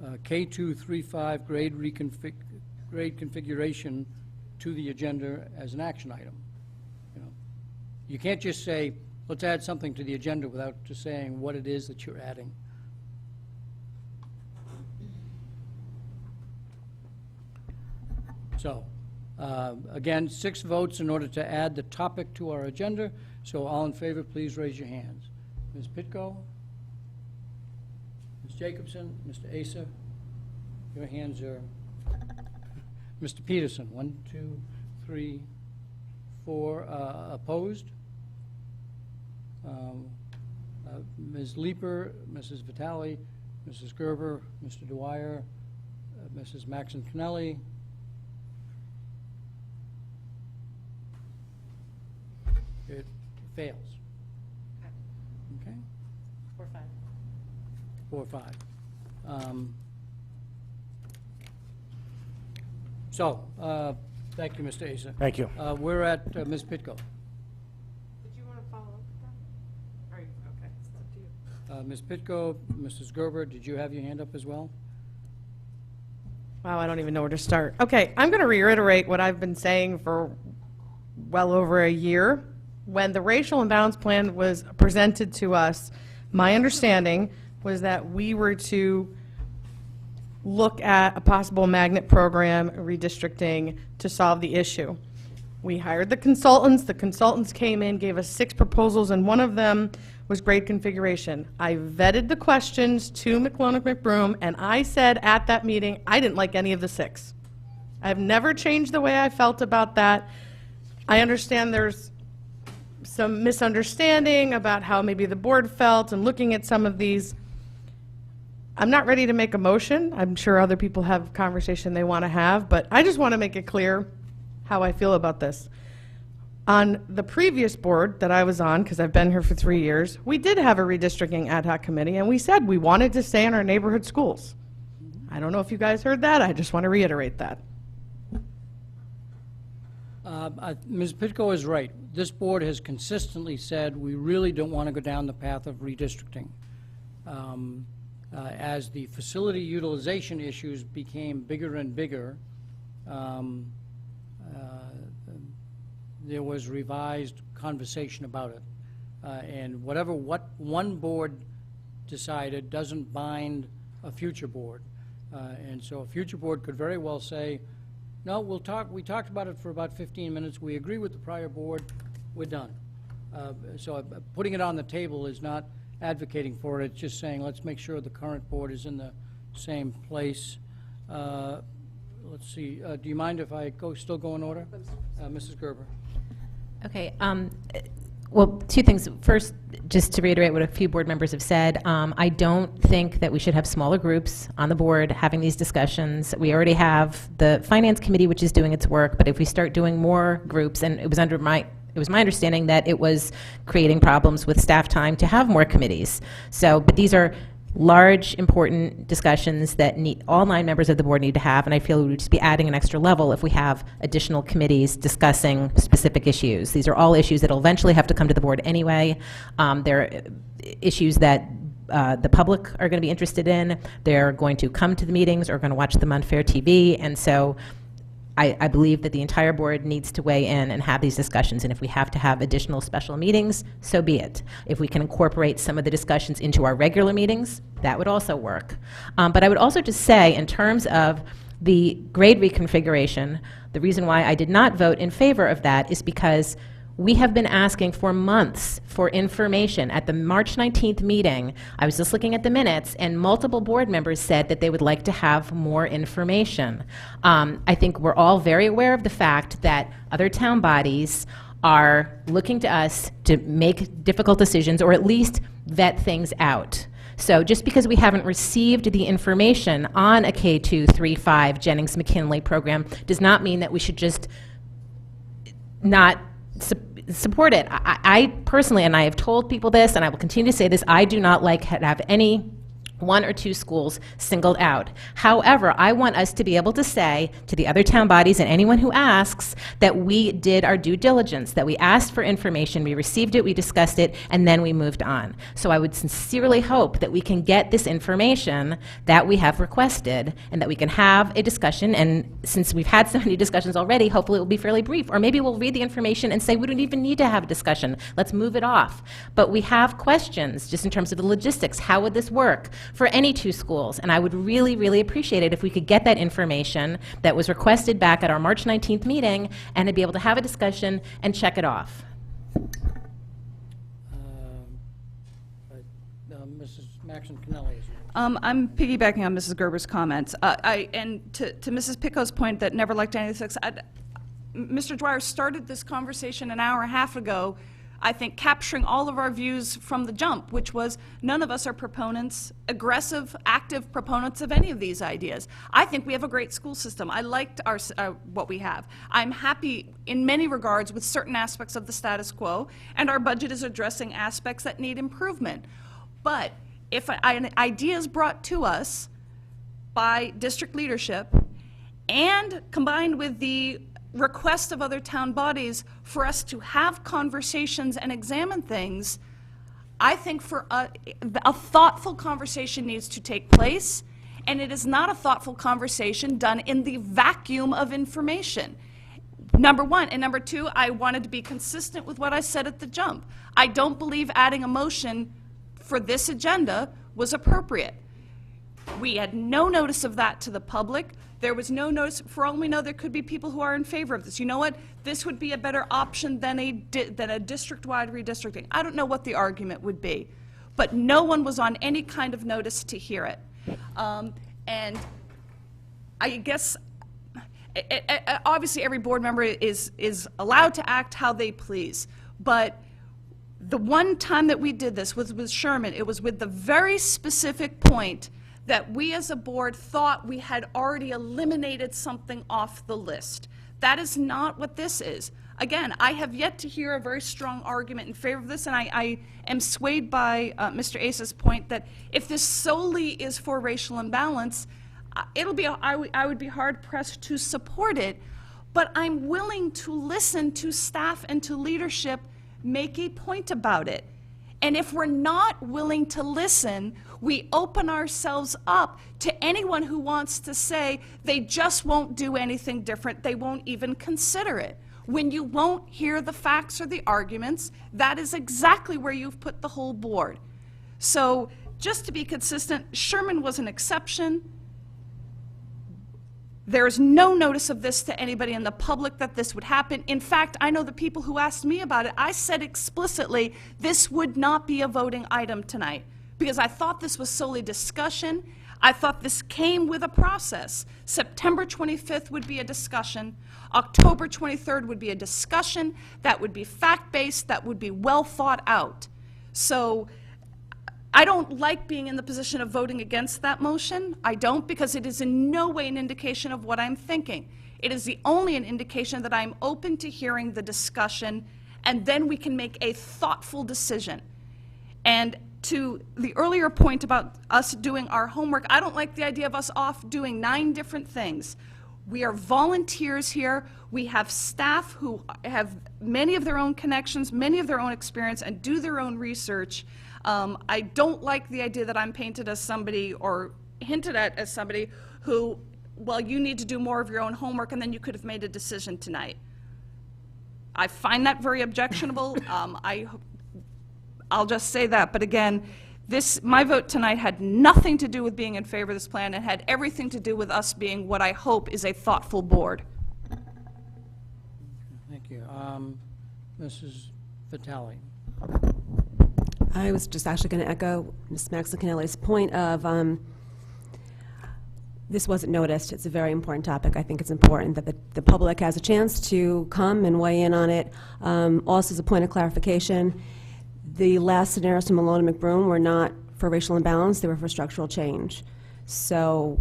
K235 grade configuration to the agenda as an action item. You know, you can't just say, let's add something to the agenda without just saying what it is that you're adding. So, again, 6 votes in order to add the topic to our agenda. So all in favor, please raise your hands. Ms. Pitko? Ms. Jacobson? Mr. Asa? Your hands are... Mr. Peterson, 1, 2, 3, 4. Opposed? Ms. Leeper, Mrs. Vitale, Mrs. Gerber, Mr. Dwyer, Mrs. Maxon Kennelly. It fails. Okay? 4-5. 4-5. So, thank you, Mr. Asa. Thank you. We're at Ms. Pitko. Did you want to follow up with that? Or, okay, it's up to you. Ms. Pitko, Mrs. Gerber, did you have your hand up as well? Wow, I don't even know where to start. Okay, I'm going to reiterate what I've been saying for well over a year. When the racial imbalance plan was presented to us, my understanding was that we were to look at a possible magnet program, redistricting, to solve the issue. We hired the consultants came in, gave us 6 proposals, and one of them was grade configuration. I vetted the questions to McClellan McBroom, and I said at that meeting, I didn't like any of the 6. I've never changed the way I felt about that. I understand there's some misunderstanding about how maybe the board felt and looking at some of these. I'm not ready to make a motion. I'm sure other people have conversation they want to have, but I just want to make it clear how I feel about this. On the previous board that I was on, because I've been here for 3 years, we did have a redistricting ad hoc committee, and we said we wanted to stay in our neighborhood schools. I don't know if you guys heard that. I just want to reiterate that. Ms. Pitko is right. This board has consistently said we really don't want to go down the path of redistricting. As the facility utilization issues became bigger and bigger, there was revised conversation about it. And what one board decided doesn't bind a future board. And so a future board could very well say, no, we talked about it for about 15 minutes, we agree with the prior board, we're done. So putting it on the table is not advocating for it, it's just saying let's make sure the current board is in the same place. Let's see, do you mind if I still go in order? Mrs. Gerber. Okay. Well, 2 things. First, just to reiterate what a few board members have said, I don't think that we should have smaller groups on the board having these discussions. We already have the Finance Committee, which is doing its work, but if we start doing more groups, and it was my understanding that it was creating problems with staff time to have more committees. So, but these are large, important discussions that all 9 members of the board need to have, and I feel we would just be adding an extra level if we have additional committees discussing specific issues. These are all issues that will eventually have to come to the board anyway. They're issues that the public are going to be interested in. They're going to come to the meetings or going to watch them on Fair TV, and so I believe that the entire board needs to weigh in and have these discussions, and if we have to have additional special meetings, so be it. If we can incorporate some of the discussions into our regular meetings, that would also work. But I would also just say, in terms of the grade reconfiguration, the reason why I did not vote in favor of that is because we have been asking for months for information. At the March 19th meeting, I was just looking at the minutes, and multiple board members said that they would like to have more information. I think we're all very aware of the fact that other town bodies are looking to us to make difficult decisions, or at least vet things out. So just because we haven't received the information on a K235 Jennings-McKinley program does not mean that we should just not support it. I personally, and I have told people this, and I will continue to say this, I do not like to have any 1 or 2 schools singled out. However, I want us to be able to say to the other town bodies and anyone who asks that we did our due diligence, that we asked for information, we received it, we discussed it, and then we moved on. So I would sincerely hope that we can get this information that we have requested and that we can have a discussion, and since we've had so many discussions already, hopefully it will be fairly brief, or maybe we'll read the information and say we don't even need to have a discussion, let's move it off. But we have questions just in terms of the logistics. How would this work for any 2 schools? And I would really, really appreciate it if we could get that information that was requested back at our March 19th meeting and to be able to have a discussion and check it off. Mrs. Maxon Cannelli. I'm piggybacking on Mrs. Gerber's comments. And to Mrs. Pitko's point that never liked any of this, Mr. Dwyer started this conversation an hour and a half ago, I think, capturing all of our views from the jump, which was none of us are proponents, aggressive, active proponents of any of these ideas. I think we have a great school system. I liked what we have. I'm happy in many regards with certain aspects of the status quo, and our budget is addressing aspects that need improvement. But if an idea is brought to us by district leadership and combined with the request of other town bodies for us to have conversations and examine things, I think for a thoughtful conversation needs to take place, and it is not a thoughtful conversation done in the vacuum of information. Number one. And number two, I wanted to be consistent with what I said at the jump. I don't believe adding a motion for this agenda was appropriate. We had no notice of that to the public. There was no notice. For all we know, there could be people who are in favor of this. You know what? This would be a better option than a district-wide redistricting. I don't know what the argument would be, but no one was on any kind of notice to hear it. And I guess, obviously, every board member is allowed to act how they please, but the one time that we did this was with Sherman. It was with the very specific point that we as a board thought we had already eliminated something off the list. That is not what this is. Again, I have yet to hear a very strong argument in favor of this, and I am swayed by Mr. Ace's point that if this solely is for racial imbalance, I would be hard-pressed to support it, but I'm willing to listen to staff and to leadership make a point about it. And if we're not willing to listen, we open ourselves up to anyone who wants to say they just won't do anything different, they won't even consider it. When you won't hear the facts or the arguments, that is exactly where you've put the whole board. So just to be consistent, Sherman was an exception. There is no notice of this to anybody in the public that this would happen. In fact, I know the people who asked me about it, I said explicitly this would not be a voting item tonight because I thought this was solely discussion. I thought this came with a process. September 25th would be a discussion. October 23rd would be a discussion that would be fact-based, that would be well thought out. So I don't like being in the position of voting against that motion. I don't, because it is in no way an indication of what I'm thinking. It is only an indication that I'm open to hearing the discussion, and then we can make a thoughtful decision. And to the earlier point about us doing our homework, I don't like the idea of us off doing 9 different things. We are volunteers here. We have staff who have many of their own connections, many of their own experience, and do their own research. I don't like the idea that I'm painted as somebody or hinted at as somebody who, well, you need to do more of your own homework and then you could have made a decision tonight. I find that very objectionable. I'll just say that. But again, my vote tonight had nothing to do with being in favor of this plan. It had everything to do with us being what I hope is a thoughtful board. Thank you. Mrs. Vitale. I was just actually going to echo Ms. Maxon-Canelli's point of this wasn't noticed. It's a very important topic. I think it's important that the public has a chance to come and weigh in on it. Also, as a point of clarification, the last scenarios from Malone and McBroom were not for racial imbalance. They were for structural change. So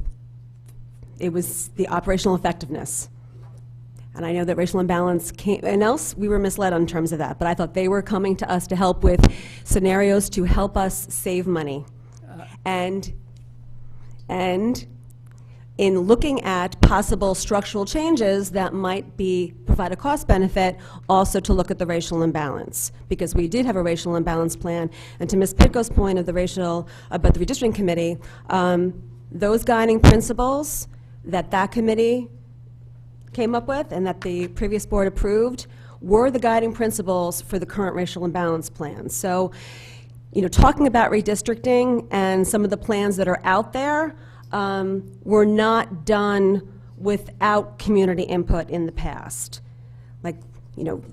it was the operational effectiveness. And I know that racial imbalance came, and else we were misled in terms of that, but I thought they were coming to us to help with scenarios to help us save money. And in looking at possible structural changes that might provide a cost benefit, also to look at the racial imbalance, because we did have a racial imbalance plan. And to Ms. Pitko's point of the about the redistricting committee, those guiding principles that committee came up with and that the previous board approved were the guiding principles for the current racial imbalance plan. So, talking about redistricting and some of the plans that are out there were not done without community input in the past. Like,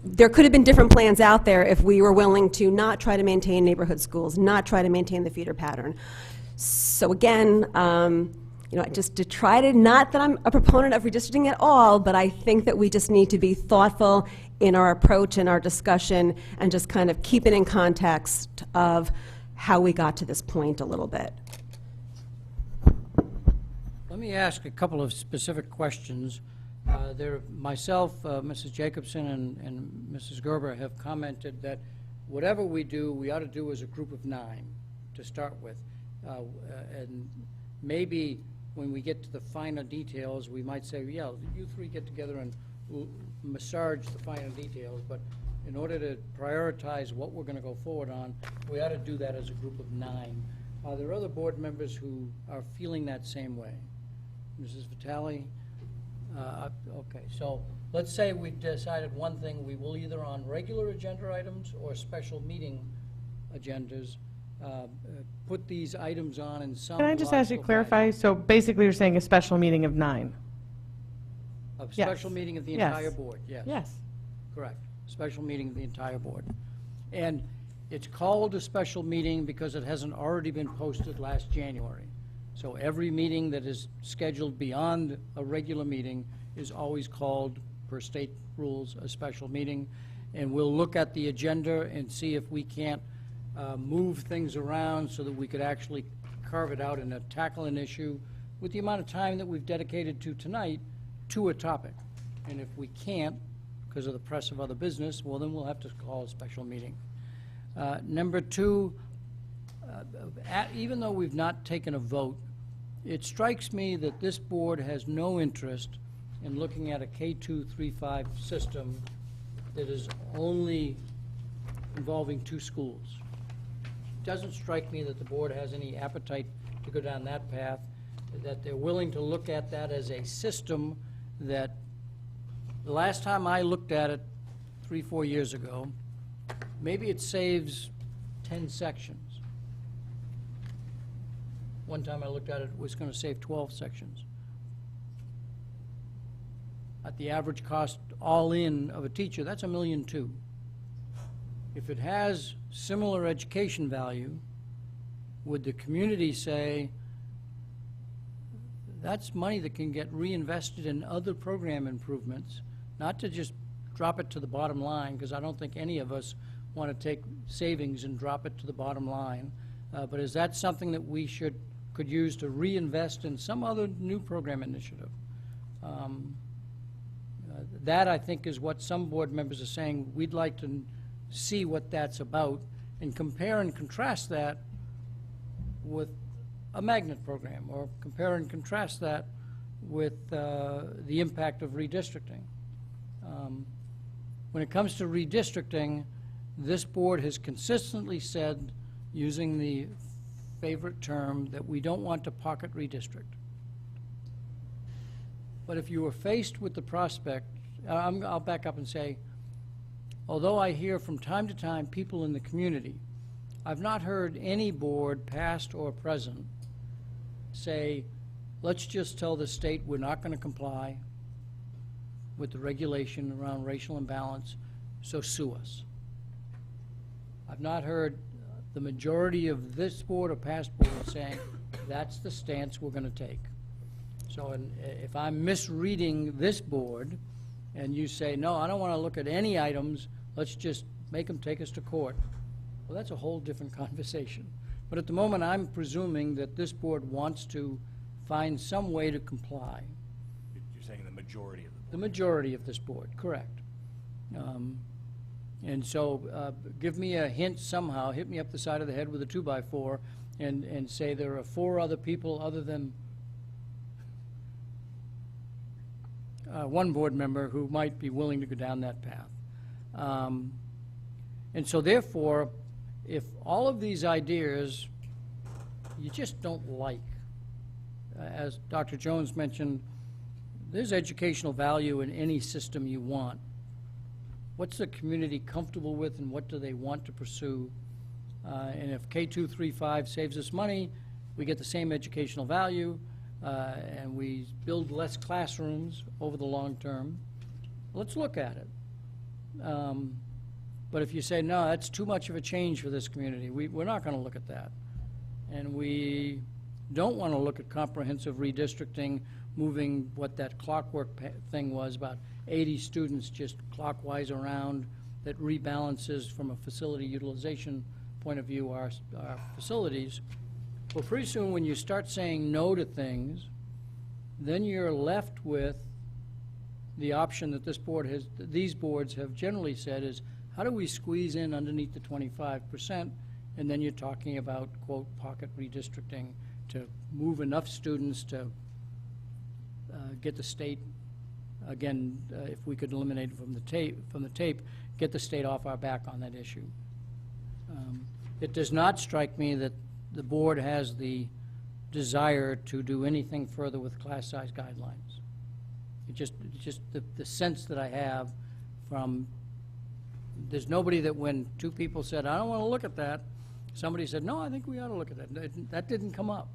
there could have been different plans out there if we were willing to not try to maintain neighborhood schools, not try to maintain the feeder pattern. So again, just to try to, not that I'm a proponent of redistricting at all, but I think that we just need to be thoughtful in our approach and our discussion and just kind of keep it in context of how we got to this point a little bit. Let me ask a couple of specific questions. Myself, Mrs. Jacobson, and Mrs. Gerber have commented that whatever we do, we ought to do as a group of 9 to start with. And maybe when we get to the finer details, we might say, yeah, you 3 get together and we'll massage the finer details, but in order to prioritize what we're going to go forward on, we ought to do that as a group of 9. Are there other board members who are feeling that same way? Mrs. Vitale? Okay, so let's say we decided one thing, we will either on regular agenda items or special meeting agendas, put these items on in some Can I just ask you to logical clarify? So basically, you're saying a special meeting of 9? A Yes. special meeting of the Yes. entire board, yes. Yes. Correct. Special meeting of the entire board. And it's called a special meeting because it hasn't already been posted last January. So every meeting that is scheduled beyond a regular meeting is always called, per state rules, a special meeting. And we'll look at the agenda and see if we can't move things around so that we could actually carve it out and tackle an issue with the amount of time that we've dedicated to tonight to a topic. And if we can't, because of the press of other business, well, then we'll have to call a special meeting. Number two, even though we've not taken a vote, it strikes me that this board has no interest in looking at a K-2-3-5 system that is only involving 2 schools. It doesn't strike me that the board has any appetite to go down that path, that they're willing to look at that as a system that, the last time I looked at it 3-4 years ago, maybe it saves 10 sections. One time I looked at it, it was going to save 12 sections. At the average cost all in of a teacher, that's $1.2 million. If it has similar education value, would the community say, that's money that can get reinvested in other program improvements, not to just drop it to the bottom line, because I don't think any of us want to take savings and drop it to the bottom line. But is that something that we could use to reinvest in some other new program initiative? That, I think, is what some board members are saying. We'd like to see what that's about and compare and contrast that with a magnet program, or compare and contrast that with the impact of redistricting. When it comes to redistricting, this board has consistently said, using the favorite term, that we don't want to pocket redistrict. But if you were faced with the prospect, I'll back up and say, although I hear from time to time people in the community, I've not heard any board, past or present, say, let's just tell the state we're not going to comply with the regulation around racial imbalance, so sue us. I've not heard the majority of this board or past board saying, that's the stance we're going to take. So if I'm misreading this board, and you say, no, I don't want to look at any items, let's just make them take us to court, well, that's a whole different conversation. But at the moment, I'm presuming that this board wants to find some way to comply. You're saying the majority of the board? The majority of this board, correct. And so give me a hint somehow, hit me up the side of the head with a 2x4 and say there are 4 other people other than one board member who might be willing to go down that path. And so therefore, if all of these ideas you just don't like, as Dr. Jones mentioned, there's educational value in any system you want. What's the community comfortable with and what do they want to pursue? And if K-2-3-5 saves us money, we get the same educational value, and we build less classrooms over the long term, let's look at it. But if you say, no, that's too much of a change for this community, we're not going to look at that. And we don't want to look at comprehensive redistricting, moving what that clockwork thing was, about 80 students just clockwise around, that rebalances from a facility utilization point of view our facilities. Well, pretty soon when you start saying no to things, then you're left with the option that these boards have generally said is, how do we squeeze in underneath the 25%? And then you're talking about, quote, pocket redistricting to move enough students to get the state, again, if we could eliminate it from the tape, get the state off our back on that issue. It does not strike me that the board has the desire to do anything further with class size guidelines. Just the sense that I have from, there's nobody that when two people said, I don't want to look at that, somebody said, no, I think we ought to look at that. That didn't come up.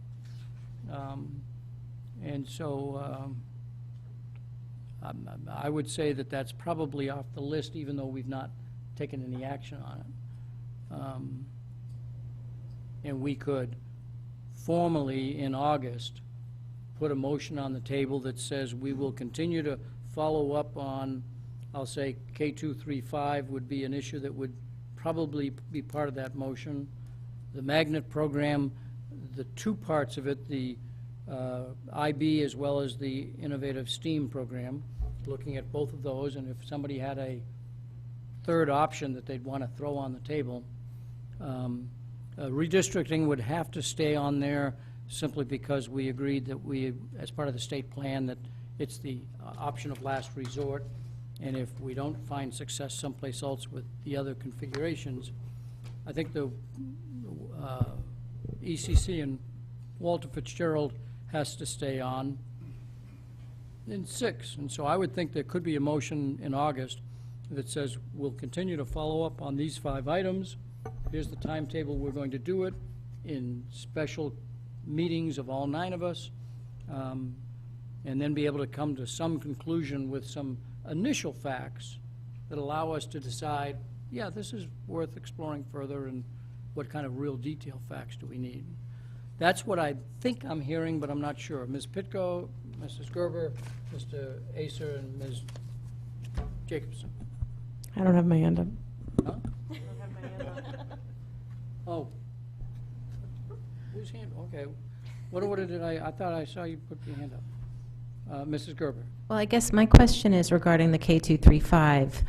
And so I would say that that's probably off the list, even though we've not taken any action on it. And we could formally, in August, put a motion on the table that says we will continue to follow up on, I'll say K235 would be an issue that would probably be part of that motion. The magnet program, the two parts of it, the IB as well as the innovative STEAM program, looking at both of those, and if somebody had a third option that they'd want to throw on the table. Redistricting would have to stay on there simply because we agreed that we, as part of the state plan, that it's the option of last resort, and if we don't find success someplace else with the other configurations, I think the ECC and Walter Fitzgerald has to stay on in 6. And so I would think there could be a motion in August that says we'll continue to follow up on these 5 items. Here's the timetable we're going to do it in special meetings of all 9 of us, and then be able to come to some conclusion with some initial facts that allow us to decide, yeah, this is worth exploring further, and what kind of real detail facts do we need. That's what I think I'm hearing, but I'm not sure. Ms. Pitko, Mrs. Gerber, Mr. Acer, and Ms. Jacobson. I don't have my hand up. Huh? Oh. Whose hand? Okay. What order did I thought I saw you put your hand up. Mrs. Gerber. Well, I guess my question is regarding the K235.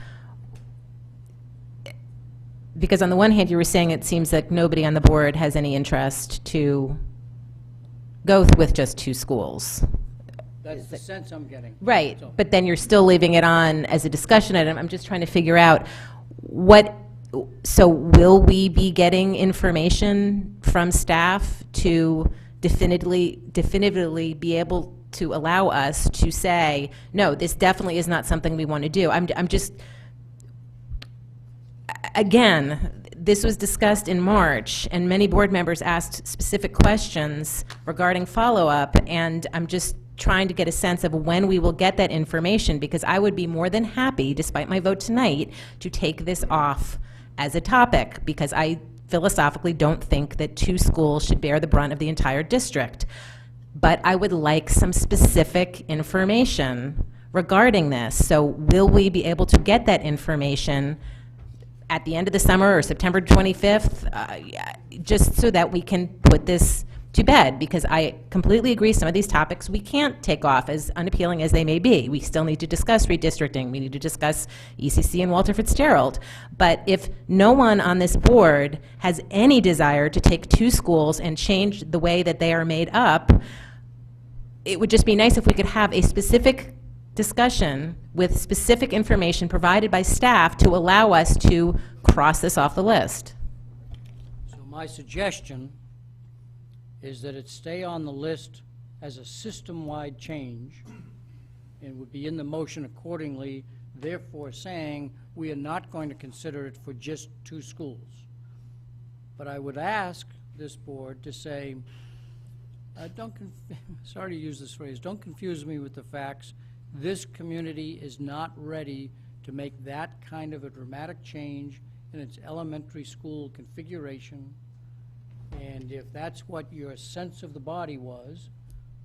Because on the one hand, you were saying it seems like nobody on the board has any interest to go with just 2 schools. That's the sense I'm getting. Right, So- but then you're still leaving it on as a discussion item. I'm just trying to figure out what, so will we be getting information from staff to definitively be able to allow us to say, no, this definitely is not something we want to do? I'm just, again, this was discussed in March, and many board members asked specific questions regarding follow-up, and I'm just trying to get a sense of when we will get that information, because I would be more than happy, despite my vote tonight, to take this off as a topic, because I philosophically don't think that 2 schools should bear the brunt of the entire district. But I would like some specific information regarding this. So will we be able to get that information at the end of the summer or September 25th, just so that we can put this to bed? Because I completely agree some of these topics we can't take off, as unappealing as they may be. We still need to discuss redistricting. We need to discuss ECC and Walter Fitzgerald. But if no one on this board has any desire to take 2 schools and change the way that they are made up, it would just be nice if we could have a specific discussion with specific information provided by staff to allow us to cross this off the list. So my suggestion is that it stay on the list as a system-wide change and would be in the motion accordingly, therefore saying we are not going to consider it for just 2 schools. But I would ask this board to say, sorry to use this phrase, don't confuse me with the facts. This community is not ready to make that kind of a dramatic change in its elementary school configuration. And if that's what your sense of the body was,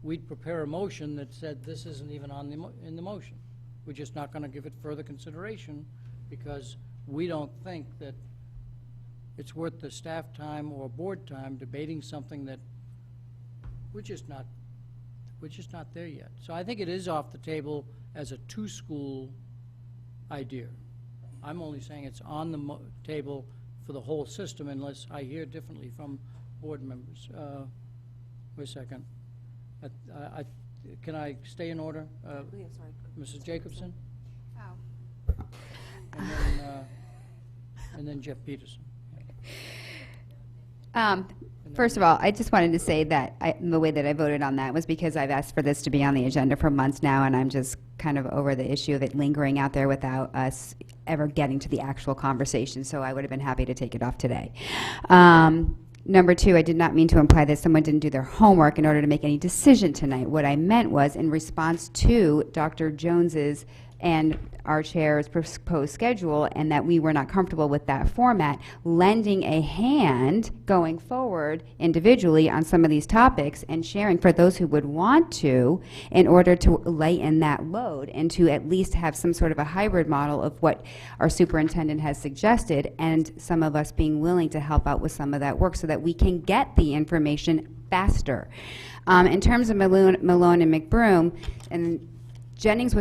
we'd prepare a motion that said this isn't even on in the motion. We're just not going to give it further consideration because we don't think that it's worth the staff time or board time debating something that we're just not there yet. So I think it is off the table as a 2-school idea. I'm only saying it's on the table for the whole system unless I hear differently from board members. Wait a second. Can I stay in order? Mrs. Jacobson? And then Jeff Peterson. First of all, I just wanted to say that the way that I voted on that was because I've asked for this to be on the agenda for months now, and I'm just kind of over the issue of it lingering out there without us ever getting to the actual conversation, so I would have been happy to take it off today. Number two, I did not mean to imply that someone didn't do their homework in order to make any decision tonight. What I meant was in response to Dr. Jones's and our chair's proposed schedule, and that we were not comfortable with that format, lending a hand going forward individually on some of these topics and sharing for those who would want to in order to lighten that load and to at least have some sort of a hybrid model of what our superintendent has suggested, and some of us being willing to help out with some of that work so that we can get the information faster. In terms of Malone and McBroom, and Jennings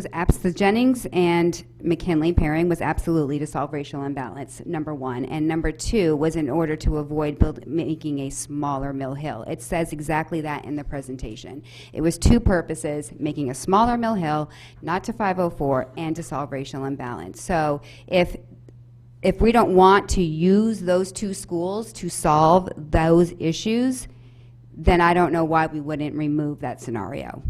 and McKinley pairing was absolutely to solve racial imbalance, number one. And number two was in order to avoid making a smaller Mill Hill. It says exactly that in the presentation. It was two purposes, making a smaller Mill Hill, not to 504, and to solve racial imbalance. So if we don't want to use those two schools to solve those issues, then I don't know why we wouldn't remove that scenario.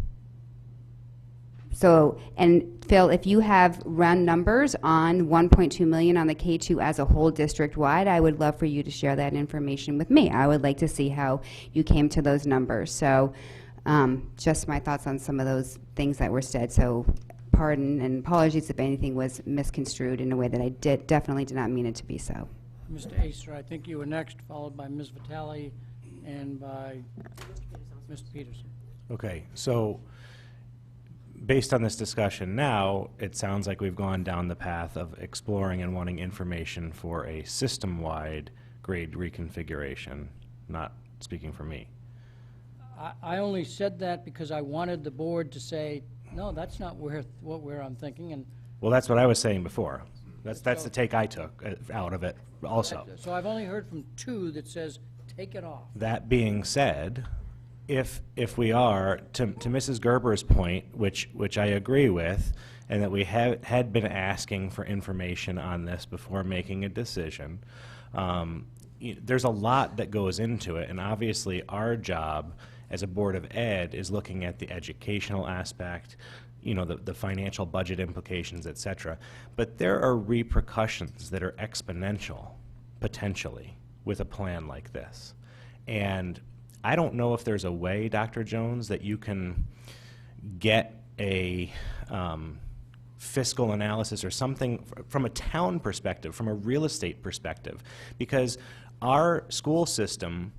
So, and Phil, if you have run numbers on 1.2 million on the K2 as a whole district-wide, I would love for you to share that information with me. I would like to see how you came to those numbers. So, just my thoughts on some of those things that were said. So, pardon and apologies if anything was misconstrued in a way that I definitely did not mean it to be so. Mr. Acer, I think you were next, followed by Ms. Vitale and by Mr. Peterson. Okay, so based on this discussion now, it sounds like we've gone down the path of exploring and wanting information for a system-wide grade reconfiguration, not speaking for me. I only said that because I wanted the board to say, no, that's not what I'm thinking. And Well, that's what I was saying before. That's the take I took out of it also. so I've only heard from two that says, take it off. That being said, if we are, to Mrs. Gerber's point, which I agree with, and that we had been asking for information on this before making a decision, there's a lot that goes into it, and obviously our job as a Board of Ed is looking at the educational aspect, the financial budget implications, et cetera. But there are repercussions that are exponential, potentially, with a plan like this. And I don't know if there's a way, Dr. Jones, that you can get a fiscal analysis or something from a town perspective, from a real estate perspective, because our school system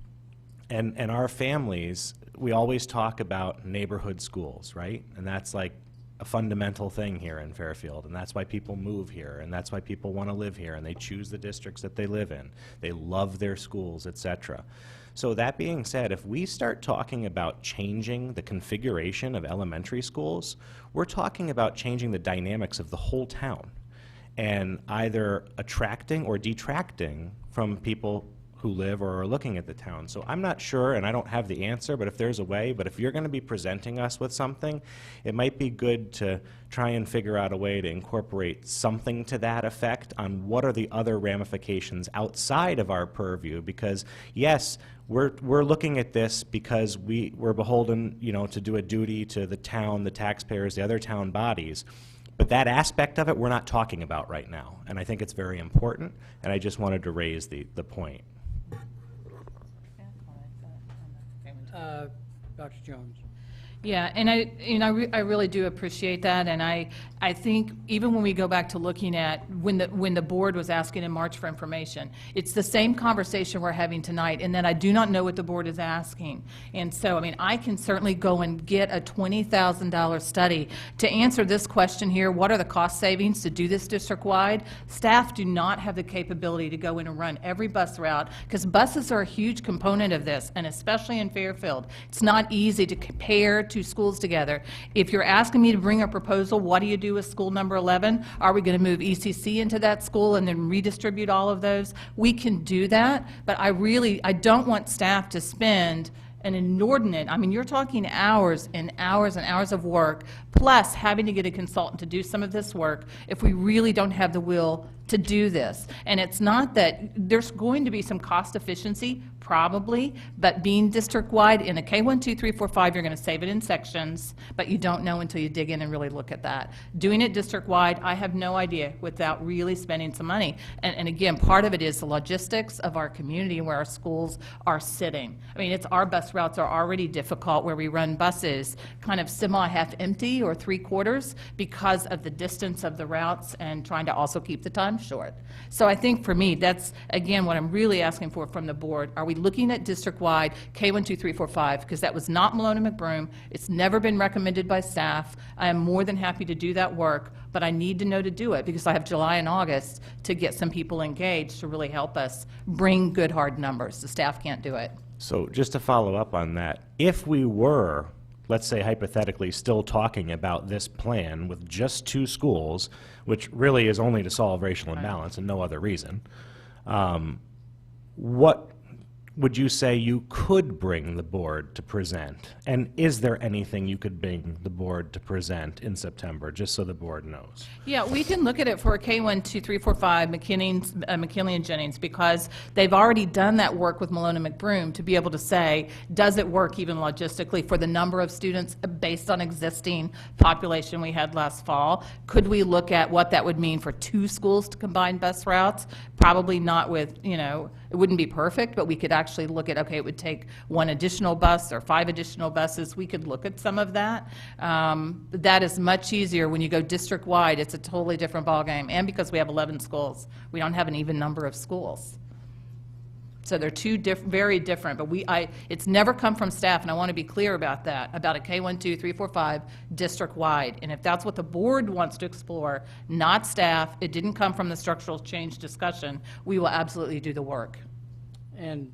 and our families, we always talk about neighborhood schools, right? And that's like a fundamental thing here in Fairfield, and that's why people move here, and that's why people want to live here, and they choose the districts that they live in. They love their schools, et cetera. So that being said, if we start talking about changing the configuration of elementary schools, we're talking about changing the dynamics of the whole town and either attracting or detracting from people who live or are looking at the town. So I'm not sure, and I don't have the answer, but if there's a way, but if you're going to be presenting us with something, it might be good to try and figure out a way to incorporate something to that effect on what are the other ramifications outside of our purview, because yes, we're looking at this because we're beholden, to do a duty to the town, the taxpayers, the other town bodies. But that aspect of it we're not talking about right now, and I think it's very important, and I just wanted to raise the point. Dr. Jones. Yeah, and I really do appreciate that, and I think even when we go back to looking at when the board was asking in March for information, it's the same conversation we're having tonight, and then I do not know what the board is asking. And so, I can certainly go and get a $20,000 study to answer this question here, what are the cost savings to do this district-wide? Staff do not have the capability to go in and run every bus route, because buses are a huge component of this, and especially in Fairfield. It's not easy to compare two schools together. If you're asking me to bring a proposal, what do you do with school number 11? Are we going to move ECC into that school and then redistribute all of those? We can do that, but I don't want staff to spend an inordinate, you're talking hours and hours and hours of work, plus having to get a consultant to do some of this work if we really don't have the will to do this. And it's not that, there's going to be some cost efficiency, probably, but being district-wide, in a K1, 2, 3, 4, 5, you're going to save it in sections, but you don't know until you dig in and really look at that. Doing it district-wide, I have no idea without really spending some money. And again, part of it is the logistics of our community and where our schools are sitting. I mean, our bus routes are already difficult where we run buses kind of semi-half empty or three-quarters because of the distance of the routes and trying to also keep the time short. So I think for me, that's, again, what I'm really asking for from the board. Are we looking at district-wide K1, 2, 3, 4, 5? Because that was not Malone and McBroom. It's never been recommended by staff. I am more than happy to do that work, but I need to know to do it because I have July and August to get some people engaged to really help us bring good hard numbers. The staff can't do it. So just to follow up on that, if we were, let's say hypothetically, still talking about this plan with just 2 schools, which really is only to solve racial imbalance and no other reason, what would you say you could bring the board to present? And is there anything you could bring the board to present in September, just so the board knows? Yeah, we can look at it for a K1, 2, 3, 4, 5, McKinley and Jennings, because they've already done that work with Malone and McBroom to be able to say, does it work even logistically for the number of students based on existing population we had last fall? Could we look at what that would mean for 2 schools to combine bus routes? Probably not with, it wouldn't be perfect, but we could actually look at, okay, it would take 1 additional bus or 5 additional buses. We could look at some of that. That is much easier when you go district-wide. It's a totally different ballgame. And because we have 11 schools, we don't have an even number of schools. So they're two very different, but it's never come from staff, and I want to be clear about that, about a K1, 2, 3, 4, 5 district-wide. And if that's what the board wants to explore, not staff, it didn't come from the structural change discussion, we will absolutely do the work. And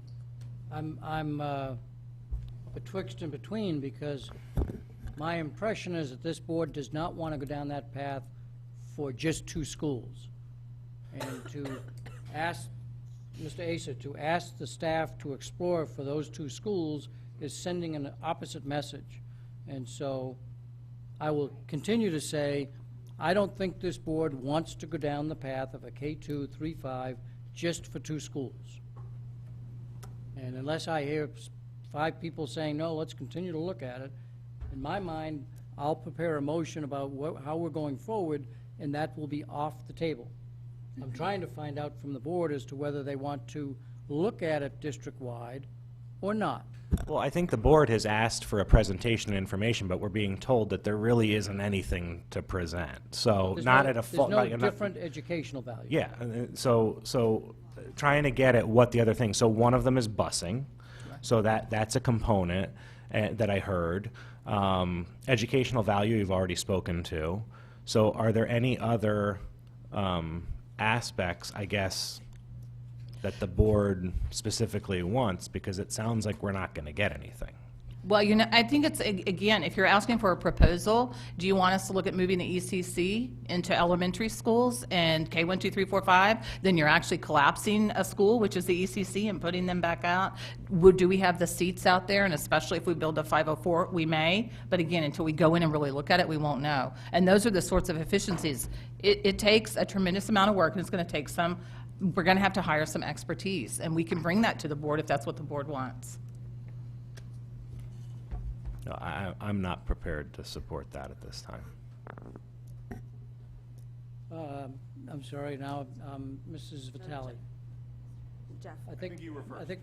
I'm betwixt and between, because my impression is that this board does not want to go down that path for just 2 schools. And to ask Mr. Asa to ask the staff to explore for those 2 schools is sending an opposite message. And so I will continue to say, I don't think this board wants to go down the path of a K2, 3, 5 just for 2 schools. And unless I hear 5 people saying, no, let's continue to look at it, in my mind, I'll prepare a motion about how we're going forward, and that will be off the table. I'm trying to find out from the board as to whether they want to look at it district-wide or not. Well, I think the board has asked for a presentation and information, but we're being told that there really isn't anything to present. So There's not no- at a full. There's no different educational value. Yeah, so trying to get at what the other things. So one of them is busing, so that's a component that I heard. Educational value you've already spoken to. So are there any other aspects, I guess, that the board specifically wants? Because it sounds like we're not going to get anything. Well, I think it's, again, if you're asking for a proposal, do you want us to look at moving the ECC into elementary schools and K1, 2, 3, 4, 5? Then you're actually collapsing a school, which is the ECC, and putting them back out. Do we have the seats out there? And especially if we build a 504, we may. But again, until we go in and really look at it, we won't know. And those are the sorts of efficiencies. It takes a tremendous amount of work, and it's going to take we're going to have to hire some expertise. And we can bring that to the board if that's what the board wants. No, I'm not prepared to support that at this time. I'm sorry, now, Mrs. Vitale. Jeff. I think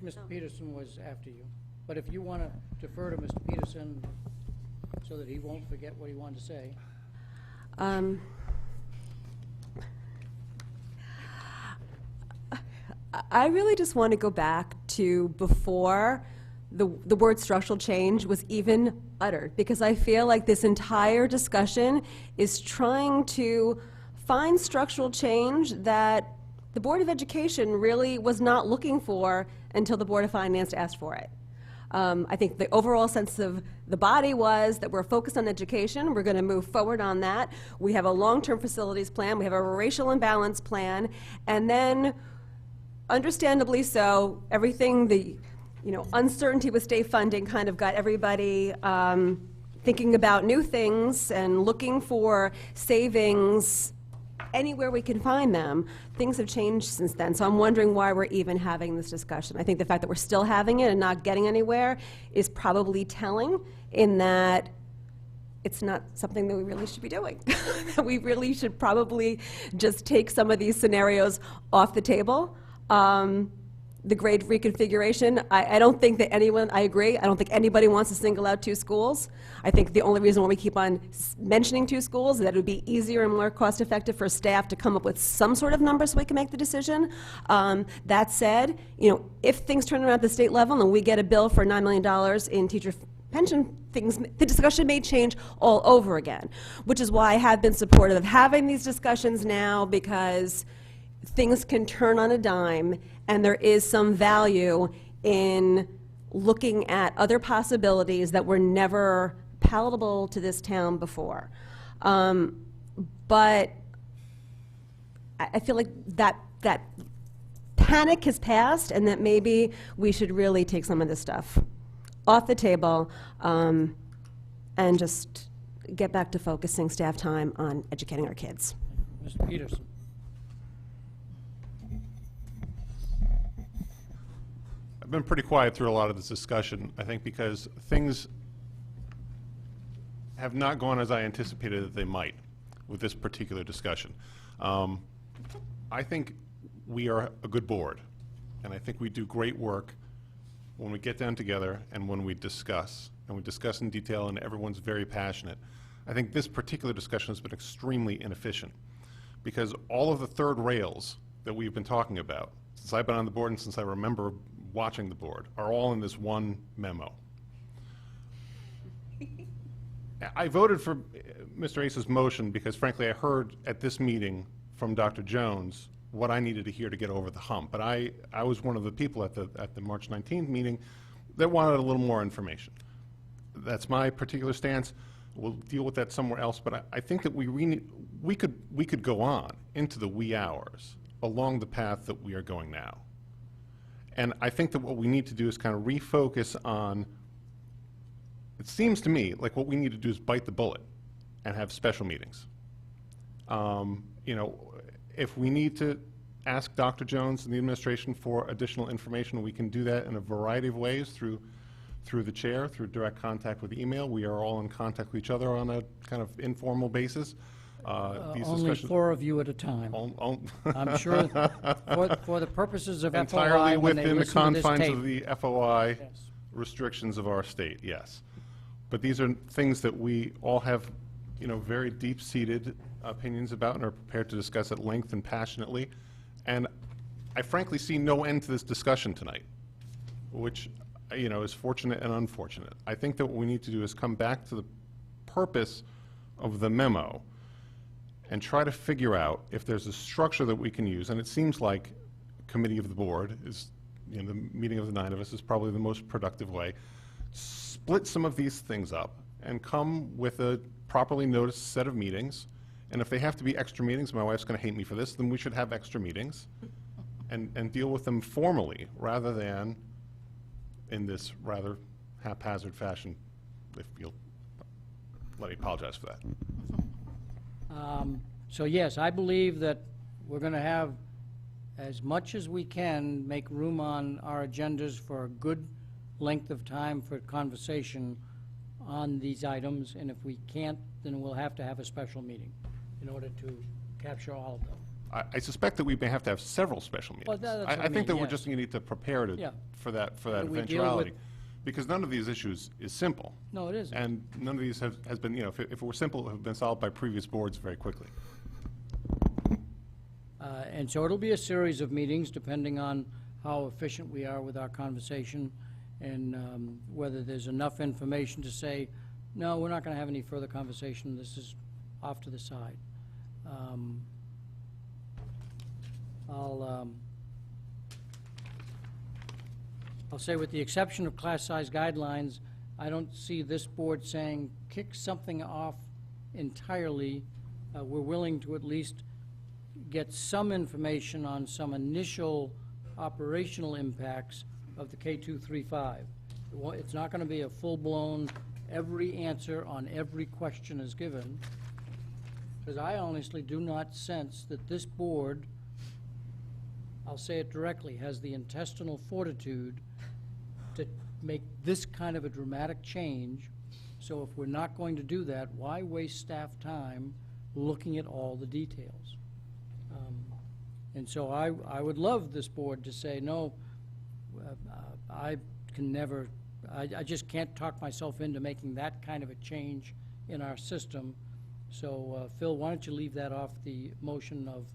Mr. Peterson was after you. But if you want to defer to Mr. Peterson so that he won't forget what he wanted to say. I really just want to go back to before the word structural change was even uttered, because I feel like this entire discussion is trying to find structural change that the Board of Education really was not looking for until the Board of Finance asked for it. I think the overall sense of the body was that we're focused on education, we're going to move forward on that. We have a long-term facilities plan, we have a racial imbalance plan, and then, understandably so, everything, the uncertainty with state funding kind of got everybody thinking about new things and looking for savings anywhere we can find them. Things have changed since then, so I'm wondering why we're even having this discussion. I think the fact that we're still having it and not getting anywhere is probably telling, in that it's not something that we really should be doing. That we really should probably just take some of these scenarios off the table. The grade reconfiguration, I don't think that anyone, I agree, I don't think anybody wants to single out 2 schools. I think the only reason why we keep on mentioning 2 schools is that it would be easier and more cost-effective for staff to come up with some sort of number so we can make the decision. That said, you know, if things turn around at the state level and we get a bill for $9 million in teacher pension things, the discussion may change all over again, which is why I have been supportive of having these discussions now, because things can turn on a dime, and there is some value in looking at other possibilities that were never palatable to this town before. But I feel like that panic has passed, and that maybe we should really take some of this stuff off the table, and just get back to focusing staff time on educating our kids. Mr. Peterson. I've been pretty quiet through a lot of this discussion, I think because things have not gone as I anticipated that they might with this particular discussion. I think we are a good board, and I think we do great work when we get down together and when we discuss in detail, and everyone's very passionate. I think this particular discussion has been extremely inefficient, because all of the third rails that we've been talking about since I've been on the board and since I remember watching the board are all in this one memo. I voted for Mr. Ace's motion because, frankly, I heard at this meeting from Dr. Jones what I needed to hear to get over the hump. But I was one of the people at the March 19th meeting that wanted a little more information. That's my particular stance. We'll deal with that somewhere else. But I think that we could go on into the wee hours along the path that we are going now. And I think that what we need to do is kind of refocus on, it seems to me like what we need to do is bite the bullet and have special meetings. You know, if we need to ask Dr. Jones and the administration for additional information, we can do that in a variety of ways through the chair, through direct contact with email. We are all in contact with each other on a kind of informal basis. These Only discussions- 4 of you at a time. I'm sure for the purposes of FOI, entirely when they within the listen to this confines tape. of the FOI Yes. restrictions of our state, yes. But these are things that we all have, you know, very deep-seated opinions about and are prepared to discuss at length and passionately. And I frankly see no end to this discussion tonight, which, you know, is fortunate and unfortunate. I think that what we need to do is come back to the purpose of the memo and try to figure out if there's a structure that we can use. And it seems like committee of the board is, you know, the meeting of the 9 of us is probably the most productive way. Split some of these things up and come with a properly noticed set of meetings. And if they have to be extra meetings, my wife's going to hate me for this, then we should have extra meetings and deal with them formally rather than in this rather haphazard fashion, if you'll let me apologize for that. So yes, I believe that we're going to have, as much as we can, make room on our agendas for a good length of time for conversation on these items, and if we can't, then we'll have to have a special meeting in order to capture all of them. I suspect that we may have to have several special meetings. Well, that's what I I think mean, that we're yes. just going to need to prepare Yeah. for that do we deal eventuality. with- Because none of these issues is simple. No, it isn't. And none of these has been, you know, if it were simple, it would have been solved by previous boards very quickly. And so it'll be a series of meetings, depending on how efficient we are with our conversation, and whether there's enough information to say, no, we're not going to have any further conversation, this is off to the side. I'll say, with the exception of class size guidelines, I don't see this board saying, kick something off entirely. We're willing to at least get some information on some initial operational impacts of the K235. It's not going to be a full-blown, every answer on every question is given. Because I honestly do not sense that this board, I'll say it directly, has the intestinal fortitude to make this kind of a dramatic change. So if we're not going to do that, why waste staff time looking at all the details? And so I would love this board to say, no, I can never, I just can't talk myself into making that kind of a change in our system. So, Phil, why don't you leave that off the motion of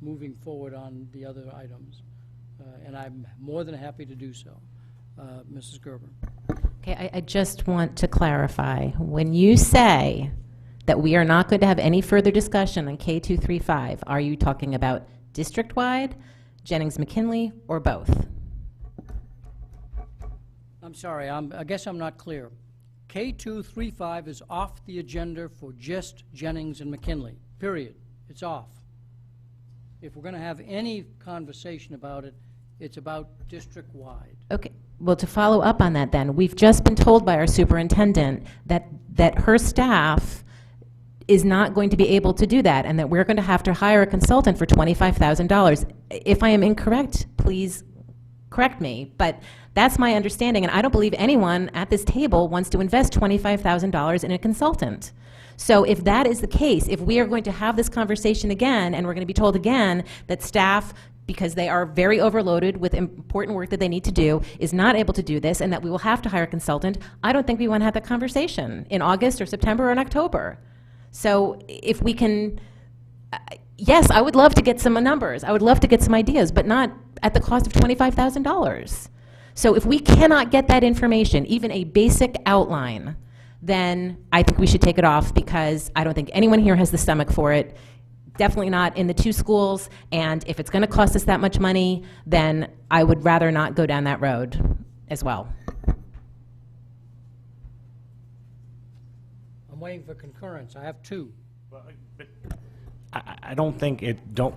moving forward on the other items? And I'm more than happy to do so. Mrs. Gerber. Okay, I just want to clarify. When you say that we are not going to have any further discussion on K235, are you talking about district-wide, Jennings-McKinley, or both? I'm sorry, I guess I'm not clear. K235 is off the agenda for just Jennings and McKinley, period. It's off. If we're going to have any conversation about it, it's about district-wide. Okay, well, to follow up on that then, we've just been told by our superintendent that her staff is not going to be able to do that, and that we're going to have to hire a consultant for $25,000. If I am incorrect, please correct me, but that's my understanding, and I don't believe anyone at this table wants to invest $25,000 in a consultant. So if that is the case, if we are going to have this conversation again, and we're going to be told again that staff, because they are very overloaded with important work that they need to do, is not able to do this, and that we will have to hire a consultant, I don't think we want to have that conversation in August or September or in October. So if we can, yes, I would love to get some numbers. I would love to get some ideas, but not at the cost of $25,000. So if we cannot get that information, even a basic outline, then I think we should take it off, because I don't think anyone here has the stomach for it. Definitely not in the two schools, and if it's going to cost us that much money, then I would rather not go down that road as well. I'm waiting for concurrence. I have two. I don't think it, don't,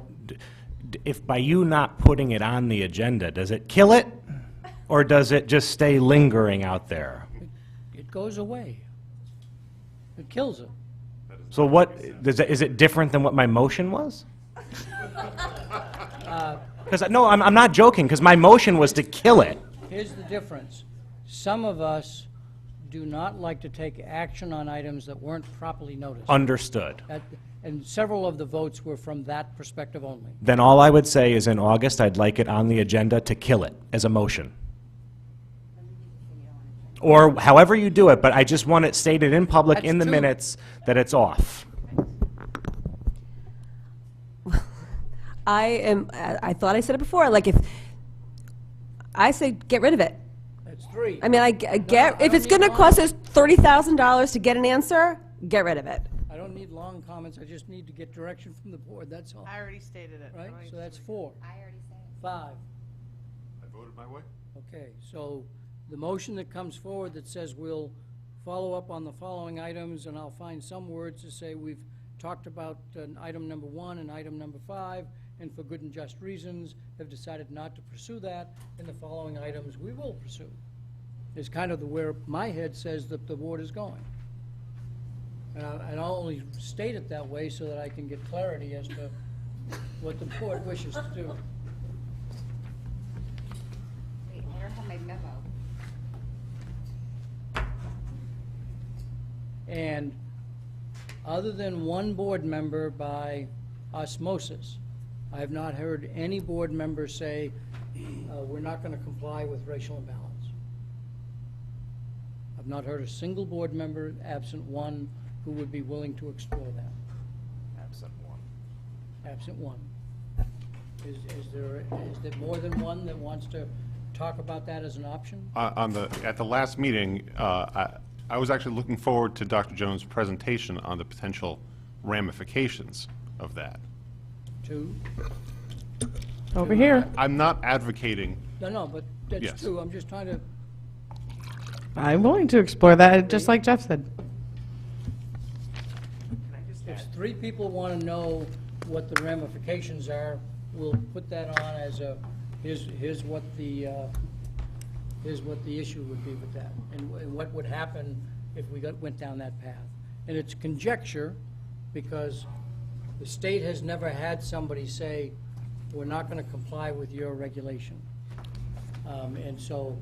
if by you not putting it on the agenda, does it kill it? Or does it just stay lingering out there? It goes away. It kills it. So what, is it different than what my motion was? Because, no, I'm not joking, because my motion was to kill it. Here's the difference. Some of us do not like to take action on items that weren't properly noticed. Understood. And several of the votes were from that perspective only. Then all I would say is in August, I'd like it on the agenda to kill it as a motion. Or however you do it, but I just want it stated in public That's in the true. minutes that it's off. I thought I said it before, like if, I say get rid of it. That's three. I mean, I if don't it's need gonna long- cost us $30,000 to get an answer, get rid of it. I don't need long comments, I just need to get direction from the board, that's all. I already stated it. Right, so that's four. I already said it. Five. I voted my way. Okay, so the motion that comes forward that says we'll follow up on the following items, and I'll find some words to say we've talked about item number 1 and item number 5, and for good and just reasons have decided not to pursue that, and the following items we will pursue. Is kind of where my head says that the board is going. And I'll only state it that way so that I can get clarity as to what the board wishes to do. Wait, I don't have my memo. And other than one board member by osmosis, I have not heard any board member say, we're not going to comply with racial imbalance. I've not heard a single board member, absent one, who would be willing to explore that. Absent one. Absent one. Is there more than one that wants to talk about that as an option? At the last meeting, I was actually looking forward to Dr. Jones' presentation on the potential ramifications of that. Two? Over here. I'm not advocating, No, but that's Yes. true. I'm just trying to, I'm willing to explore that, just like Jeff said. if three people want to know what the ramifications are, we'll put that on as a, here's what the issue would be with that, and what would happen if we went down that path. And it's conjecture, because The state has never had somebody say, we're not going to comply with your regulation. And so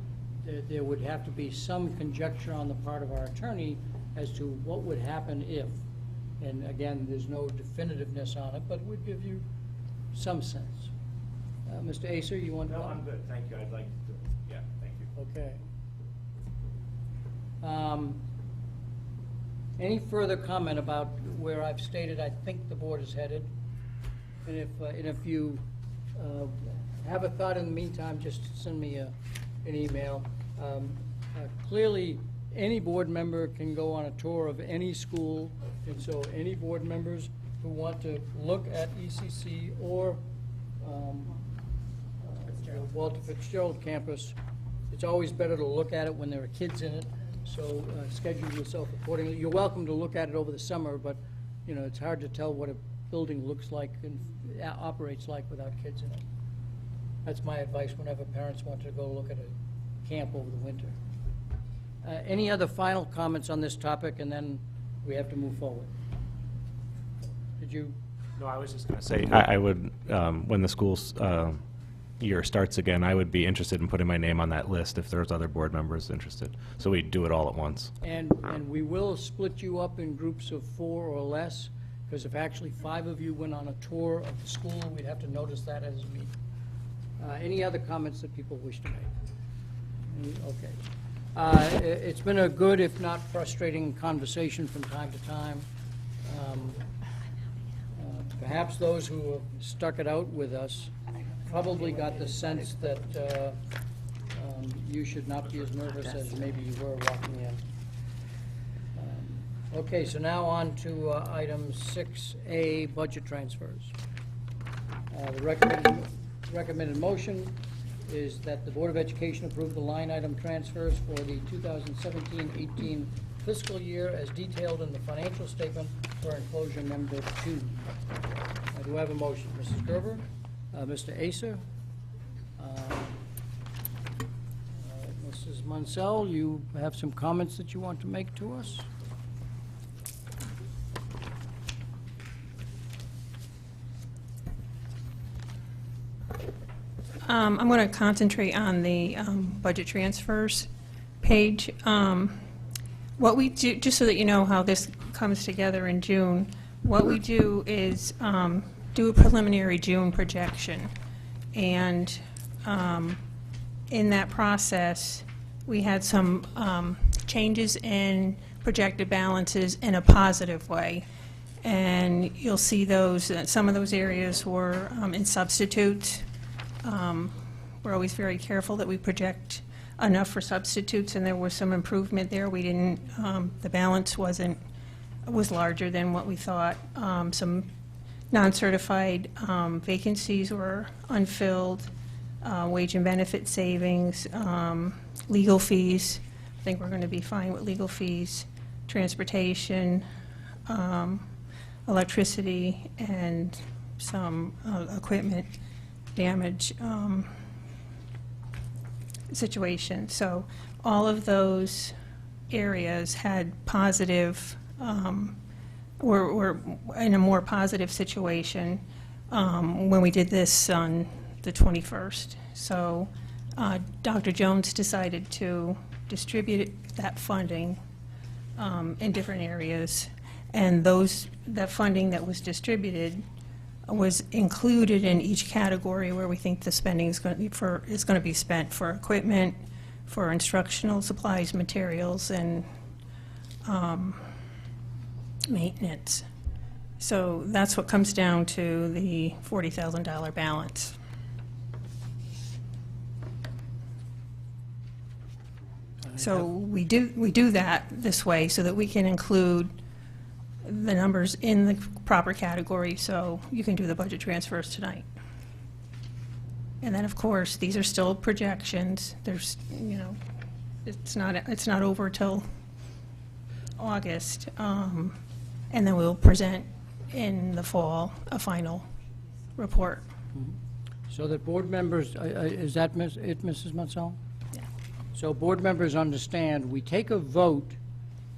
there would have to be some conjecture on the part of our attorney as to what would happen if. And again, there's no definitiveness on it, but would give you some sense. Mr. Acer, you want to? No, I'm good, thank you. I'd like to, yeah, thank you. Okay. Any further comment about where I've stated I think the board is headed? And if you have a thought in the meantime, just send me an email. Clearly, any board member can go on a tour of any school, and so any board members who want to look at ECC or Walter Fitzgerald campus, it's always better to look at it when there are kids in it, so schedule yourself accordingly. You're welcome to look at it over the summer, but you know, it's hard to tell what a building looks like and operates like without kids in it. That's my advice whenever parents want to go look at a camp over the winter. Any other final comments on this topic, and then we have to move forward? Did you? No, I was just going to say, I would, when the school's year starts again, I would be interested in putting my name on that list if there's other board members interested. So we do it all at once. And we will split you up in groups of 4 or less, because if actually 5 of you went on a tour of the school, we'd have to notice that as a meeting. Any other comments that people wish to make? Okay. It's been a good, if not frustrating, conversation from time to time. Perhaps those who have stuck it out with us probably got the sense that you should not be as nervous as maybe you were walking in. Okay, so now on to item 6A, budget transfers. The recommended motion is that the Board of Education approve the line item transfers for the 2017-18 fiscal year as detailed in the financial statement for enclosure number 2. Do I have a motion? Mrs. Gerber? Mr. Acer? Mrs. Munsell, you have some comments that you want to make to us? I'm going to concentrate on the budget transfers page. What we do, just so that you know how this comes together in June, what we do is do a preliminary June projection. And in that process, we had some changes in projected balances in a positive way. And you'll see those, some of those areas were in substitutes. We're always very careful that we project enough for substitutes, and there was some improvement there. We didn't, the balance was larger than what we thought. Some non-certified vacancies were unfilled, wage and benefit savings, legal fees. I think we're going to be fine with legal fees, transportation, electricity, and some equipment damage situation. So all of those areas had positive, were in a more positive situation when we did this on the 21st. So Dr. Jones decided to distribute that funding in different areas, and that funding that was distributed was included in each category where we think the spending is going to be spent for equipment, for instructional supplies, materials, and maintenance. So that's what comes down to the $40,000 balance. So we do that this way so that we can include the numbers in the proper category, so you can do the budget transfers tonight. And then, of course, these are still projections. There's, you know, it's not over till August, and then we'll present in the fall a final report. So that board members, is that Mrs. Munsell? Yeah. So board members understand, we take a vote,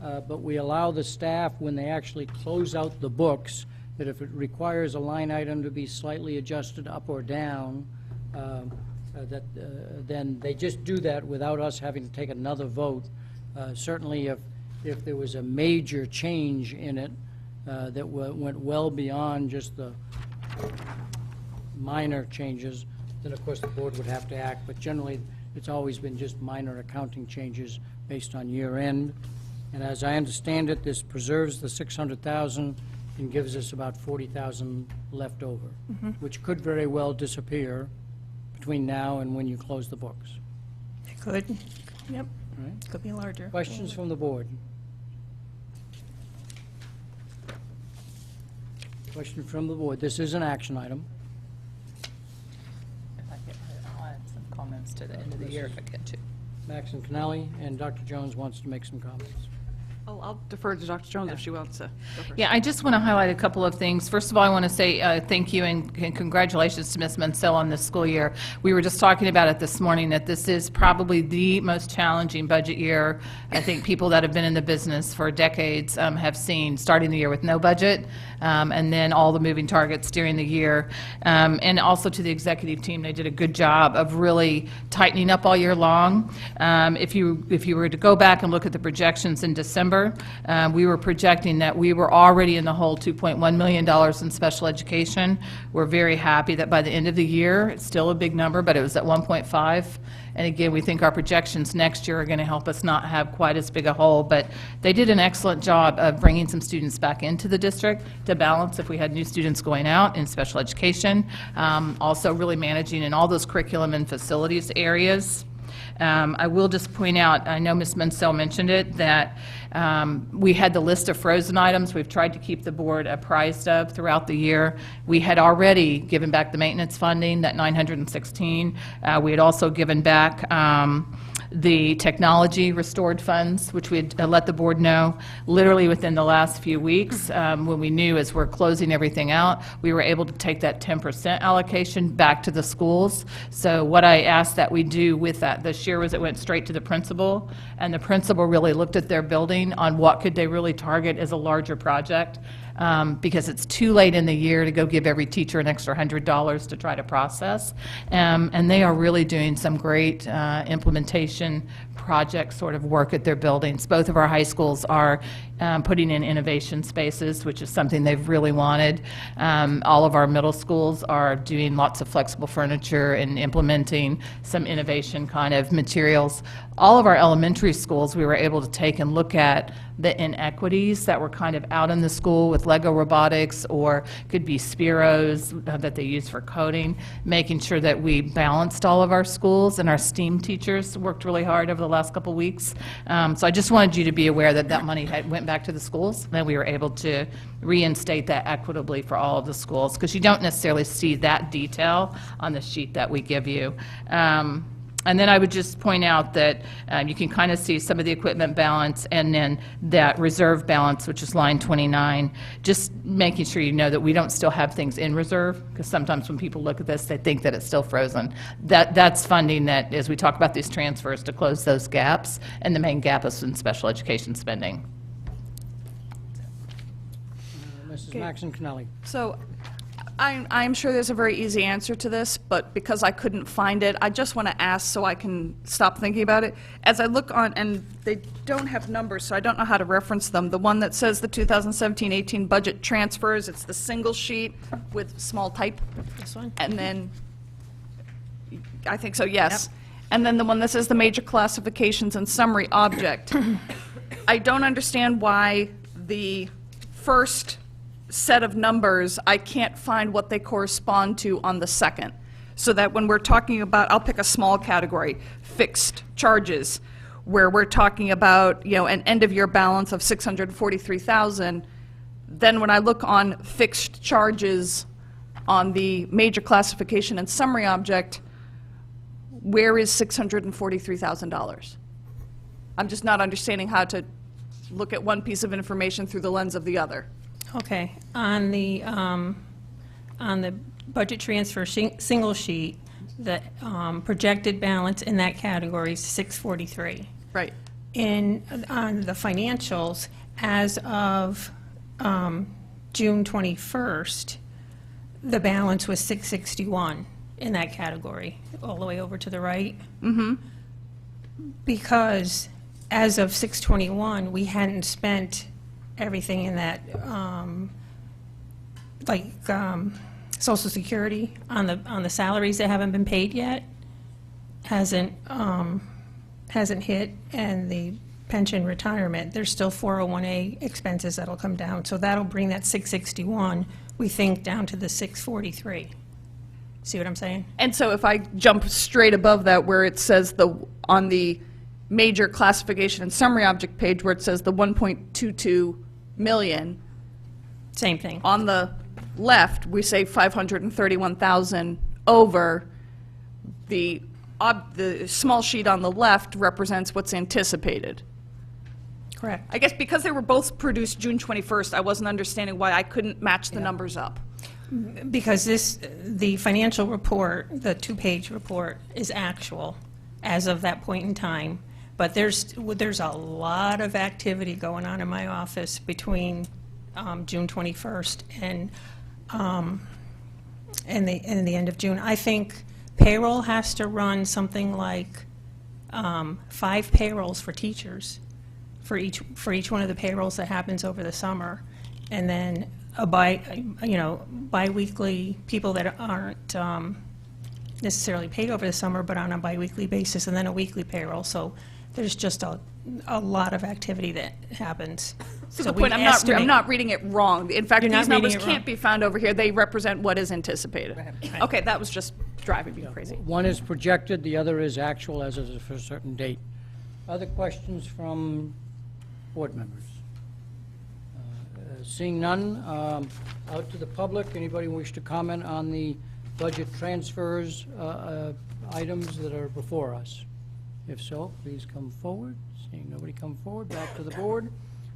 but we allow the staff, when they actually close out the books, that if it requires a line item to be slightly adjusted up or down, then they just do that without us having to take another vote. Certainly if there was a major change in it that went well beyond just the minor changes, then of course the board would have to act, but generally it's always been just minor accounting changes based on year end. And as I understand it, this preserves the 600,000 and gives us about 40,000 left over, which could very well disappear between now and when you close the books. It could, yep, Right. could be larger. Questions from the board? Question from the board. This is an action item. I'll add some comments to the end of the year if I get to. Max and Kennelly, and Dr. Jones wants to make some comments. Oh, I'll defer to Dr. Jones if she wants to go first. Yeah, I just want to highlight a couple of things. First of all, I want to say thank you and congratulations to Ms. Mansell on this school year. We were just talking about it this morning, that this is probably the most challenging budget year I think people that have been in the business for decades have seen, starting the year with no budget, and then all the moving targets during the year. And also to the executive team, they did a good job of really tightening up all year long. If you were to go back and look at the projections in December, we were projecting that we were already in the hole $2.1 million in special education. We're very happy that by the end of the year, it's still a big number, but it was at 1.5. And again, we think our projections next year are going to help us not have quite as big a hole. But they did an excellent job of bringing some students back into the district to balance if we had new students going out in special education. Also really managing in all those curriculum and facilities areas. I will just point out, I know Ms. Mansell mentioned it, that we had the list of frozen items we've tried to keep the board apprised of throughout the year. We had already given back the maintenance funding, that 916. We had also given back the technology restored funds, which we had let the board know literally within the last few weeks. When we knew as we're closing everything out, we were able to take that 10% allocation back to the schools. So what I asked that we do with that this year was it went straight to the principal, and the principal really looked at their building on what could they really target as a larger project. Because it's too late in the year to go give every teacher an extra $100 to try to process. And they are really doing some great implementation project sort of work at their buildings. Both of our high schools are putting in innovation spaces, which is something they've really wanted. All of our middle schools are doing lots of flexible furniture and implementing some innovation kind of materials. All of our elementary schools, we were able to take and look at the inequities that were kind of out in the school with Lego robotics, or could be Spiros that they use for coding, making sure that we balanced all of our schools, and our STEAM teachers worked really hard over the last couple weeks. So I just wanted you to be aware that that money went back to the schools, and we were able to reinstate that equitably for all of the schools, because you don't necessarily see that detail on the sheet that we give you. And then I would just point out that you can kind of see some of the equipment balance and then that reserve balance, which is line 29, just making sure you know that we don't still have things in reserve, because sometimes when people look at this, they think that it's still frozen. That's funding that, as we talk about these transfers, to close those gaps, and the main gap is in special education spending. Mrs. Maxon Kennelly. So I'm sure there's a very easy answer to this, but because I couldn't find it, I just want to ask so I can stop thinking about it. As I look on, and they don't have numbers, so I don't know how to reference them, the one that says the 2017-18 budget transfers, it's the single sheet with small type. This one? And then, I think so, yes. And then the one that says the major classifications and summary object. I don't understand why the first set of numbers, I can't find what they correspond to on the second. So that when we're talking about, I'll pick a small category, fixed charges, where we're talking about, you know, an end-of-year balance of $643,000, then when I look on fixed charges on the major classification and summary object, where is $643,000? I'm just not understanding how to look at one piece of information through the lens of the other. Okay, on the budget transfer single sheet, the projected balance in that category is 643. Right. On the financials, as of June 21st, the balance was 661 in that category, all the way over to the right. Because as of 6/21, we hadn't spent everything in that, Social Security on the salaries that haven't been paid yet, hasn't hit, and the pension retirement, there's still 401A expenses that'll come down. So that'll bring that 661, we think, down to the 643. See what I'm saying? And so if I jump straight above that where it says on the major classification and summary object page where it says the 1.22 million, Same thing. on the left, we say 531,000 over. The small sheet on the left represents what's anticipated. Correct. I guess because they were both produced June 21st, I wasn't understanding why I couldn't match the numbers up. Because the financial report, the two-page report, is actual as of that point in time. But there's a lot of activity going on in my office between June 21st and the end of June. I think payroll has to run something like 5 payrolls for teachers for each one of the payrolls that happens over the summer, and then biweekly people that aren't necessarily paid over the summer, but on a biweekly basis, and then a weekly payroll. So there's just a lot of activity that happens. So So the point, we I'm not reading it wrong. In fact, You're not these numbers reading it wrong. can't be found over here. They represent what is anticipated. Okay, that was just driving me crazy. One is projected, the other is actual as of a certain date. Other questions from board members? Seeing none, out to the public, anybody wish to comment on the budget transfers items that are before us? If so, please come forward. Seeing nobody come forward, back to the board.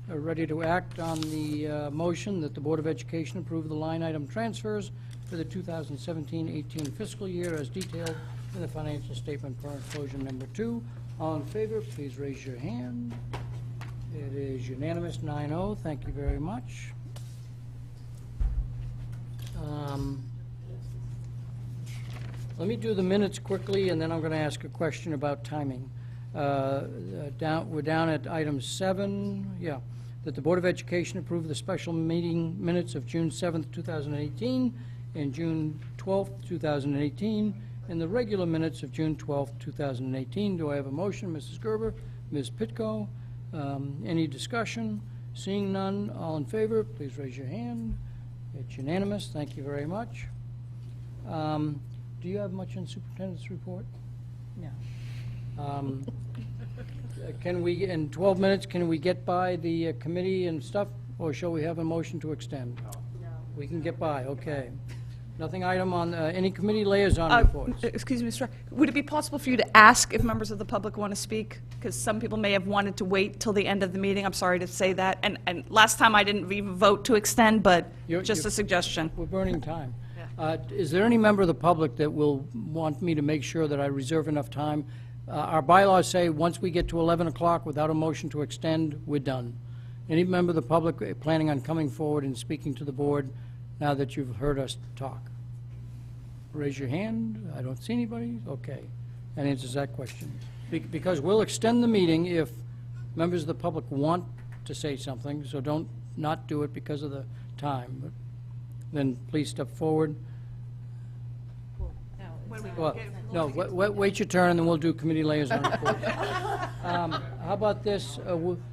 Ready to act on the motion that the Board of Education approve the line item transfers for the 2017-18 fiscal year as detailed in the financial statement per enclosure number 2. All in favor, please raise your hand. It is unanimous, 9-0. Thank you very much. Let me do the minutes quickly, and then I'm going to ask a question about timing. We're down at item 7. Yeah, that the Board of Education approve the special meeting minutes of June 7th, 2018, and June 12th, 2018, and the regular minutes of June 12th, 2018. Do I have a motion? Mrs. Gerber, Ms. Pitko? Any discussion? Seeing none, all in favor, please raise your hand. It's unanimous. Thank you very much. Do you have much in superintendent's report? No. Can we, in 12 minutes, can we get by the committee and stuff, or shall we have a motion to extend? No. We can get by, okay. Nothing item on, any committee liaison reports? Excuse me, Mr. Would it be possible for you to ask if members of the public want to speak? Because some people may have wanted to wait till the end of the meeting. I'm sorry to say that. And last time I didn't even vote to extend, but just a suggestion. We're burning time. Is there any member of the public that will want me to make sure that I reserve enough time? Our bylaws say once we get to 11 o'clock without a motion to extend, we're done. Any member of the public planning on coming forward and speaking to the board now that you've heard us talk? Raise your hand. I don't see anybody. Okay. That answers that question. Because we'll extend the meeting if members of the public want to say something, so don't not do it because of the time. But then please step forward. Well, no, wait your turn, and then we'll do committee liaison reports. How about this,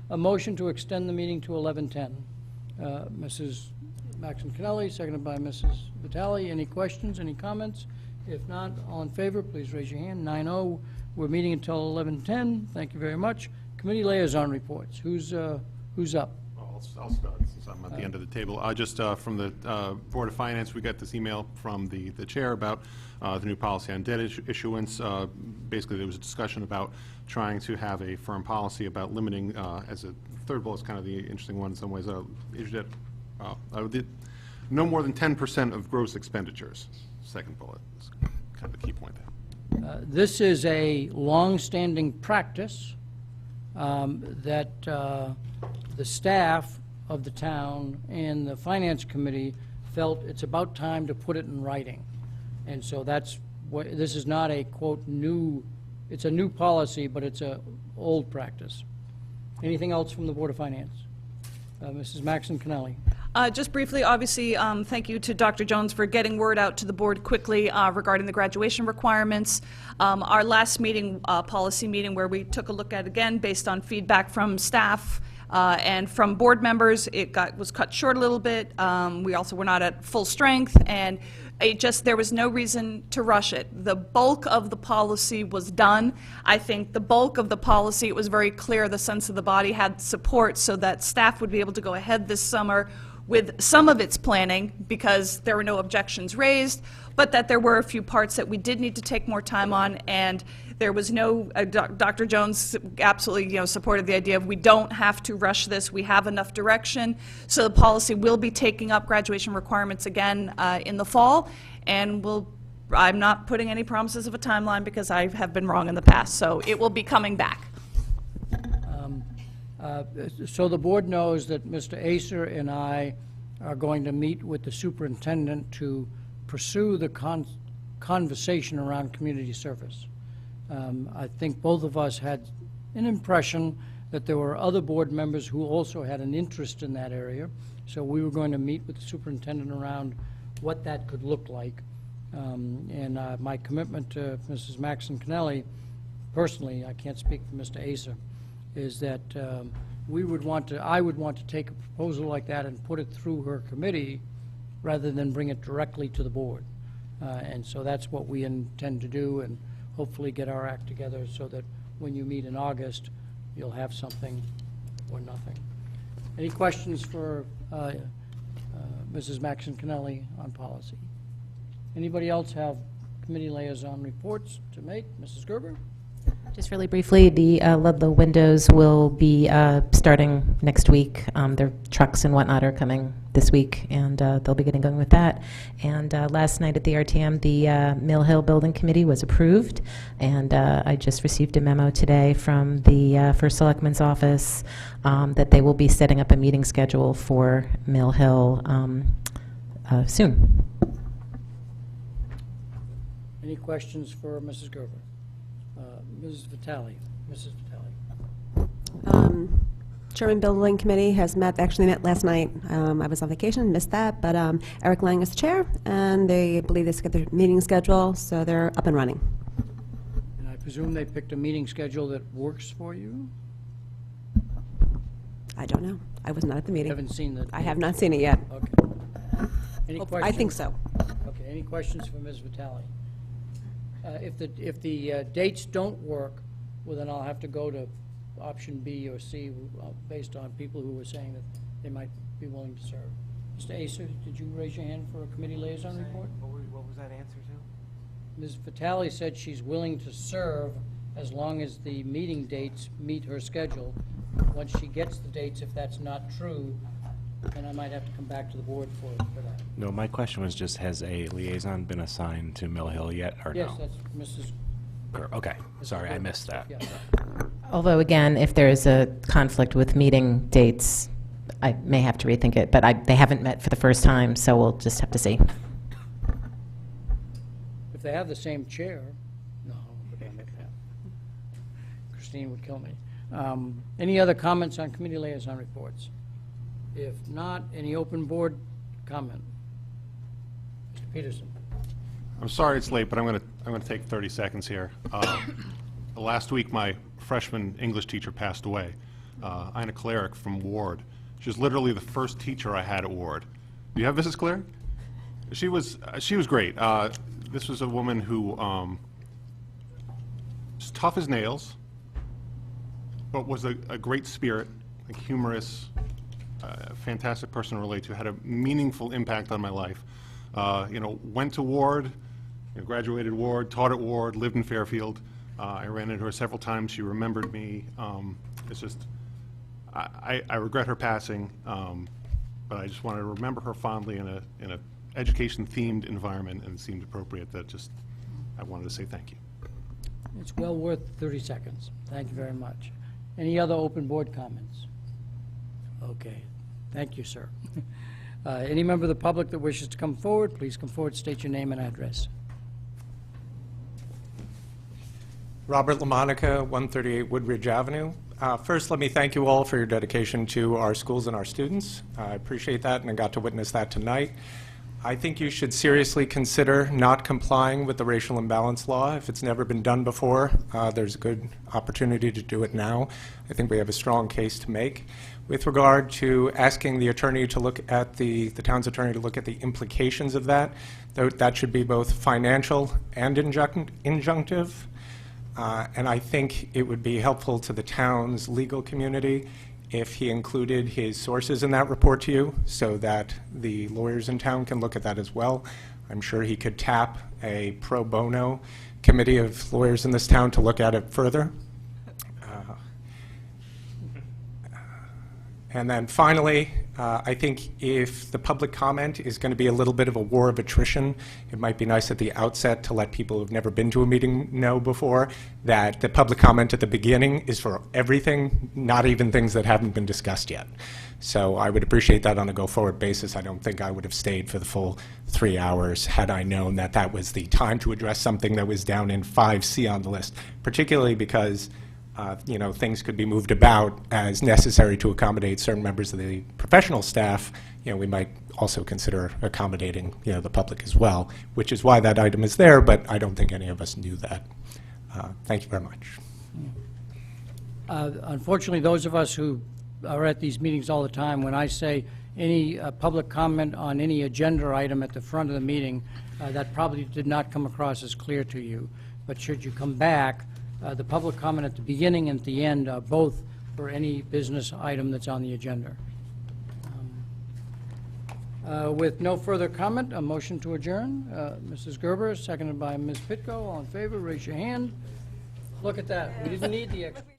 a motion to extend the meeting to 11:10? Mrs. Maxon Kennelly, seconded by Mrs. Vitale. Any questions, any comments? If not, all in favor, please raise your hand. 9-0. We're meeting until 11:10. Thank you very much. Committee liaison reports. Who's up? I'll start since I'm at the end of the table. Just from the Board of Finance, we got this email from the chair about the new policy on debt issuance. Basically, there was a discussion about trying to have a firm policy about limiting, as a third bullet is kind of the interesting one in some ways, issue debt. No more than 10% of gross expenditures. Second bullet is kind of a key point there. This is a long-standing practice that the staff of the town and the Finance Committee felt it's about time to put it in writing. And so that's what, this is not a, quote, new, it's a new policy, but it's a old practice. Anything else from the Board of Finance? Mrs. Maxon Connelly. Just briefly, obviously, thank you to Dr. Jones for getting word out to the board quickly regarding the graduation requirements. Our last meeting, policy meeting, where we took a look at, again, based on feedback from staff and from board members, it was cut short a little bit. We also were not at full strength, and there was no reason to rush it. The bulk of the policy was done. I think the bulk of the policy, it was very clear the sense of the body had support so that staff would be able to go ahead this summer with some of its planning because there were no objections raised, but that there were a few parts that we did need to take more time on, and there was no, Dr. Jones absolutely supported the idea of we don't have to rush this, we have enough direction, so the policy will be taking up graduation requirements again in the fall, and I'm not putting any promises of a timeline because I have been wrong in the past, so it will be coming back. So the board knows that Mr. Acer and I are going to meet with the superintendent to pursue the conversation around community service. I think both of us had an impression that there were other board members who also had an interest in that area. So we were going to meet with the superintendent around what that could look like. And my commitment to Mrs. Maxon Connelly, personally, I can't speak for Mr. Acer, is that I would want to take a proposal like that and put it through her committee rather than bring it directly to the board. And so that's what we intend to do, and hopefully get our act together so that when you meet in August, you'll have something or nothing. Any questions for Mrs. Maxon Connelly on policy? Anybody else have committee liaison reports to make? Mrs. Gerber? Just really briefly, the Ludlow windows will be starting next week. Their trucks and whatnot are coming this week, and they'll be getting going with that. And last night at the RTM, the Mill Hill Building Committee was approved, and I just received a memo today from the First Selectman's office that they will be setting up a meeting schedule for Mill Hill soon. Any questions for Mrs. Gerber? Mrs. Vitale. Mrs. Vitale. Sherman Building Committee has actually met last night. I was on vacation, missed that, but Eric Lang is the chair, and they believe they got their meeting schedule, so they're up and running. And I presume they picked a meeting schedule that works for you? I don't know. I was not at the meeting. Haven't seen the... I have not seen it yet. Okay. Any questions? I think so. Okay, any questions for Ms. Vitale? If the dates don't work, well, then I'll have to go to option B or C based on people who were saying that they might be willing to serve. Mr. Acer, did you raise your hand for a committee liaison report? What was that answer to? Ms. Vitale said she's willing to serve as long as the meeting dates meet her schedule. Once she gets the dates, if that's not true, then I might have to come back to the board for that. No, my question was just, has a liaison been assigned to Mill Hill yet, or Yes, no? that's Mrs. Okay, sorry, I missed that. Yeah. Although, again, if there is a conflict with meeting dates, I may have to rethink it, but they haven't met for the first time, so we'll just have to see. If they have the same chair, no, but Christine would kill me. Any other comments on committee liaison reports? If not, any open board comment? Mr. Peterson. I'm sorry it's late, but I'm going to take 30 seconds here. Last week, my freshman English teacher passed away, Ina Cleric from Ward. She was literally the first teacher I had at Ward. Do you have Mrs. Cleric? She was great. This was a woman who was tough as nails, but was a great spirit, like humorous, fantastic person to relate to, had a meaningful impact on my life. Went to Ward, graduated Ward, taught at Ward, lived in Fairfield. I ran into her several times. She remembered me. It's just, I regret her passing, but I just wanted to remember her fondly in a education-themed environment, and it seemed appropriate that I wanted to say thank you. It's well worth 30 seconds. Thank you very much. Any other open board comments? Okay. Thank you, sir. Any member of the public that wishes to come forward, please come forward, state your name and address. Robert LaMonica, 138 Woodridge Avenue. First, let me thank you all for your dedication to our schools and our students. I appreciate that, and I got to witness that tonight. I think you should seriously consider not complying with the racial imbalance law. If it's never been done before, there's a good opportunity to do it now. I think we have a strong case to make. With regard to asking the attorney to look at the town's attorney to look at the implications of that, that should be both financial and injunctive. And I think it would be helpful to the town's legal community if he included his sources in that report to you so that the lawyers in town can look at that as well. I'm sure he could tap a pro bono committee of lawyers in this town to look at it further. And then finally, I think if the public comment is going to be a little bit of a war of attrition, it might be nice at the outset to let people who've never been to a meeting know before that the public comment at the beginning is for everything, not even things that haven't been discussed yet. So I would appreciate that on a go-forward basis. I don't think I would have stayed for the full 3 hours had I known that that was the time to address something that was down in 5C on the list, particularly because you know, things could be moved about as necessary to accommodate certain members of the professional staff. You know, we might also consider accommodating, you know, the public as well, which is why that item is there, but I don't think any of us knew that. Thank you very much. Unfortunately, those of us who are at these meetings all the time, when I say any public comment on any agenda item at the front of the meeting, that probably did not come across as clear to you. But should you come back, the public comment at the beginning and at the end are both for any business item that's on the agenda. With no further comment, a motion to adjourn. Mrs. Gerber, seconded by Ms. Pitko. All in favor, raise your hand. Look at that. We didn't need the extra.